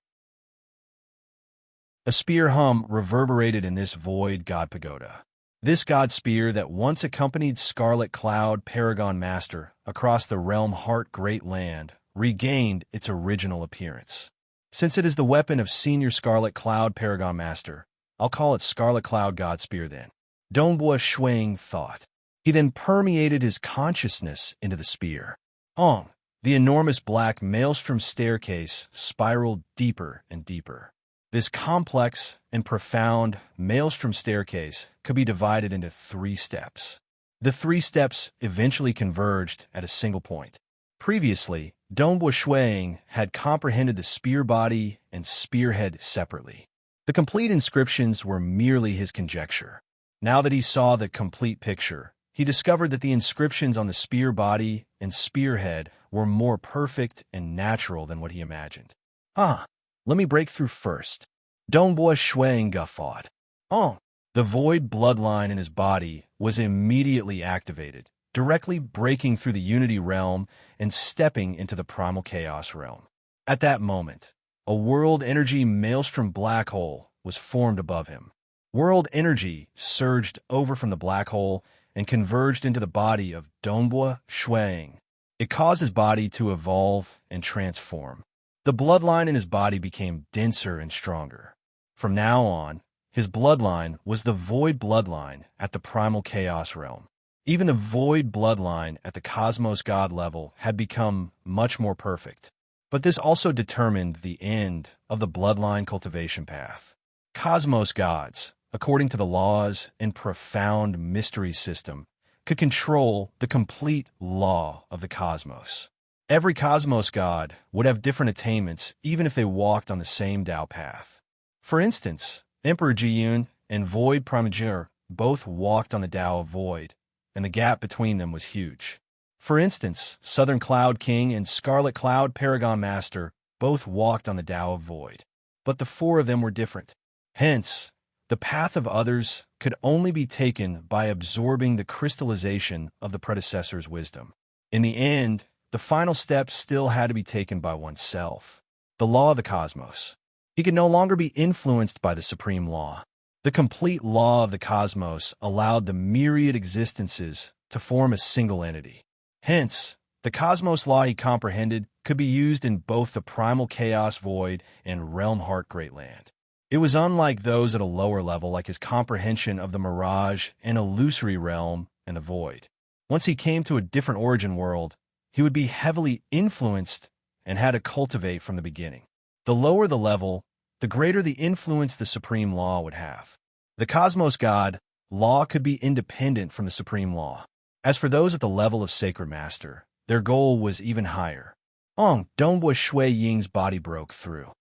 A spear hum reverberated in this void god pagoda. This god spear that once accompanied Scarlet Cloud Paragon Master across the realm Heart Great Land regained its original appearance. Since it is the weapon of Senior Scarlet Cloud Paragon Master, I'll call it Scarlet Cloud God Spear then. Dongbua Shuang thought. He then permeated his consciousness into the spear. The enormous black maelstrom staircase spiraled deeper and deeper. This complex and profound maelstrom staircase could be divided into 3 steps. The 3 steps eventually converged at a single point. Previously, Dongbua Shuang had comprehended the spear body and spearhead separately. The complete inscriptions were merely his conjecture. Now that he saw the complete picture, he discovered that the inscriptions on the spear body and spearhead were more perfect and natural than what he imagined. Let me break through first. Dongbua Shuang guffawed. The void bloodline in his body was immediately activated, directly breaking through the Unity realm and stepping into the Primal Chaos realm. At that moment, a world energy maelstrom black hole was formed above him. World energy surged over from the black hole and converged into the body of Dongbua Shuang. It caused his body to evolve and transform. The bloodline in his body became denser and stronger. From now on, his bloodline was the void bloodline at the Primal Chaos realm. Even the void bloodline at the Cosmos God level had become much more perfect. But this also determined the end of the bloodline cultivation path. Cosmos Gods, according to the laws and profound mystery system, could control the complete law of the cosmos. Every Cosmos God would have different attainments even if they walked on the same Tao path. For instance, Emperor Jiyun and Void Primajur both walked on the Tao of Void, and the gap between them was huge. For instance, Southern Cloud King and Scarlet Cloud Paragon Master both walked on the Tao of Void. But the 4 of them were different. Hence, the path of others could only be taken by absorbing the crystallization of the predecessor's wisdom. In the end, the final step still had to be taken by oneself. The law of the cosmos. He could no longer be influenced by the supreme law. The complete law of the cosmos allowed the myriad existences to form a single entity. Hence, the cosmos law he comprehended could be used in both the Primal Chaos Void and Realm Heart Great Land. It was unlike those at a lower level, like his comprehension of the Mirage and Illusory Realm and the Void. Once he came to a different origin world, he would be heavily influenced and had to cultivate from the beginning. The lower the level, the greater the influence the supreme law would have. The Cosmos God law could be independent from the supreme law. As for those at the level of Sacred Master, their goal was even higher. Dongbua Shui Ying's body broke through.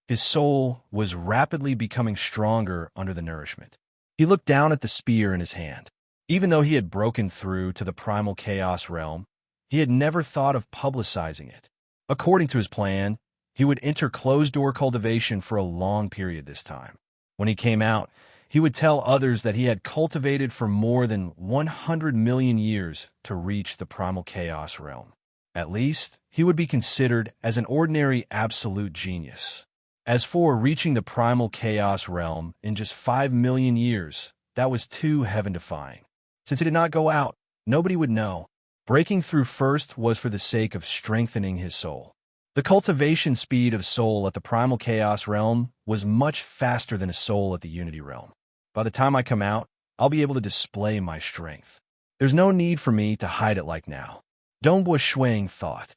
His soul was rapidly becoming stronger under the nourishment. He looked down at the spear in his hand. Even though he had broken through to the Primal Chaos realm, he had never thought of publicizing it. According to his plan, he would enter closed-door cultivation for a long period this time. When he came out, he would tell others that he had cultivated for more than 100 million years to reach the Primal Chaos realm. At least, he would be considered as an ordinary absolute genius. As for reaching the Primal Chaos realm in just 5 million years, that was too heaven-defying. Since he did not go out, nobody would know. Breaking through first was for the sake of strengthening his soul. The cultivation speed of soul at the primal chaos realm was much faster than a soul at the unity realm. By the time I come out, I'll be able to display my strength. There's no need for me to hide it like now. Dongbua Shuang thought.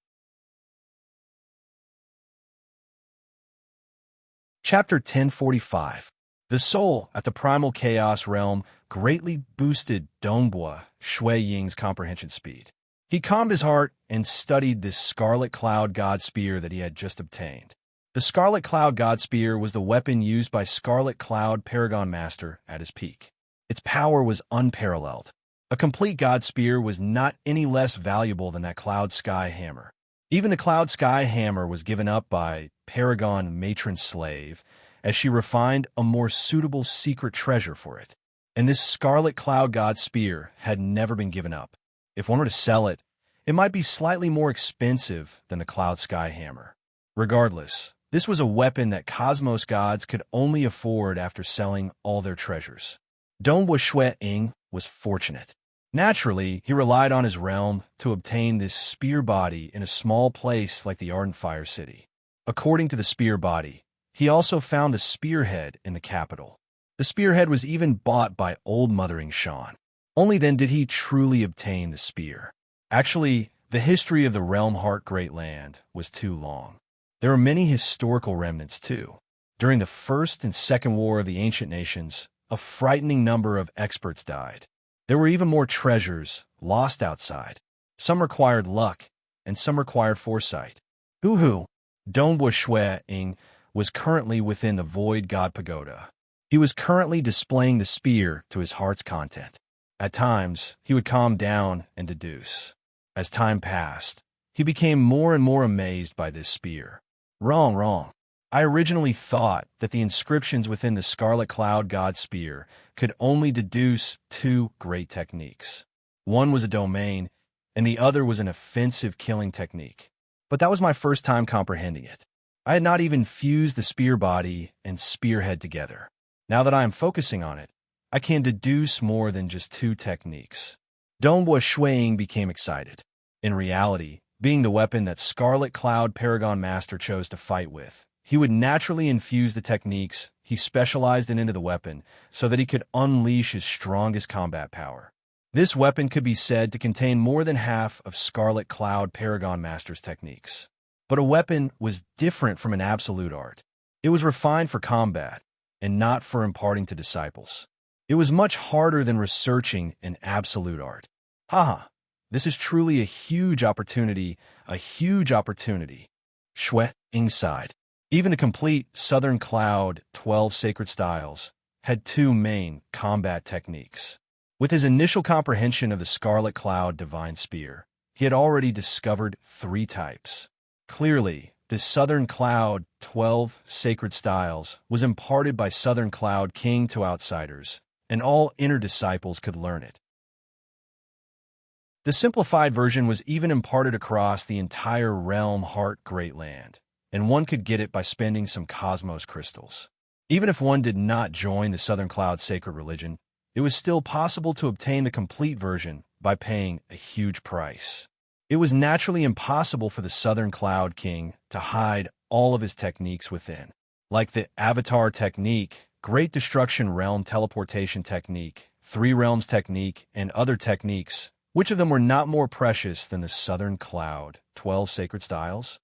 Chapter 1045. The soul at the primal chaos realm greatly boosted Dongbua Shui Ying's comprehension speed. He calmed his heart and studied this Scarlet Cloud God Spear that he had just obtained. The Scarlet Cloud God Spear was the weapon used by Scarlet Cloud Paragon Master at his peak. Its power was unparalleled. A complete God Spear was not any less valuable than that Cloud Sky Hammer. Even the Cloud Sky Hammer was given up by Paragon Matron Slave, as she refined a more suitable secret treasure for it. And this Scarlet Cloud God Spear had never been given up. If one were to sell it, it might be slightly more expensive than the Cloud Sky Hammer. Regardless, this was a weapon that Cosmos gods could only afford after selling all their treasures. Dongbua Shui Ying was fortunate. Naturally, he relied on his realm to obtain this spear body in a small place like the Ardent Fire City. According to the spear body, he also found the spearhead in the capital. The spearhead was even bought by Old Mothering Shan. Only then did he truly obtain the spear. Actually, the history of the Realm Heart Great Land was too long. There are many historical remnants, too. During the First and Second War of the Ancient Nations, a frightening number of experts died. There were even more treasures lost outside. Some required luck, and some required foresight. Dongbua Shui Ying was currently within the Void God Pagoda. He was currently displaying the spear to his heart's content. At times, he would calm down and deduce. As time passed, he became more and more amazed by this spear. Wrong. I originally thought that the inscriptions within the Scarlet Cloud God Spear could only deduce two great techniques. One was a domain, and the other was an offensive killing technique. But that was my first time comprehending it. I had not even fused the spear body and spearhead together. Now that I am focusing on it, I can deduce more than just two techniques. Dongbua Shui Ying became excited. In reality, being the weapon that Scarlet Cloud Paragon Master chose to fight with, he would naturally infuse the techniques he specialized in into the weapon so that he could unleash his strongest combat power. This weapon could be said to contain more than half of Scarlet Cloud Paragon Master's techniques. But a weapon was different from an absolute art. It was refined for combat, and not for imparting to disciples. It was much harder than researching an absolute art. This is truly a huge opportunity, Shui Ying sighed. Even the complete Southern Cloud 12 Sacred Styles had two main combat techniques. With his initial comprehension of the Scarlet Cloud Divine Spear, he had already discovered three types. Clearly, this Southern Cloud 12 Sacred Styles was imparted by Southern Cloud King to outsiders, and all inner disciples could learn it. The simplified version was even imparted across the entire Realm Heart Great Land, and one could get it by spending some cosmos crystals. Even if one did not join the Southern Cloud sacred religion, it was still possible to obtain the complete version by paying a huge price. It was naturally impossible for the Southern Cloud King to hide all of his techniques within, like the Avatar Technique, Great Destruction Realm Teleportation Technique, Three Realms Technique, and other techniques. Which of them were not more precious than the Southern Cloud 12 Sacred Styles?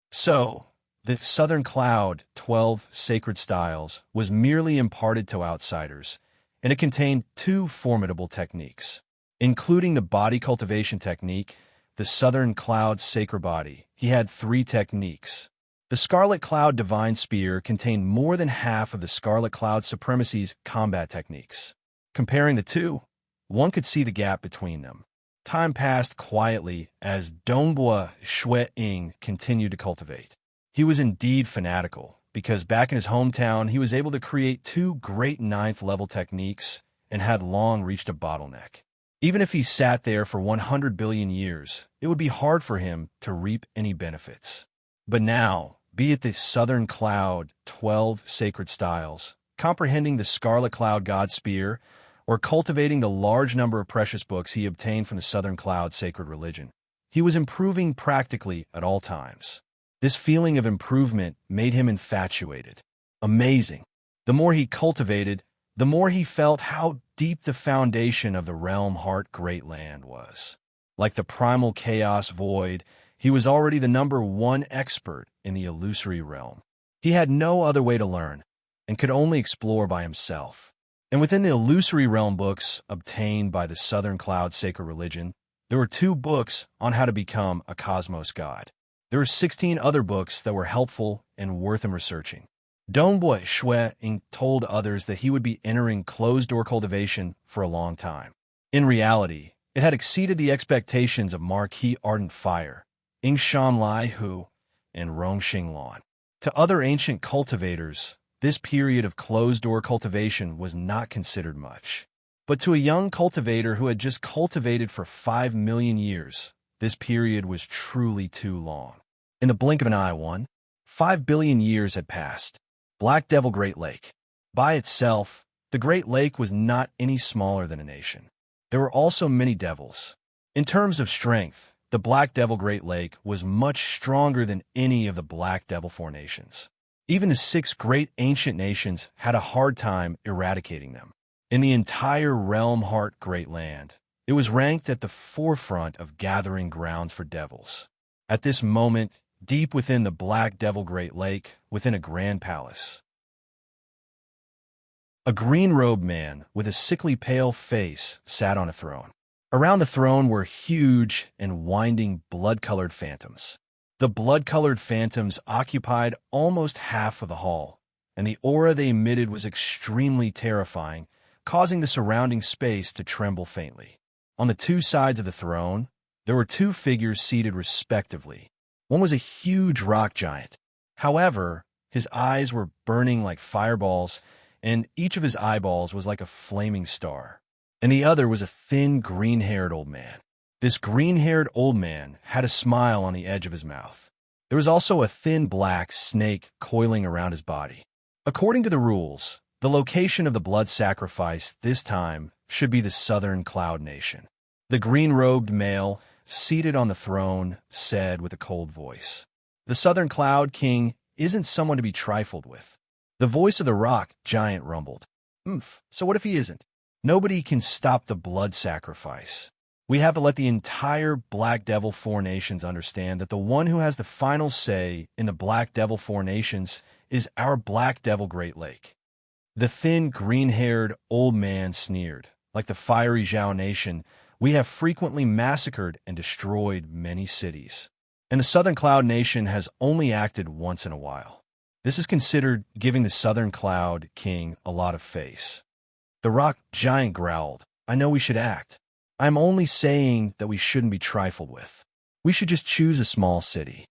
So, the Southern Cloud 12 Sacred Styles was merely imparted to outsiders, and it contained two formidable techniques. Including the Body Cultivation Technique, the Southern Cloud Sacred Body, he had three techniques. The Scarlet Cloud Divine Spear contained more than half of the Scarlet Cloud Supremacy's combat techniques. Comparing the two, one could see the gap between them. Time passed quietly as Dongbua Shui Ying continued to cultivate. He was indeed fanatical, because back in his hometown he was able to create two great 9th level techniques and had long reached a bottleneck. Even if he sat there for 100 billion years, it would be hard for him to reap any benefits. But now, be it the Southern Cloud 12 Sacred Styles, comprehending the Scarlet Cloud God Spear, or cultivating the large number of precious books he obtained from the Southern Cloud sacred religion, he was improving practically at all times. This feeling of improvement made him infatuated. Amazing. The more he cultivated, the more he felt how deep the foundation of the realm heart great land was. Like the primal chaos void, he was already the #1 expert in the illusory realm. He had no other way to learn, and could only explore by himself. And within the illusory realm books obtained by the Southern Cloud sacred religion, there were 2 books on how to become a cosmos god. There were 16 other books that were helpful and worth him researching. Dongboi Shui told others that he would be entering closed-door cultivation for a long time. In reality, it had exceeded the expectations of Marquis Ardent Fire, Yingshan Lai Hu, and Rongxing Lan. To other ancient cultivators, this period of closed-door cultivation was not considered much. But to a young cultivator who had just cultivated for 5 million years, this period was truly too long. In the blink of an eye, 5 billion years had passed. Black Devil Great Lake. By itself, the Great Lake was not any smaller than a nation. There were also many devils. In terms of strength, the Black Devil Great Lake was much stronger than any of the Black Devil 4 nations. Even the 6 great ancient nations had a hard time eradicating them. In the entire Realm Heart Great Land, it was ranked at the forefront of gathering grounds for devils. At this moment, deep within the Black Devil Great Lake, within a grand palace, a green-robed man with a sickly pale face sat on a throne. Around the throne were huge and winding blood-colored phantoms. The blood-colored phantoms occupied almost half of the hall, and the aura they emitted was extremely terrifying, causing the surrounding space to tremble faintly. On the 2 sides of the throne, there were 2 figures seated respectively. One was a huge rock giant. However, his eyes were burning like fireballs, and each of his eyeballs was like a flaming star. And the other was a thin, green-haired old man. This green-haired old man had a smile on the edge of his mouth. There was also a thin black snake coiling around his body. According to the rules, the location of the blood sacrifice this time should be the Southern Cloud Nation. The green-robed male, seated on the throne, said with a cold voice, "The Southern Cloud King isn't someone to be trifled with." The voice of the rock giant rumbled, So what if he isn't? Nobody can stop the blood sacrifice. We have to let the entire Black Devil 4 nations understand that the one who has the final say in the Black Devil 4 nations is our Black Devil Great Lake." The thin, green-haired old man sneered. "Like the fiery Zhao nation, we have frequently massacred and destroyed many cities. And the Southern Cloud Nation has only acted once in a while. This is considered giving the Southern Cloud King a lot of face." The rock giant growled, "I know we should act. I'm only saying that we shouldn't be trifled with. We should just choose a small city."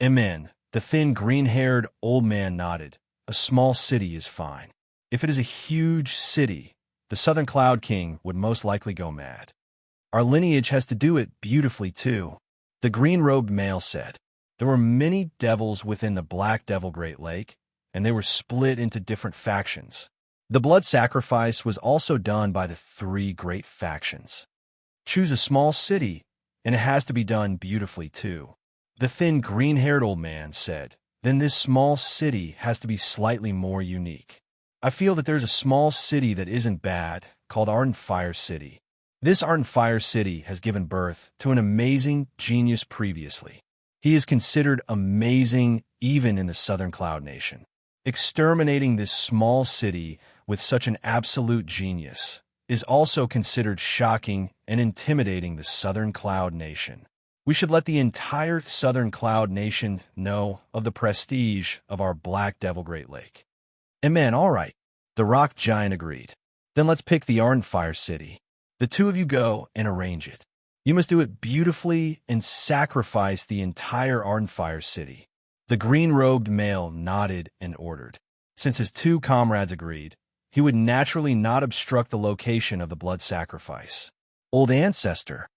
"Amen." The thin, green-haired old man nodded. "A small city is fine. If it is a huge city, the Southern Cloud King would most likely go mad. Our lineage has to do it beautifully too," the green-robed male said. There were many devils within the Black Devil Great Lake, and they were split into different factions. The blood sacrifice was also done by the 3 great factions. Choose a small city, and it has to be done beautifully too, the thin green-haired old man said. Then this small city has to be slightly more unique. I feel that there's a small city that isn't bad, called Ardent Fire City. This Ardent Fire City has given birth to an amazing genius previously. He is considered amazing even in the Southern Cloud Nation. Exterminating this small city with such an absolute genius is also considered shocking and intimidating the Southern Cloud Nation. We should let the entire Southern Cloud Nation know of the prestige of our Black Devil Great Lake." "Amen, all right," the rock giant agreed. "Then let's pick the Ardent Fire City. The 2 of you go and arrange it. You must do it beautifully and sacrifice the entire Ardent Fire City." The green-robed male nodded and ordered. Since his 2 comrades agreed, he would naturally not obstruct the location of the blood sacrifice. "Old ancestor."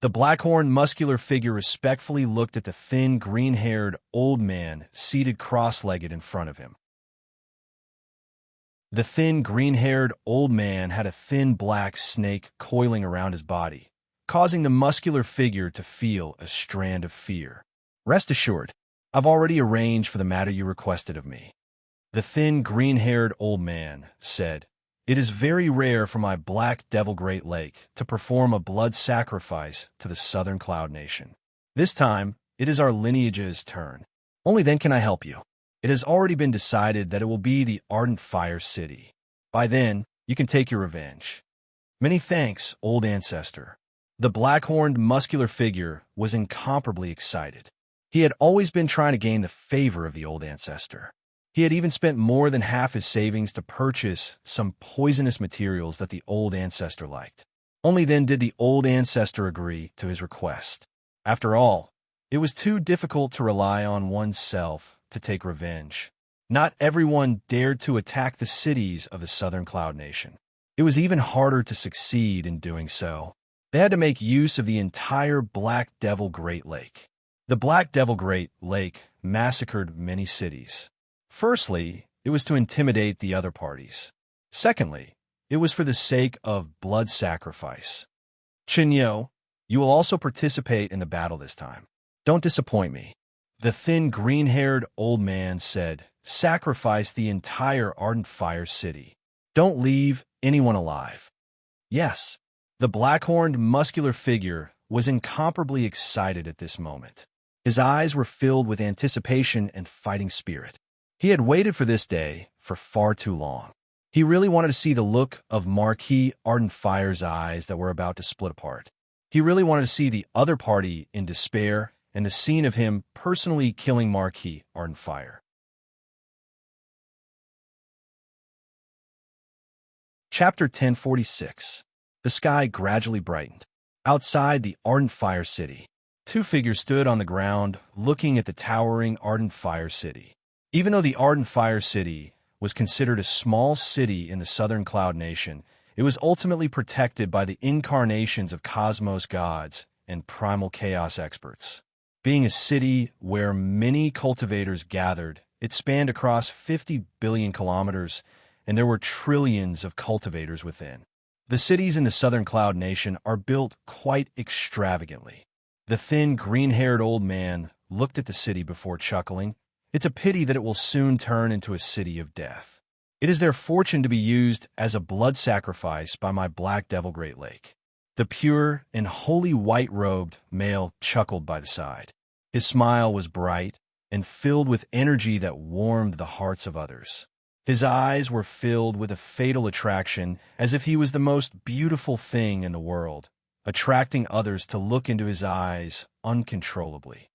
The black-horned muscular figure respectfully looked at the thin, green-haired old man seated cross-legged in front of him. The thin, green-haired old man had a thin black snake coiling around his body, causing the muscular figure to feel a strand of fear. "Rest assured, I've already arranged for the matter you requested of me. The thin, green-haired old man said, "It is very rare for my black devil Great Lake to perform a blood sacrifice to the southern cloud nation. This time, it is our lineage's turn. Only then can I help you. It has already been decided that it will be the Ardent Fire City. By then, you can take your revenge." "Many thanks, old ancestor." The black-horned, muscular figure was incomparably excited. He had always been trying to gain the favor of the old ancestor. He had even spent more than half his savings to purchase some poisonous materials that the old ancestor liked. Only then did the old ancestor agree to his request. After all, it was too difficult to rely on oneself to take revenge. Not everyone dared to attack the cities of the Southern Cloud Nation. It was even harder to succeed in doing so. They had to make use of the entire Black Devil Great Lake. The Black Devil Great Lake massacred many cities. Firstly, it was to intimidate the other parties. Secondly, it was for the sake of blood sacrifice. "Chinyo, you will also participate in the battle this time. Don't disappoint me." The thin, green-haired old man said, "Sacrifice the entire Ardent Fire City. Don't leave anyone alive." Yes, the black-horned, muscular figure was incomparably excited at this moment. His eyes were filled with anticipation and fighting spirit. He had waited for this day for far too long. He really wanted to see the look of Marquis Ardent Fire's eyes that were about to split apart. He really wanted to see the other party in despair and the scene of him personally killing Marquis Ardent Fire. Chapter 1046. The sky gradually brightened. Outside the Ardent Fire City, two figures stood on the ground looking at the towering Ardent Fire City. Even though the Ardent Fire City was considered a small city in the Southern Cloud Nation, it was ultimately protected by the incarnations of cosmos gods and primal chaos experts. Being a city where many cultivators gathered, it spanned across 50 billion kilometers, and there were trillions of cultivators within. The cities in the Southern Cloud Nation are built quite extravagantly. The thin, green-haired old man looked at the city before chuckling. "It's a pity that it will soon turn into a city of death. It is their fortune to be used as a blood sacrifice by my Black Devil Great Lake." The pure and holy white-robed male chuckled by the side. His smile was bright and filled with energy that warmed the hearts of others. His eyes were filled with a fatal attraction, as if he was the most beautiful thing in the world, attracting others to look into his eyes uncontrollably.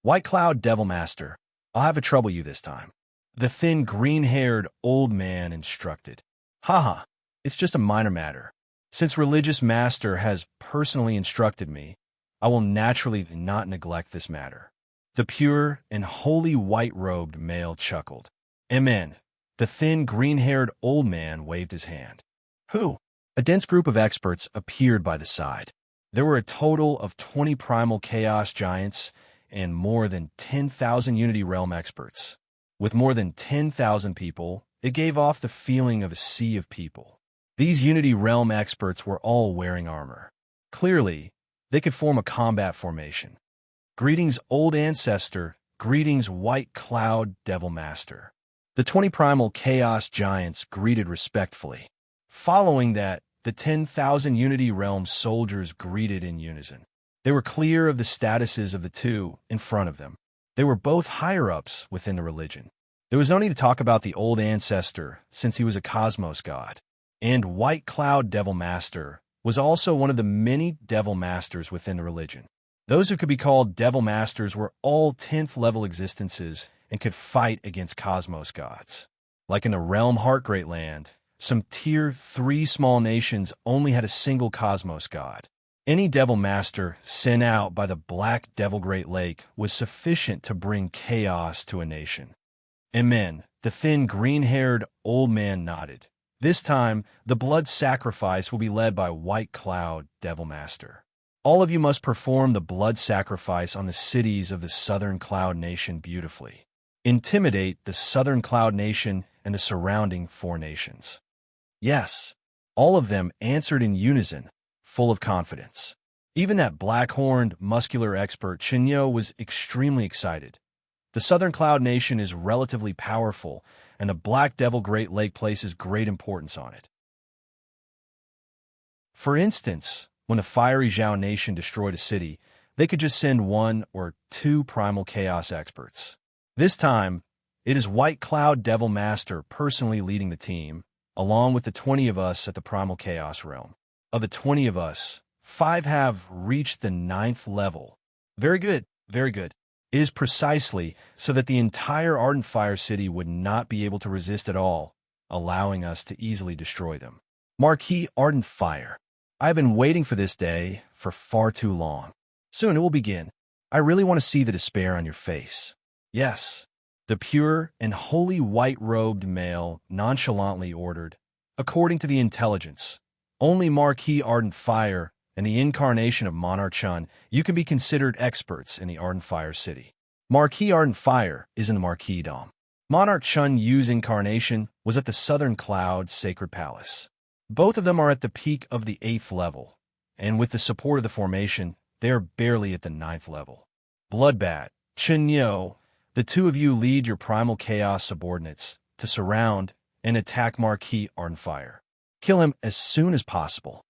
"White Cloud Devil Master, I'll have a trouble you this time," the thin, green-haired old man instructed. "Haha, it's just a minor matter. Since Religious Master has personally instructed me, I will naturally not neglect this matter." The pure and holy white-robed male chuckled. "Amen." The thin, green-haired old man waved his hand. "Who?" A dense group of experts appeared by the side. There were a total of 20 primal chaos giants and more than 10,000 Unity Realm experts. With more than 10,000 people, it gave off the feeling of a sea of people. These Unity Realm experts were all wearing armor. Clearly, they could form a combat formation. "Greetings, old ancestor. Greetings, White Cloud Devil Master." The 20 primal chaos giants greeted respectfully. Following that, the 10,000 Unity Realm soldiers greeted in unison. They were clear of the statuses of the two in front of them. They were both higher-ups within the religion. There was no need to talk about the old ancestor, since he was a cosmos god. And White Cloud Devil Master was also one of the many devil masters within the religion. Those who could be called devil masters were all 10th-level existences and could fight against cosmos gods. Like in the Realm Heart Great Land, some Tier 3 small nations only had a single cosmos god. Any devil master sent out by the Black Devil Great Lake was sufficient to bring chaos to a nation. Amen. The thin, green-haired old man nodded. This time, the blood sacrifice will be led by White Cloud Devil Master. All of you must perform the blood sacrifice on the cities of the Southern Cloud Nation beautifully. Intimidate the Southern Cloud Nation and the surrounding 4 nations. Yes, all of them answered in unison, full of confidence. Even that black-horned, muscular expert Chinyo was extremely excited. The Southern Cloud Nation is relatively powerful, and the Black Devil Great Lake places great importance on it. For instance, when the fiery Zhao Nation destroyed a city, they could just send 1 or 2 primal chaos experts. This time, it is White Cloud Devil Master personally leading the team, along with the 20 of us at the primal chaos realm. Of the 20 of us, 5 have reached the 9th level. Very good, very good. It is precisely so that the entire Ardent Fire City would not be able to resist at all, allowing us to easily destroy them. Marquis Ardent Fire. I have been waiting for this day for far too long. Soon it will begin. I really want to see the despair on your face. Yes, the pure and holy white-robed male nonchalantly ordered. According to the intelligence, only Marquis Ardent Fire and the incarnation of Monarch Chun, you can be considered experts in the Ardent Fire City. Marquis Ardent Fire is in the Marquis Dome. Monarch Chun Yu's incarnation was at the Southern Cloud Sacred Palace. Both of them are at the peak of the 8th level, and with the support of the formation, they are barely at the 9th level. Bloodbat, Chen Yo, the 2 of you lead your primal chaos subordinates to surround and attack Marquis Ardent Fire. Kill him as soon as possible.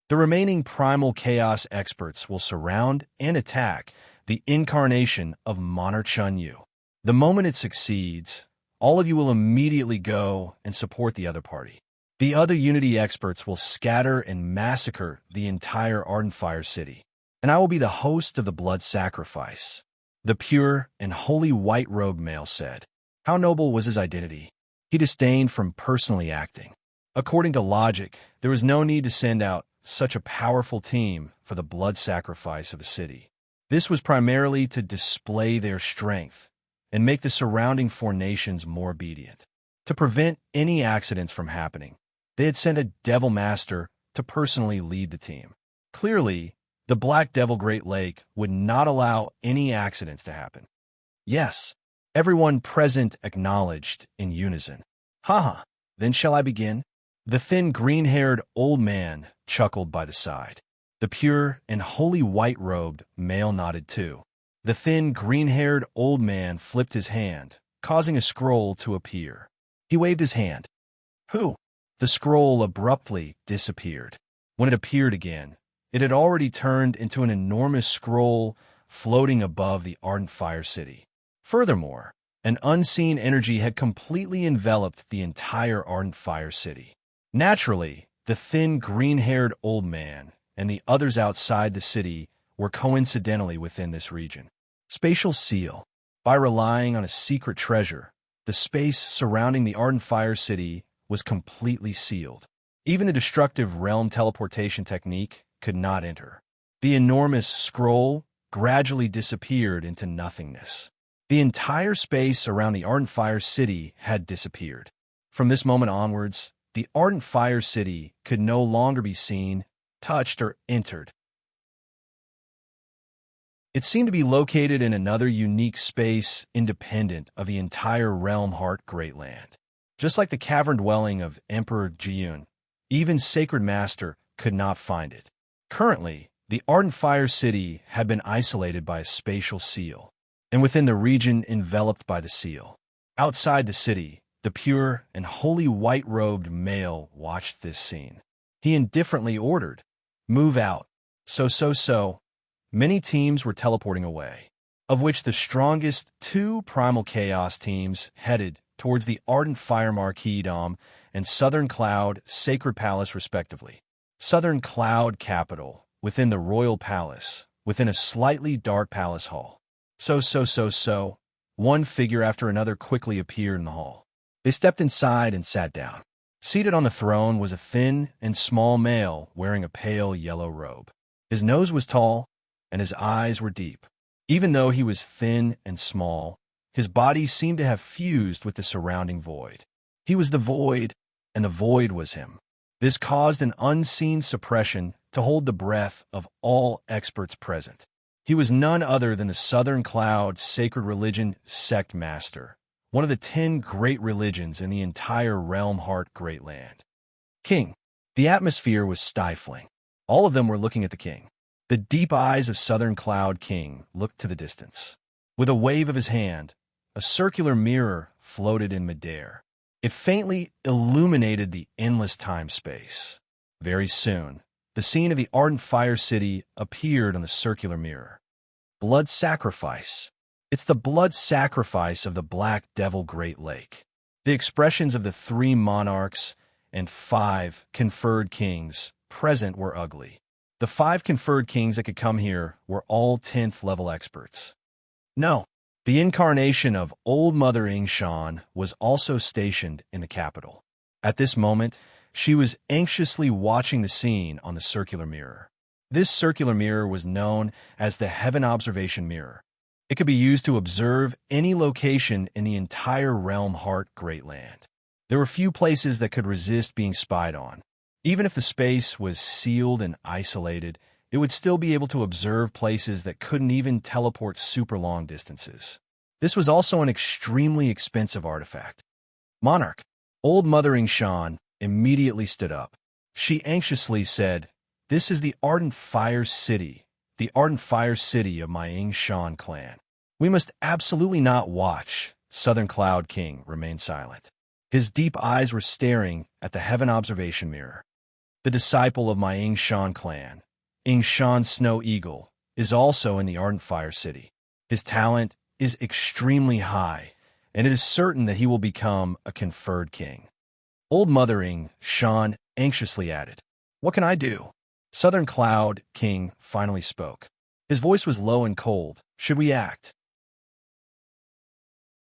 The remaining primal chaos experts will surround and attack the incarnation of Monarch Chun Yu. The moment it succeeds, all of you will immediately go and support the other party. The other Unity experts will scatter and massacre the entire Ardent Fire City, and I will be the host of the blood sacrifice. The pure and holy white-robed male said. How noble was his identity. He disdained from personally acting. According to logic, there was no need to send out such a powerful team for the blood sacrifice of the city. This was primarily to display their strength and make the surrounding 4 nations more obedient. To prevent any accidents from happening, they had sent a Devil Master to personally lead the team. Clearly, the Black Devil Great Lake would not allow any accidents to happen. Yes, everyone present acknowledged in unison. Haha, then shall I begin? The thin green-haired old man chuckled by the side. The pure and holy white-robed male nodded too. The thin green-haired old man flipped his hand, causing a scroll to appear. He waved his hand. Who? The scroll abruptly disappeared. When it appeared again, it had already turned into an enormous scroll floating above the Ardent Fire City. Furthermore, an unseen energy had completely enveloped the entire Ardent Fire City. Naturally, the thin green-haired old man and the others outside the city were coincidentally within this region. Spatial seal. By relying on a secret treasure, the space surrounding the Ardent Fire City was completely sealed. Even the destructive realm teleportation technique could not enter. The enormous scroll gradually disappeared into nothingness. The entire space around the Ardent Fire City had disappeared. From this moment onwards, the Ardent Fire City could no longer be seen, touched, or entered. It seemed to be located in another unique space independent of the entire Realm Heart Great Land. Just like the cavern dwelling of Emperor Jiyun, even Sacred Master could not find it. Currently, the Ardent Fire City had been isolated by a spatial seal, and within the region enveloped by the seal. Outside the city, the pure and holy white-robed male watched this scene. He indifferently ordered, "Move out." So. Many teams were teleporting away, of which the strongest 2 primal chaos teams headed towards the Ardent Fire Marquis Dome and Southern Cloud Sacred Palace respectively. Southern Cloud Capital, within the Royal Palace, within a slightly dark palace hall. So. One figure after another quickly appeared in the hall. They stepped inside and sat down. Seated on the throne was a thin and small male wearing a pale yellow robe. His nose was tall, and his eyes were deep. Even though he was thin and small, his body seemed to have fused with the surrounding void. He was the void, and the void was him. This caused an unseen suppression to hold the breath of all experts present. He was none other than the Southern Cloud Sacred Religion Sect Master, one of the 10 great religions in the entire Realm Heart Great Land. King. The atmosphere was stifling. All of them were looking at the king. The deep eyes of Southern Cloud King looked to the distance. With a wave of his hand, a circular mirror floated in midair. It faintly illuminated the endless time-space. Very soon, the scene of the ardent fire city appeared on the circular mirror. Blood sacrifice. It's the blood sacrifice of the Black Devil Great Lake. The expressions of the 3 monarchs and 5 conferred kings present were ugly. The 5 conferred kings that could come here were all 10th level experts. No, the incarnation of Old Mother Yingshan was also stationed in the capital. At this moment, she was anxiously watching the scene on the circular mirror. This circular mirror was known as the Heaven Observation Mirror. It could be used to observe any location in the entire Realm Heart Great Land. There were few places that could resist being spied on. Even if the space was sealed and isolated, it would still be able to observe places that couldn't even teleport super long distances. This was also an extremely expensive artifact. Monarch, Old Mother Yingshan, immediately stood up. She anxiously said, "This is the ardent fire city of my Yingshan clan. We must absolutely not watch." Southern Cloud King remained silent. His deep eyes were staring at the Heaven Observation Mirror. The disciple of my Yingshan clan, Yingshan Snow Eagle, is also in the ardent fire city. His talent is extremely high, and it is certain that he will become a conferred king. Old Mother Yingshan anxiously added, "What can I do?" Southern Cloud King finally spoke. His voice was low and cold. "Should we act?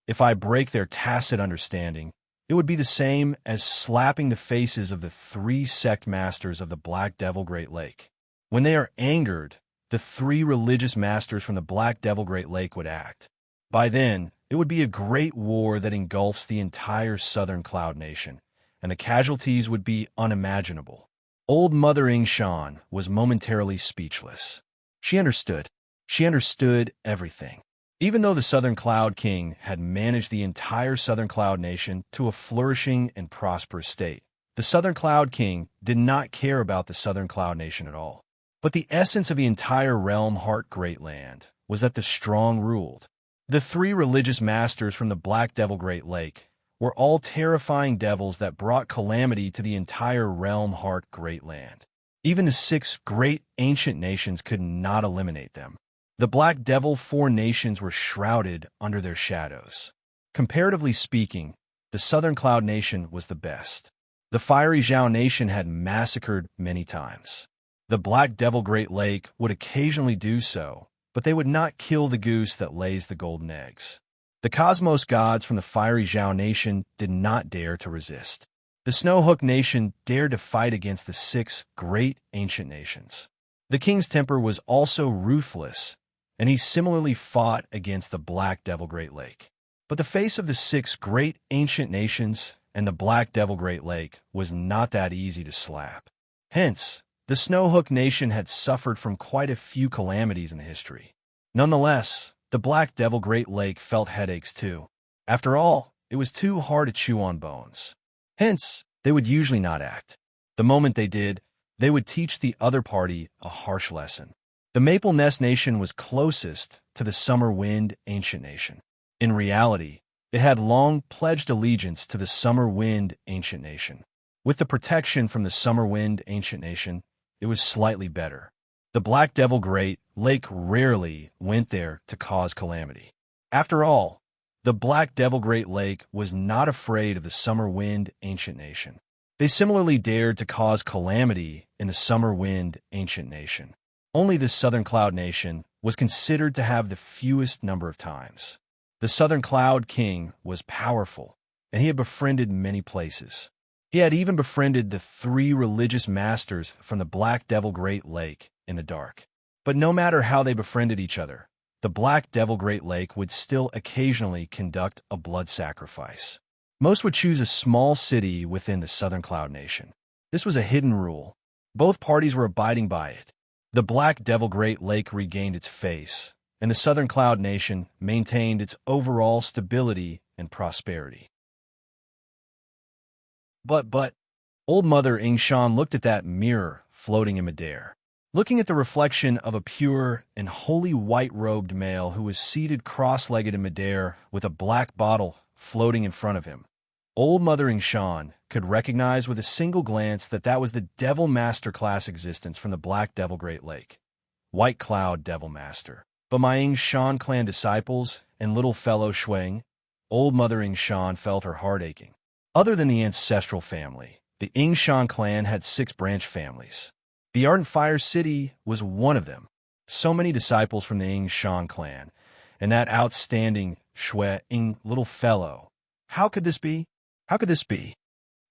If I break their tacit understanding, it would be the same as slapping the faces of the 3 sect masters of the Black Devil Great Lake. When they are angered, the 3 religious masters from the Black Devil Great Lake would act. By then, it would be a great war that engulfs the entire Southern Cloud Nation, and the casualties would be unimaginable." Old Mother Yingshan was momentarily speechless. She understood. She understood everything. Even though the Southern Cloud King had managed the entire Southern Cloud Nation to a flourishing and prosperous state, the Southern Cloud King did not care about the Southern Cloud Nation at all. But the essence of the entire Realm Heart Great Land was that the strong ruled. The 3 religious masters from the Black Devil Great Lake were all terrifying devils that brought calamity to the entire Realm Heart Great Land. Even the 6 great ancient nations could not eliminate them. The Black Devil 4 nations were shrouded under their shadows. Comparatively speaking, the Southern Cloud Nation was the best. The Fiery Zhao Nation had massacred many times. The Black Devil Great Lake would occasionally do so, but they would not kill the goose that lays the golden eggs. The Cosmos gods from the Fiery Zhao Nation did not dare to resist. The Snowhook Nation dared to fight against the 6 great ancient nations. The king's temper was also ruthless, and he similarly fought against the Black Devil Great Lake. But the face of the 6 great ancient nations and the Black Devil Great Lake was not that easy to slap. Hence, the Snowhook Nation had suffered from quite a few calamities in history. Nonetheless, the Black Devil Great Lake felt headaches too. After all, it was too hard to chew on bones. Hence, they would usually not act. The moment they did, they would teach the other party a harsh lesson. The Maple Nest Nation was closest to the Summer Wind Ancient Nation. In reality, it had long pledged allegiance to the Summer Wind Ancient Nation. With the protection from the Summer Wind Ancient Nation, it was slightly better. The Black Devil Great Lake rarely went there to cause calamity. After all, the Black Devil Great Lake was not afraid of the Summer Wind Ancient Nation. They similarly dared to cause calamity in the Summer Wind Ancient Nation. Only the Southern Cloud Nation was considered to have the fewest number of times. The Southern Cloud King was powerful, and he had befriended many places. He had even befriended the 3 religious masters from the Black Devil Great Lake in the dark. But no matter how they befriended each other, the Black Devil Great Lake would still occasionally conduct a blood sacrifice. Most would choose a small city within the Southern Cloud Nation. This was a hidden rule. Both parties were abiding by it. The Black Devil Great Lake regained its face, and the Southern Cloud Nation maintained its overall stability and prosperity. But, Old Mother Yingshan looked at that mirror floating in midair. looking at the reflection of a pure and wholly white-robed male who was seated cross-legged in midair with a black bottle floating in front of him. Old Mother Shan could recognize with a single glance that that was the Devil Master class existence from the Black Devil Great Lake. White Cloud Devil Master. But my Ying Shan clan disciples and little fellow Shuang, Old Mother Ying Shan felt her heart aching. Other than the ancestral family, the Ying Shan clan had 6 branch families. The Ardent Fire City was one of them. So many disciples from the Ying Shan clan, and that outstanding Shui Ying little fellow. How could this be? How could this be?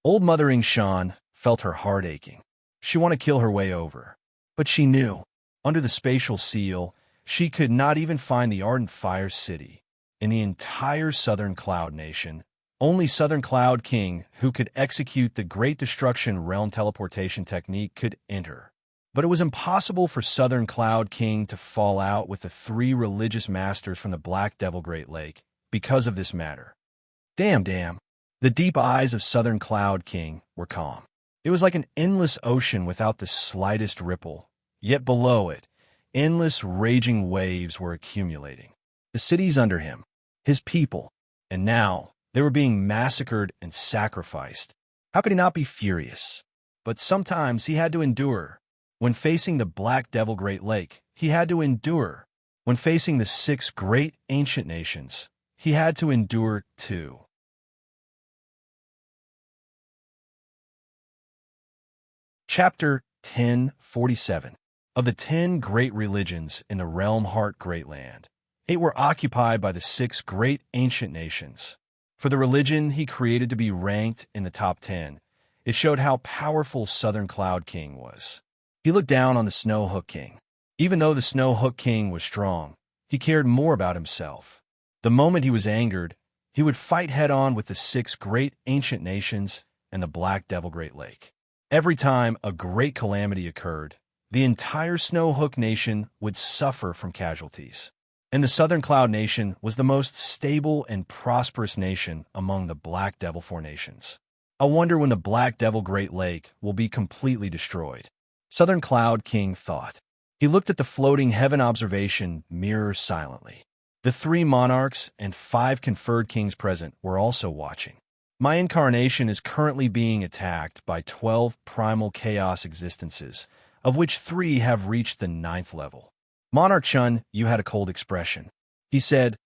Old Mother Ying Shan felt her heart aching. She wanted to kill her way over. But she knew, under the spatial seal, she could not even find the Ardent Fire City. In the entire Southern Cloud Nation, only Southern Cloud King, who could execute the Great Destruction Realm teleportation technique, could enter. But it was impossible for Southern Cloud King to fall out with the 3 religious masters from the Black Devil Great Lake because of this matter. Damn. The deep eyes of Southern Cloud King were calm. It was like an endless ocean without the slightest ripple, yet below it, endless raging waves were accumulating. The cities under him, his people, and now they were being massacred and sacrificed. How could he not be furious? But sometimes he had to endure. When facing the Black Devil Great Lake, he had to endure. When facing the 6 great ancient nations, he had to endure too. Chapter 1047. Of the 10 great religions in the Realm Heart Great Land, 8 were occupied by the 6 great ancient nations. For the religion he created to be ranked in the top 10, it showed how powerful Southern Cloud King was. He looked down on the Snow Hook King. Even though the Snow Hook King was strong, he cared more about himself. The moment he was angered, he would fight head-on with the 6 great ancient nations and the Black Devil Great Lake. Every time a great calamity occurred, the entire Snow Hook Nation would suffer from casualties. And the Southern Cloud Nation was the most stable and prosperous nation among the Black Devil 4 nations. I wonder when the Black Devil Great Lake will be completely destroyed. Southern Cloud King thought. He looked at the floating heaven observation mirror silently. The 3 monarchs and 5 conferred kings present were also watching. My incarnation is currently being attacked by 12 primal chaos existences, of which 3 have reached the 9th level. Monarch Chun, you had a cold expression. He said,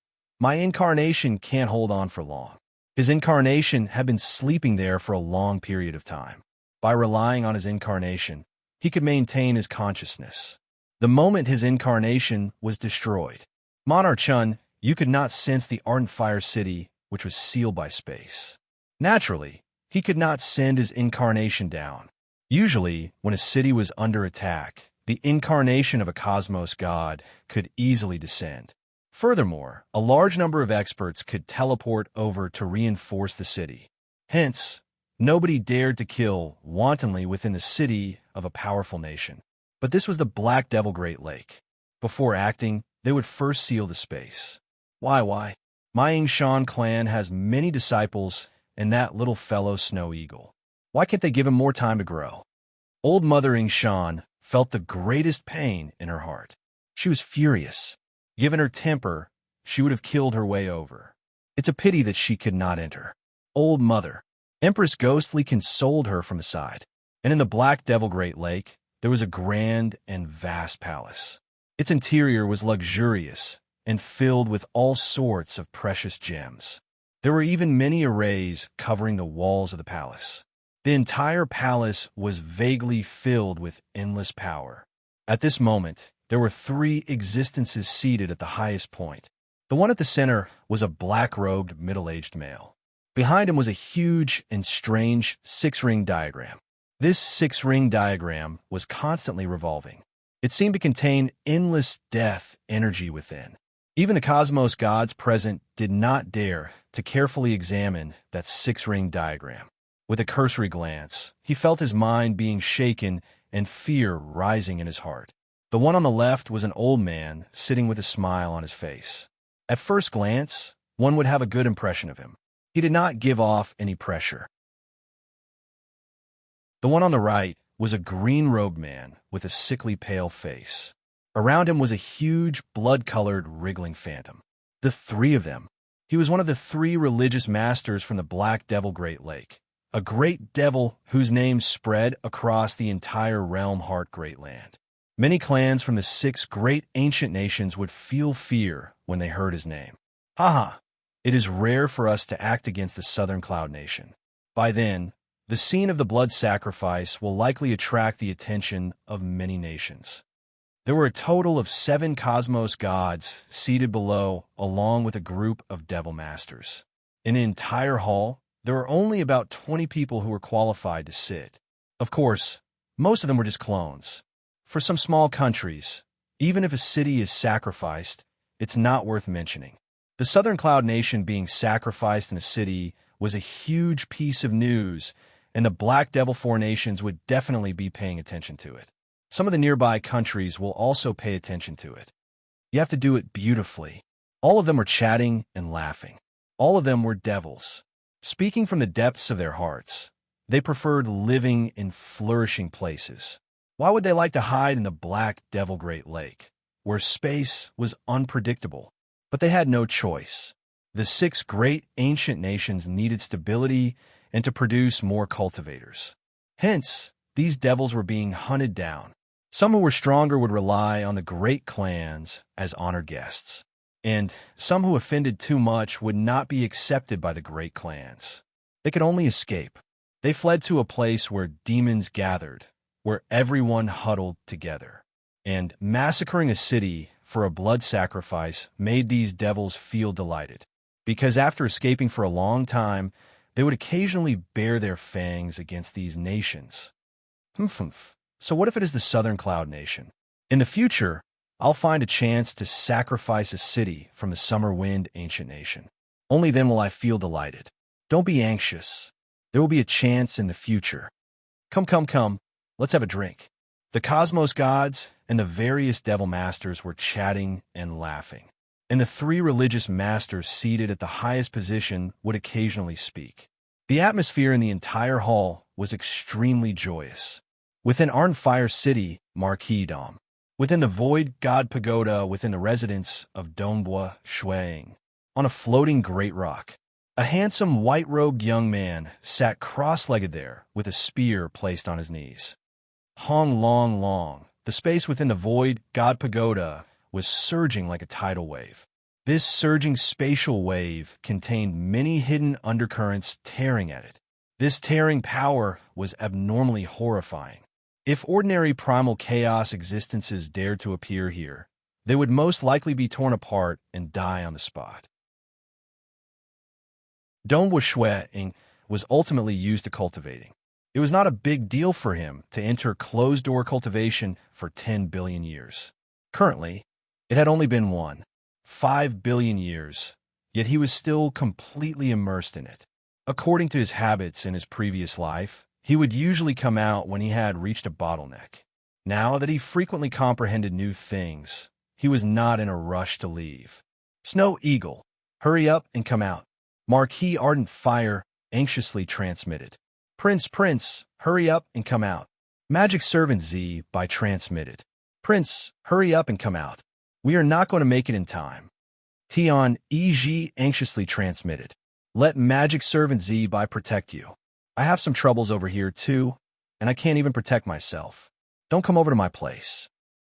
my incarnation can't hold on for long. His incarnation had been sleeping there for a long period of time. By relying on his incarnation, he could maintain his consciousness. The moment his incarnation was destroyed, Monarch Chun, you could not sense the Ardent Fire City, which was sealed by space. Naturally, he could not send his incarnation down. Usually, when a city was under attack, the incarnation of a cosmos god could easily descend. Furthermore, a large number of experts could teleport over to reinforce the city. Hence, nobody dared to kill wantonly within the city of a powerful nation. But this was the Black Devil Great Lake. Before acting, they would first seal the space. Why? My Ying Shan clan has many disciples and that little fellow Snow Eagle. Why can't they give him more time to grow? Old Mother Ying Shan felt the greatest pain in her heart. She was furious. Given her temper, she would have killed her way over. It's a pity that she could not enter. Old Mother. Empress Ghostly consoled her from the side. And in the Black Devil Great Lake, there was a grand and vast palace. Its interior was luxurious and filled with all sorts of precious gems. There were even many arrays covering the walls of the palace. The entire palace was vaguely filled with endless power. At this moment, there were 3 existences seated at the highest point. The one at the center was a black-robed, middle-aged male. Behind him was a huge and strange 6-ring diagram. This 6-ring diagram was constantly revolving. It seemed to contain endless death energy within. Even the cosmos gods present did not dare to carefully examine that 6-ring diagram. With a cursory glance, he felt his mind being shaken and fear rising in his heart. The one on the left was an old man sitting with a smile on his face. At first glance, one would have a good impression of him. He did not give off any pressure. The one on the right was a green-robed man with with a sickly pale face. Around him was a huge, blood-colored, wriggling phantom. The three of them. He was one of the three religious masters from the Black Devil Great Lake, a great devil whose name spread across the entire realm Heart Great Land. Many clans from the 6 great ancient nations would feel fear when they heard his name. Haha, it is rare for us to act against the Southern Cloud Nation. By then, the scene of the blood sacrifice will likely attract the attention of many nations. There were a total of 7 cosmos gods seated below, along with a group of devil masters. In the entire hall, there were only about 20 people who were qualified to sit. Of course, most of them were just clones. For some small countries, even if a city is sacrificed, it's not worth mentioning. The Southern Cloud Nation being sacrificed in a city was a huge piece of news, and the Black Devil 4 nations would definitely be paying attention to it. Some of the nearby countries will also pay attention to it. You have to do it beautifully. All of them were chatting and laughing. All of them were devils. Speaking from the depths of their hearts, they preferred living in flourishing places. Why would they like to hide in the Black Devil Great Lake, where space was unpredictable? But they had no choice. The 6 great ancient nations needed stability and to produce more cultivators. Hence, these devils were being hunted down. Some who were stronger would rely on the great clans as honored guests, and some who offended too much would not be accepted by the great clans. They could only escape. They fled to a place where demons gathered, where everyone huddled together. And massacring a city for a blood sacrifice made these devils feel delighted, because after escaping for a long time, they would occasionally bare their fangs against these nations. So what if it is the Southern Cloud Nation? In the future, I'll find a chance to sacrifice a city from the Summer Wind Ancient Nation. Only then will I feel delighted. Don't be anxious. There will be a chance in the future. Come, let's have a drink. The Cosmos Gods and the various Devil Masters were chatting and laughing, and the 3 religious masters seated at the highest position would occasionally speak. The atmosphere in the entire hall was extremely joyous. Within Arnfire City, Marquis Dom. Within the Void God Pagoda, within the residence of Dongbua Shuang, on a floating great rock, a handsome white-robed young man sat cross-legged there with a spear placed on his knees. Hong Long, the space within the Void God Pagoda was surging like a tidal wave. This surging spatial wave contained many hidden undercurrents tearing at it. This tearing power was abnormally horrifying. If ordinary primal chaos existences dared to appear here, they would most likely be torn apart and die on the spot. Dongbua Shuang was ultimately used to cultivating. It was not a big deal for him to enter closed-door cultivation for 10 billion years. Currently, it had only been 5 billion years, yet he was still completely immersed in it. According to his habits in his previous life, he would usually come out when he had reached a bottleneck. Now that he frequently comprehended new things, he was not in a rush to leave. Snow Eagle, hurry up and come out. Marquis Ardent Fire anxiously transmitted. Prince, hurry up and come out. Magic Servant Z by transmitted. Prince, hurry up and come out. We are not going to make it in time. Tion EG anxiously transmitted. Let Magic Servant Z by protect you. I have some troubles over here too, and I can't even protect myself. Don't come over to my place.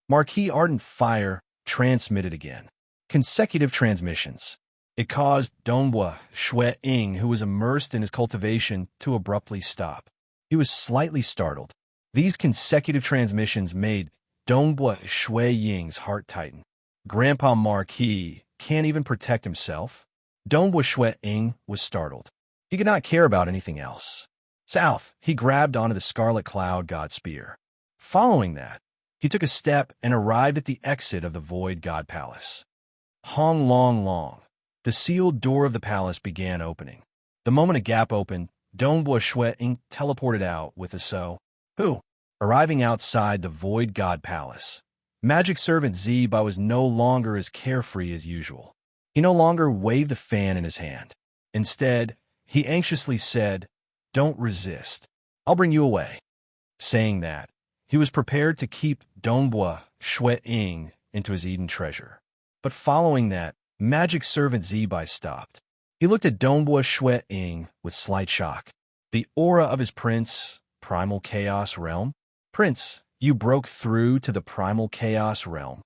Marquis Ardent Fire transmitted again. Consecutive transmissions. It caused Dongbua Shuang, who was immersed in his cultivation, to abruptly stop. He was slightly startled. These consecutive transmissions made Dongbua Shuang's heart tighten. Grandpa Marquis can't even protect himself? Dongbua Shuang was startled. He could not care about anything else. South, he grabbed onto the Scarlet Cloud God Spear. Following that, he took a step and arrived at the exit of the Void God Palace. Hong Long. The sealed door of the palace began opening. The moment a gap opened, Dongbua Shuang teleported out with a who? Arriving outside the Void God Palace. Magic Servant Ziba was no longer as carefree as usual. He no longer waved the fan in his hand. Instead, he anxiously said, "Don't resist. I'll bring you away." Saying that, He was prepared to keep Dongbua Shui Ying into his Eden treasure. But following that, magic servant Zibai stopped. He looked at Dongbua Shui Ying with slight shock. The aura of his prince, primal chaos realm? Prince, you broke through to the primal chaos realm.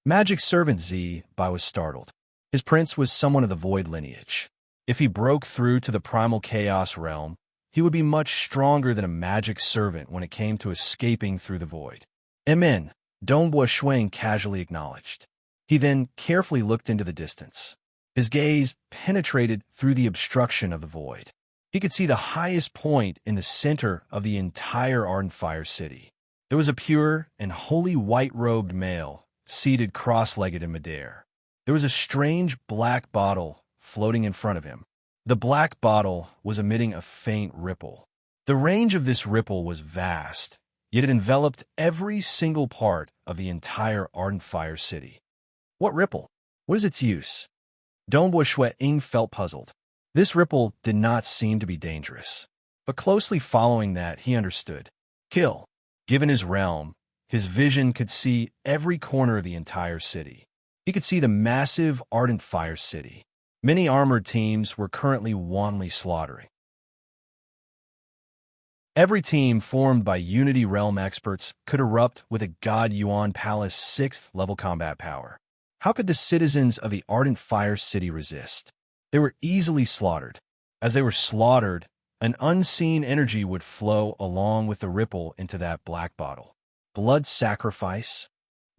Magic servant Zibai was startled. His prince was someone of the void lineage. If he broke through to the primal chaos realm, he would be much stronger than a magic servant when it came to escaping through the void. Amen, Dongbua Shuang casually acknowledged. He then carefully looked into the distance. His gaze penetrated through the obstruction of the void. He could see the highest point in the center of the entire Ardent Fire City. There was a pure and holy white-robed male, seated cross-legged in midair. There was a strange black bottle floating in front of him. The black bottle was emitting a faint ripple. The range of this ripple was vast, yet it enveloped every single part of the entire Ardent Fire City. What ripple? What is its use? Dongbua Shui Ying felt puzzled. This ripple did not seem to be dangerous. But closely following that, he understood. Kill. Given his realm, his vision could see every corner of the entire city. He could see the massive Ardent Fire City. Many armored teams were currently wantonly slaughtering. Every team formed by Unity Realm experts could erupt with a God Yuan Palace 6th level combat power. How could the citizens of the Ardent Fire City resist? They were easily slaughtered. As they were slaughtered, an unseen energy would flow along with the ripple into that black bottle. Blood sacrifice?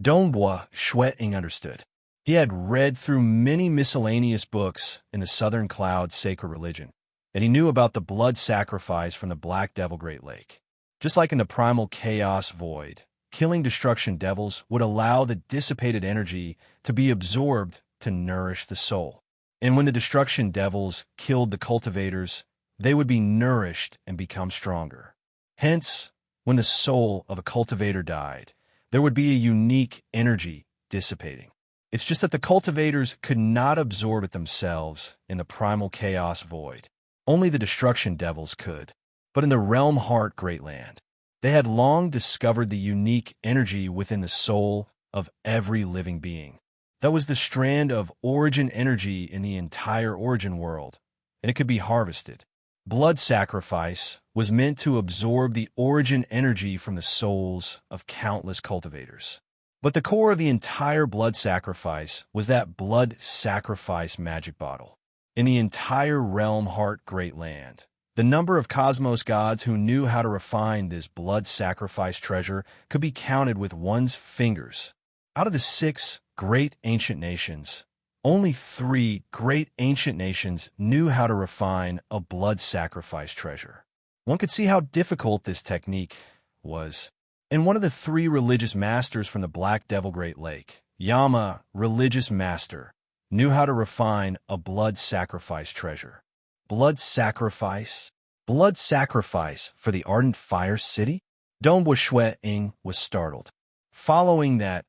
Dongbua Shui Ying understood. He had read through many miscellaneous books in the Southern Cloud's sacred religion, and he knew about the blood sacrifice from the Black Devil Great Lake. Just like in the primal chaos void, killing destruction devils would allow the dissipated energy to be absorbed to nourish the soul. And when the destruction devils killed the cultivators, they would be nourished and become stronger. Hence, when the soul of a cultivator died, there would be a unique energy dissipating. It's just that the cultivators could not absorb it themselves in the primal chaos void. Only the destruction devils could. But in the realm heart Great Land, they had long discovered the unique energy within the soul of every living being. That was the strand of origin energy in the entire origin world, and it could be harvested. Blood sacrifice was meant to absorb the origin energy from the souls of countless cultivators. But the core of the entire blood sacrifice was that blood sacrifice magic bottle. In the entire realm heart Great Land, the number of cosmos gods who knew how to refine this blood sacrifice treasure could be counted with one's fingers. Out of the 6 great ancient nations, only 3 great ancient nations knew how to refine a blood sacrifice treasure. One could see how difficult this technique was. And one of the 3 religious masters from the Black Devil Great Lake, Yama, religious master, knew how to refine a blood sacrifice treasure. Blood sacrifice? Blood sacrifice for the Ardent Fire City? Dongbua Shui Ying was startled. Following that,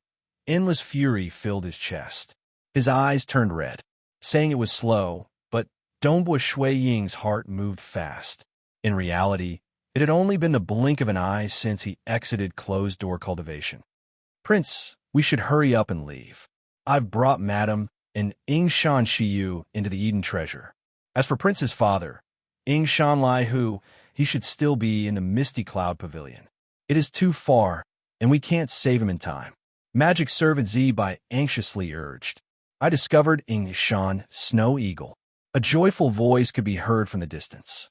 endless fury filled his chest. His eyes turned red, saying it was slow, but Dongbua Shui Ying's heart moved fast. In reality, it had only been the blink of an eye since he exited closed-door cultivation. Prince, we should hurry up and leave. I've brought Madam and Ying Shan Shiyu into the Eden treasure. As for Prince's father, Ying Shan Lai Hu, he should still be in the Misty Cloud Pavilion. It is too far, and we can't save him in time. Magic servant Zibai anxiously urged. I discovered Ying Shan Snow Eagle. A joyful voice could be heard from the distance.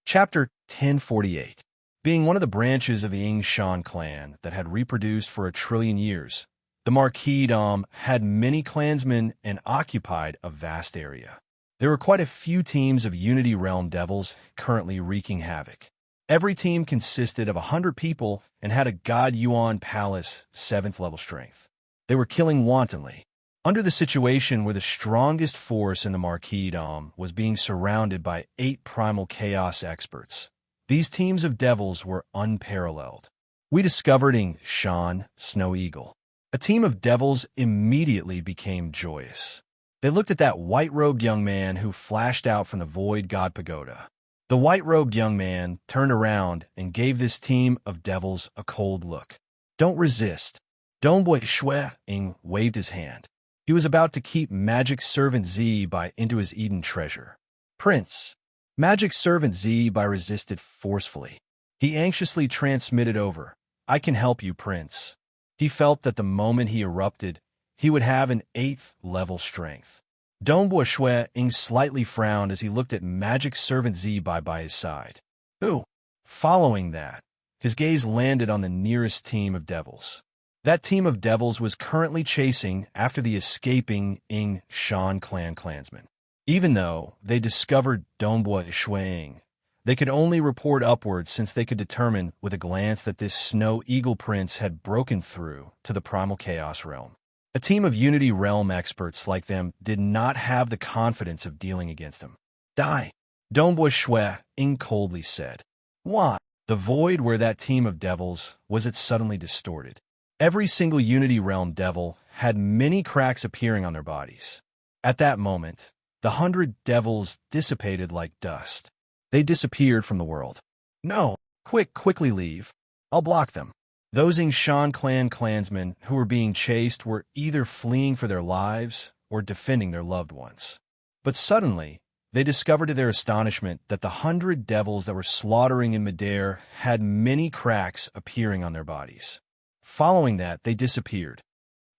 Chapter 1048. Being one of the branches of the Ying Shan clan that had reproduced for 1 trillion years, the Marquis-dom had many clansmen and occupied a vast area. There were quite a few teams of Unity Realm devils currently wreaking havoc. Every team consisted of 100 people and had a God Yuan Palace 7th level strength. They were killing wantonly. Under the situation where the strongest force in the Marquis-dom was being surrounded by 8 primal chaos experts, these teams of devils were unparalleled. We discovered Ying Shan Snow Eagle. A team of devils immediately became joyous. They looked at that white-robed young man who flashed out from the Void God Pagoda. The white-robed young man turned around and gave this team of devils a cold look. Don't resist. Dongboi Shui Ying waved his hand. He was about to keep Magic Servant Zibai into his Eden treasure. Prince. Magic Servant Zibai resisted forcefully. He anxiously transmitted over. I can help you, Prince. He felt that the moment he erupted, he would have an 8th level strength. Dongboi Shui Ying slightly frowned as he looked at Magic Servant Zibai by his side. Who? Following that, his gaze landed on the nearest team of devils. That team of devils was currently chasing after the escaping Ying Shan clan clansmen. Even though they discovered Dongboi Shui Ying, they could only report upwards since they could determine with a glance that this Snow Eagle Prince had broken through to the Primal Chaos realm. A team of Unity Realm experts like them did not have the confidence of dealing against him. Die, Dongboi Shui Ying coldly said. Why? The void where that team of devils was it suddenly distorted. Every single Unity Realm devil had many cracks appearing on their bodies. At that moment, the 100 devils dissipated like dust. They disappeared from the world. No, quickly leave. I'll block them. Those Ying Shan clan clansmen who were being chased were either fleeing for their lives or defending their loved ones. But suddenly, they discovered to their astonishment that the 100 devils that were slaughtering in midair had many cracks appearing on their bodies. Following that, they disappeared.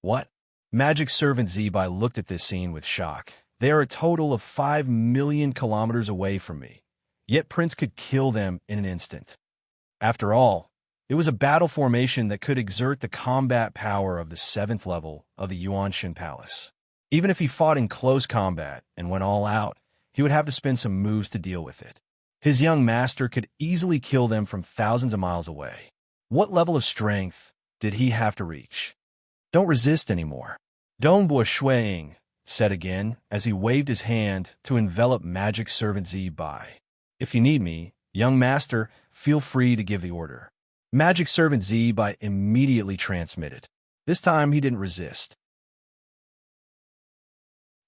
What? Magic Servant Zibai looked at this scene with shock. They are a total of 5 million kilometers away from me, yet Prince could kill them in an instant. After all, it was a battle formation that could exert the combat power of the 7th level of the Yuanshan Palace. Even if he fought in close combat and went all out, he would have to spend some moves to deal with it. His young master could easily kill them from thousands of miles away. What level of strength did he have to reach? Don't resist anymore. Dongboi Shui Ying said again as he waved his hand to envelop Magic Servant Zibai. If you need me, young master, feel free to give the order. Magic Servant Zibai immediately transmitted. This time he didn't resist.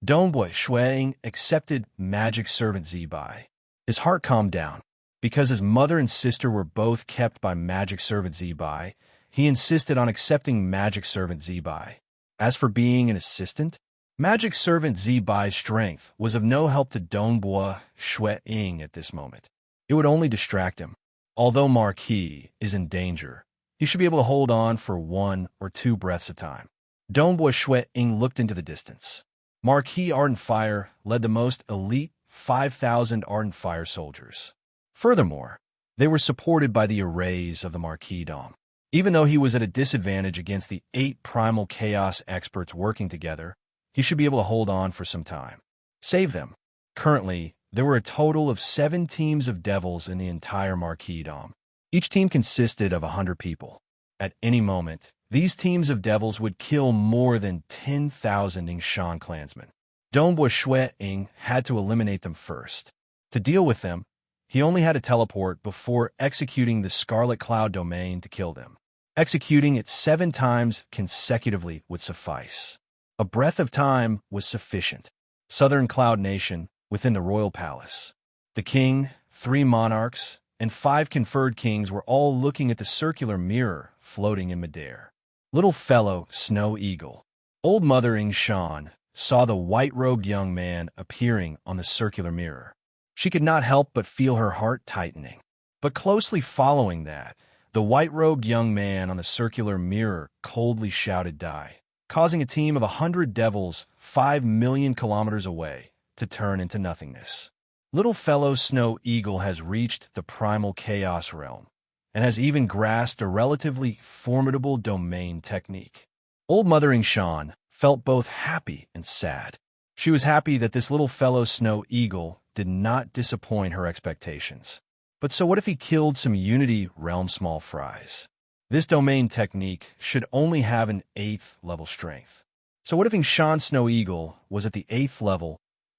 Dongboi Shui Ying accepted Magic Servant Zibai. His heart calmed down. Because his mother and sister were both kept by Magic Servant Zibai, he insisted on accepting Magic Servant Zibai. As for being an assistant, Magic Servant Zibai's strength was of no help to Dongboi Shui Ying at this moment. It would only distract him. Although Marquis is in danger, he should be able to hold on for 1 or 2 breaths at a time. Dongboi Shui Ying looked into the distance. Marquis Ardent Fire led the most elite 5,000 Ardent Fire soldiers. Furthermore, they were supported by the arrays of the Marquis Dom. Even though he was at a disadvantage against the 8 Primal Chaos experts working together, he should be able to hold on for some time. Save them. Currently, there were a total of 7 teams of devils in the entire Marquis Dom. Each team consisted of 100 people. At any moment, these teams of devils would kill more than 10,000 Ying Shan clansmen. Dongboi Shui Ying had to eliminate them first. To deal with them, he only had to teleport before executing the Scarlet Cloud domain to kill them. Executing it 7 times consecutively would suffice. A breath of time was sufficient. Southern Cloud Nation, within the royal palace. The king, 3 monarchs, and 5 conferred kings were all looking at the circular mirror floating in midair. Little fellow Snow Eagle. Old Mother Ying Shan saw the white-robed young man appearing on the circular mirror. She could not help but feel her heart tightening. But closely following that, the white-robed young man on the circular mirror coldly shouted die, causing a team of 100 devils 5 million kilometers away to turn into nothingness. Little fellow Snow Eagle has reached the Primal Chaos realm and has even grasped a relatively formidable domain technique. Old Mother Ying Shan felt both happy and sad. She was happy that this little fellow Snow Eagle did not disappoint her expectations. But so what if he killed some Unity Realm small fries? This domain technique should only have an 8th level strength. So what if Ying Shan Snow Eagle was at the 8th level,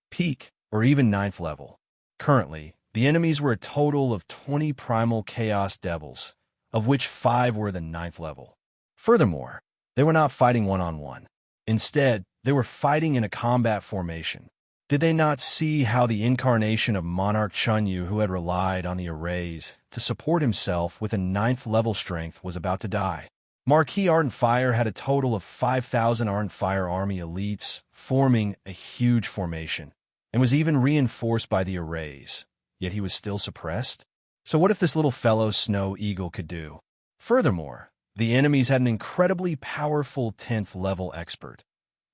peak, or even 9th level? Currently, the enemies were a total of 20 Primal Chaos Devils, of which 5 were the 9th level. Furthermore, they were not fighting one-on-one. Instead, they were fighting in a combat formation. Did they not see how the incarnation of Monarch Chunyu, who had relied on the arrays to support himself with a 9th level strength, was about to die? Marquis Ardent Fire had a total of 5,000 Ardent Fire Army elites, forming a huge formation, and was even reinforced by the arrays, yet he was still suppressed? So what if this little fellow Snow Eagle could do? Furthermore, the enemies had an incredibly powerful 10th level expert,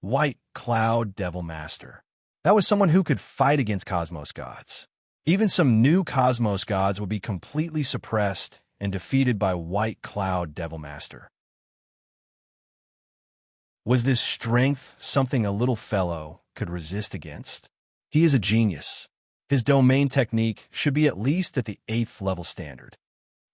White Cloud Devil Master. That was someone who could fight against Cosmos gods. Even some new Cosmos gods would be completely suppressed and defeated by White Cloud Devil Master. Was this strength something a little fellow could resist against? He is a genius. His domain technique should be at least at the 8th level standard.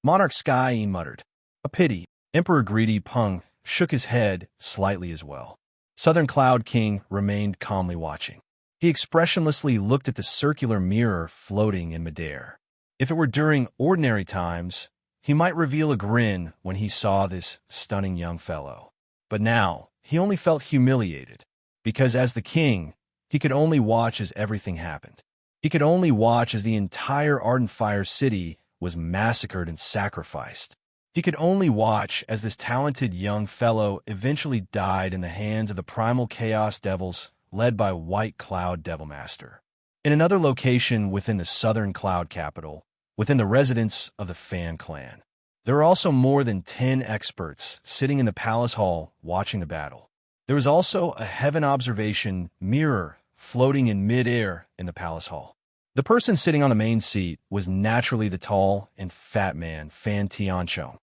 Monarch Sky muttered. A pity. Emperor Greedy Pung shook his head slightly as well. Southern Cloud King remained calmly watching. He expressionlessly looked at the circular mirror floating in midair. If it were during ordinary times, he might reveal a grin when he saw this stunning young fellow. But now, he only felt humiliated, because as the king, he could only watch as everything happened. He could only watch as the entire Ardent Fire City was massacred and sacrificed. He could only watch as this talented young fellow eventually died in the hands of the primal chaos devils led by White Cloud Devil Master. In another location within the Southern Cloud Capital, within the residence of the Fan Clan, there were also more than 10 experts sitting in the palace hall watching the battle. There was also a heaven observation mirror floating in mid-air in the palace hall. The person sitting on the main seat was naturally the tall and fat man, Fan Tianchong.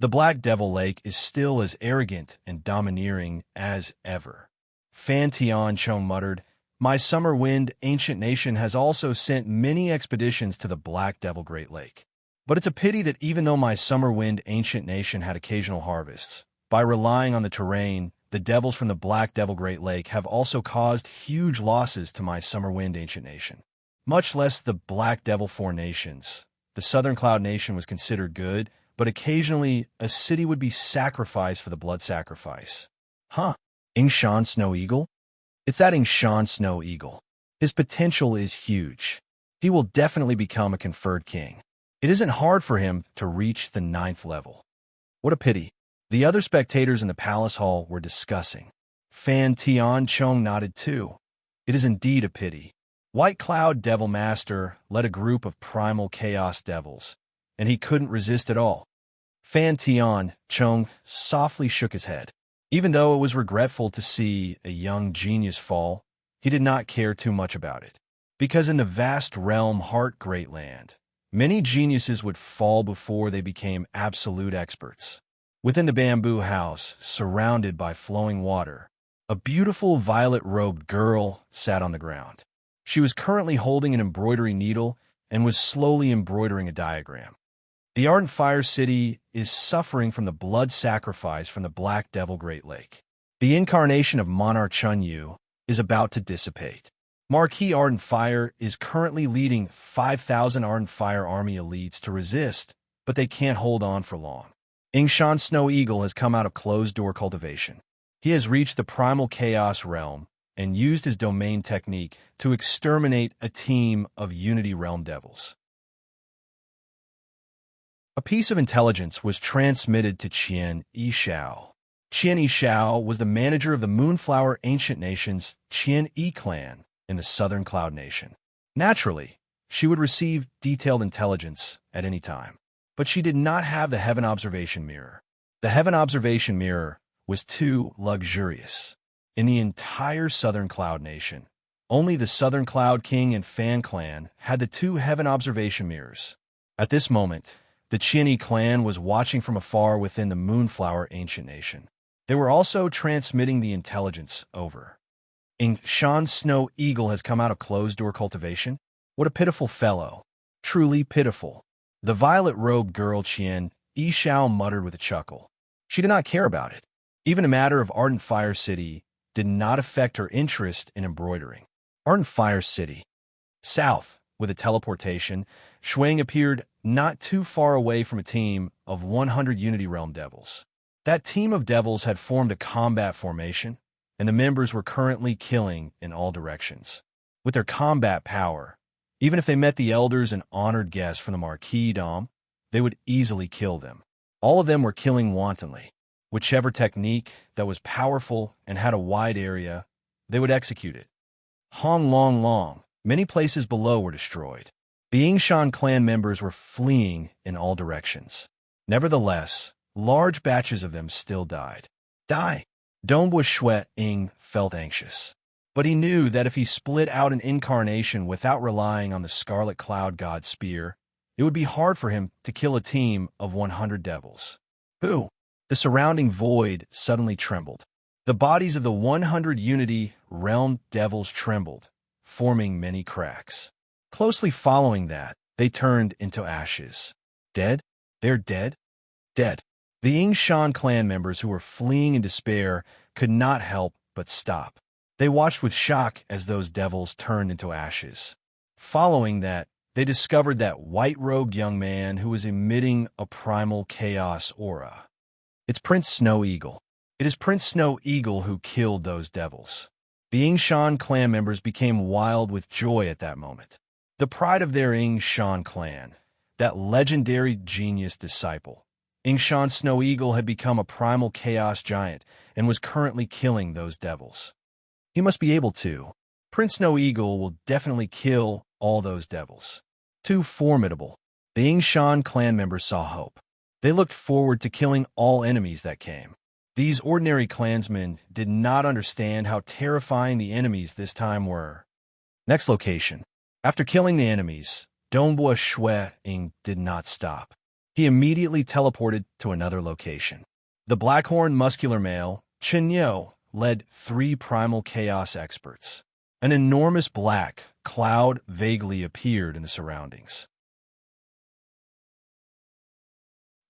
The Black Devil Lake is still as arrogant and domineering as ever. Fan Tianchong muttered, "My Summer Wind ancient nation has also sent many expeditions to the Black Devil Great Lake. But it's a pity that even though my Summer Wind ancient nation had occasional harvests, by relying on the terrain, the devils from the Black Devil Great Lake have also caused huge losses to my Summer Wind ancient nation. Much less the Black Devil Four Nations. The Southern Cloud Nation was considered good, but occasionally a city would be sacrificed for the blood sacrifice." Huh? Yingshan Snow Eagle? It's that Yingshan Snow Eagle. His potential is huge. He will definitely become a conferred king. It isn't hard for him to reach the 9th level. What a pity. The other spectators in the palace hall were discussing. Fan Tianchong nodded too. It is indeed a pity. White Cloud Devil Master led a group of primal chaos devils, and he couldn't resist at all. Fan Tianchong softly shook his head. Even though it was regretful to see a young genius fall, he did not care too much about it. Because in the vast realm Heart Great Land, many geniuses would fall before they became absolute experts. Within the bamboo house, surrounded by flowing water, a beautiful violet-robed girl sat on the ground. She was currently holding an embroidery needle and was slowly embroidering a diagram. The Ardent Fire City is suffering from the blood sacrifice from the Black Devil Great Lake. The incarnation of Monarch Chunyu is about to dissipate. Marquis Ardent Fire is currently leading 5,000 Ardent Fire Army elites to resist, but they can't hold on for long. Yingshan Snow Eagle has come out of closed-door cultivation. He has reached the primal chaos realm and used his domain technique to exterminate a team of Unity Realm devils. A piece of intelligence was transmitted to Qian Yishao. Qian Yishao was the manager of the Moonflower Ancient Nation's Qian Yi clan in the Southern Cloud Nation. Naturally, she would receive detailed intelligence at any time. But she did not have the Heaven Observation Mirror. The Heaven Observation Mirror was too luxurious. In the entire Southern Cloud Nation, only the Southern Cloud King and Fan Clan had the 2 Heaven Observation Mirrors. At this moment, the Qianyi clan was watching from afar within the Moonflower Ancient Nation. They were also transmitting the intelligence over. Yingshan Snow Eagle has come out of closed-door cultivation? What a pitiful fellow. Truly pitiful. The violet-robed girl Qian Yishao muttered with a chuckle. She did not care about it. Even a matter of Ardent Fire City did not affect her interest in embroidering. Ardent Fire City. South, with a teleportation, Shuang appeared not too far away from a team of 100 Unity Realm devils. That team of devils had formed a combat formation, and the members were currently killing in all directions. With their combat power, even if they met the elders and honored guests from the Marquis Dom, they would easily kill them. All of them were killing wantonly. Whichever technique that was powerful and had a wide area, they would execute it. Hong Long Long, many places below were destroyed. The Yingshan clan members were fleeing in all directions. Nevertheless, large batches of them still died. Dongbua Shui Ying felt anxious. But he knew that if he split out an incarnation without relying on the Scarlet Cloud God Spear, it would be hard for him to kill a team of 100 devils. Who? The surrounding void suddenly trembled. The bodies of the 100 Unity Realm devils trembled, forming many cracks. Closely following that, they turned into ashes. Dead? They're dead? Dead. The Yingshan clan members who were fleeing in despair could not help but stop. They watched with shock as those devils turned into ashes. Following that, they discovered that white-robed young man who was emitting a primal chaos aura. It's Prince Snow Eagle. It is Prince Snow Eagle who killed those devils. The Yingshan clan members became wild with joy at that moment. The pride of their Yingshan clan, that legendary genius disciple. Yingshan Snow Eagle had become a primal chaos giant and was currently killing those devils. He must be able to. Prince Snow Eagle will definitely kill all those devils. Too formidable. The Yingshan clan members saw hope. They looked forward to killing all enemies that came. These ordinary clansmen did not understand how terrifying the enemies this time were. Next location. After killing the enemies, Dongbua Shui Ying did not stop. He immediately teleported to another location. The Blackhorn muscular male, Chen Yo, led 3 primal chaos experts. An enormous black cloud vaguely appeared in the surroundings.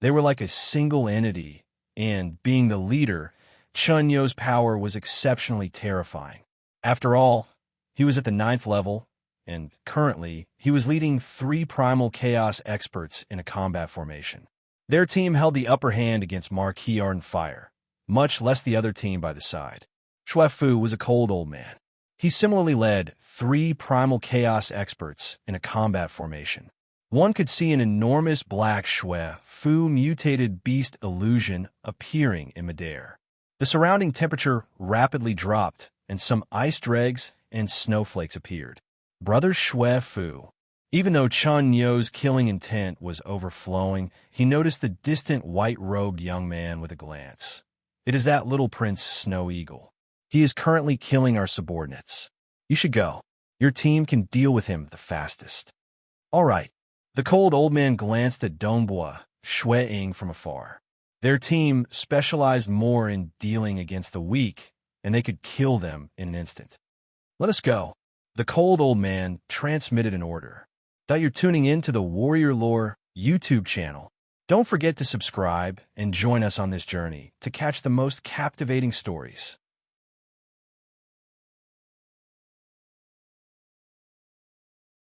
They were like a single entity, and, being the leader, Chen Yo's power was exceptionally terrifying. After all, he was at the 9th level, and currently, he was leading 3 primal chaos experts in a combat formation. Their team held the upper hand against Marquis Ardent Fire, much less the other team by the side. Shui Fu was a cold old man. He similarly led 3 primal chaos experts in a combat formation. One could see an enormous black Shui Fu mutated beast illusion appearing in midair. The surrounding temperature rapidly dropped, and some ice dregs and snowflakes appeared. Brother Shui Fu. Even though Chen Yo's killing intent was overflowing, he noticed the distant white-robed young man with a glance. It is that little Prince Snow Eagle. He is currently killing our subordinates. You should go. Your team can deal with him the fastest. All right. The cold old man glanced at Dongbua Shui Ying from afar. Their team specialized more in dealing against the weak, and they could kill them in an instant. Let us go. The cold old man transmitted an order. That you're tuning in to the Warrior Lore YouTube channel. Don't forget to subscribe and join us on this journey to catch the most captivating stories.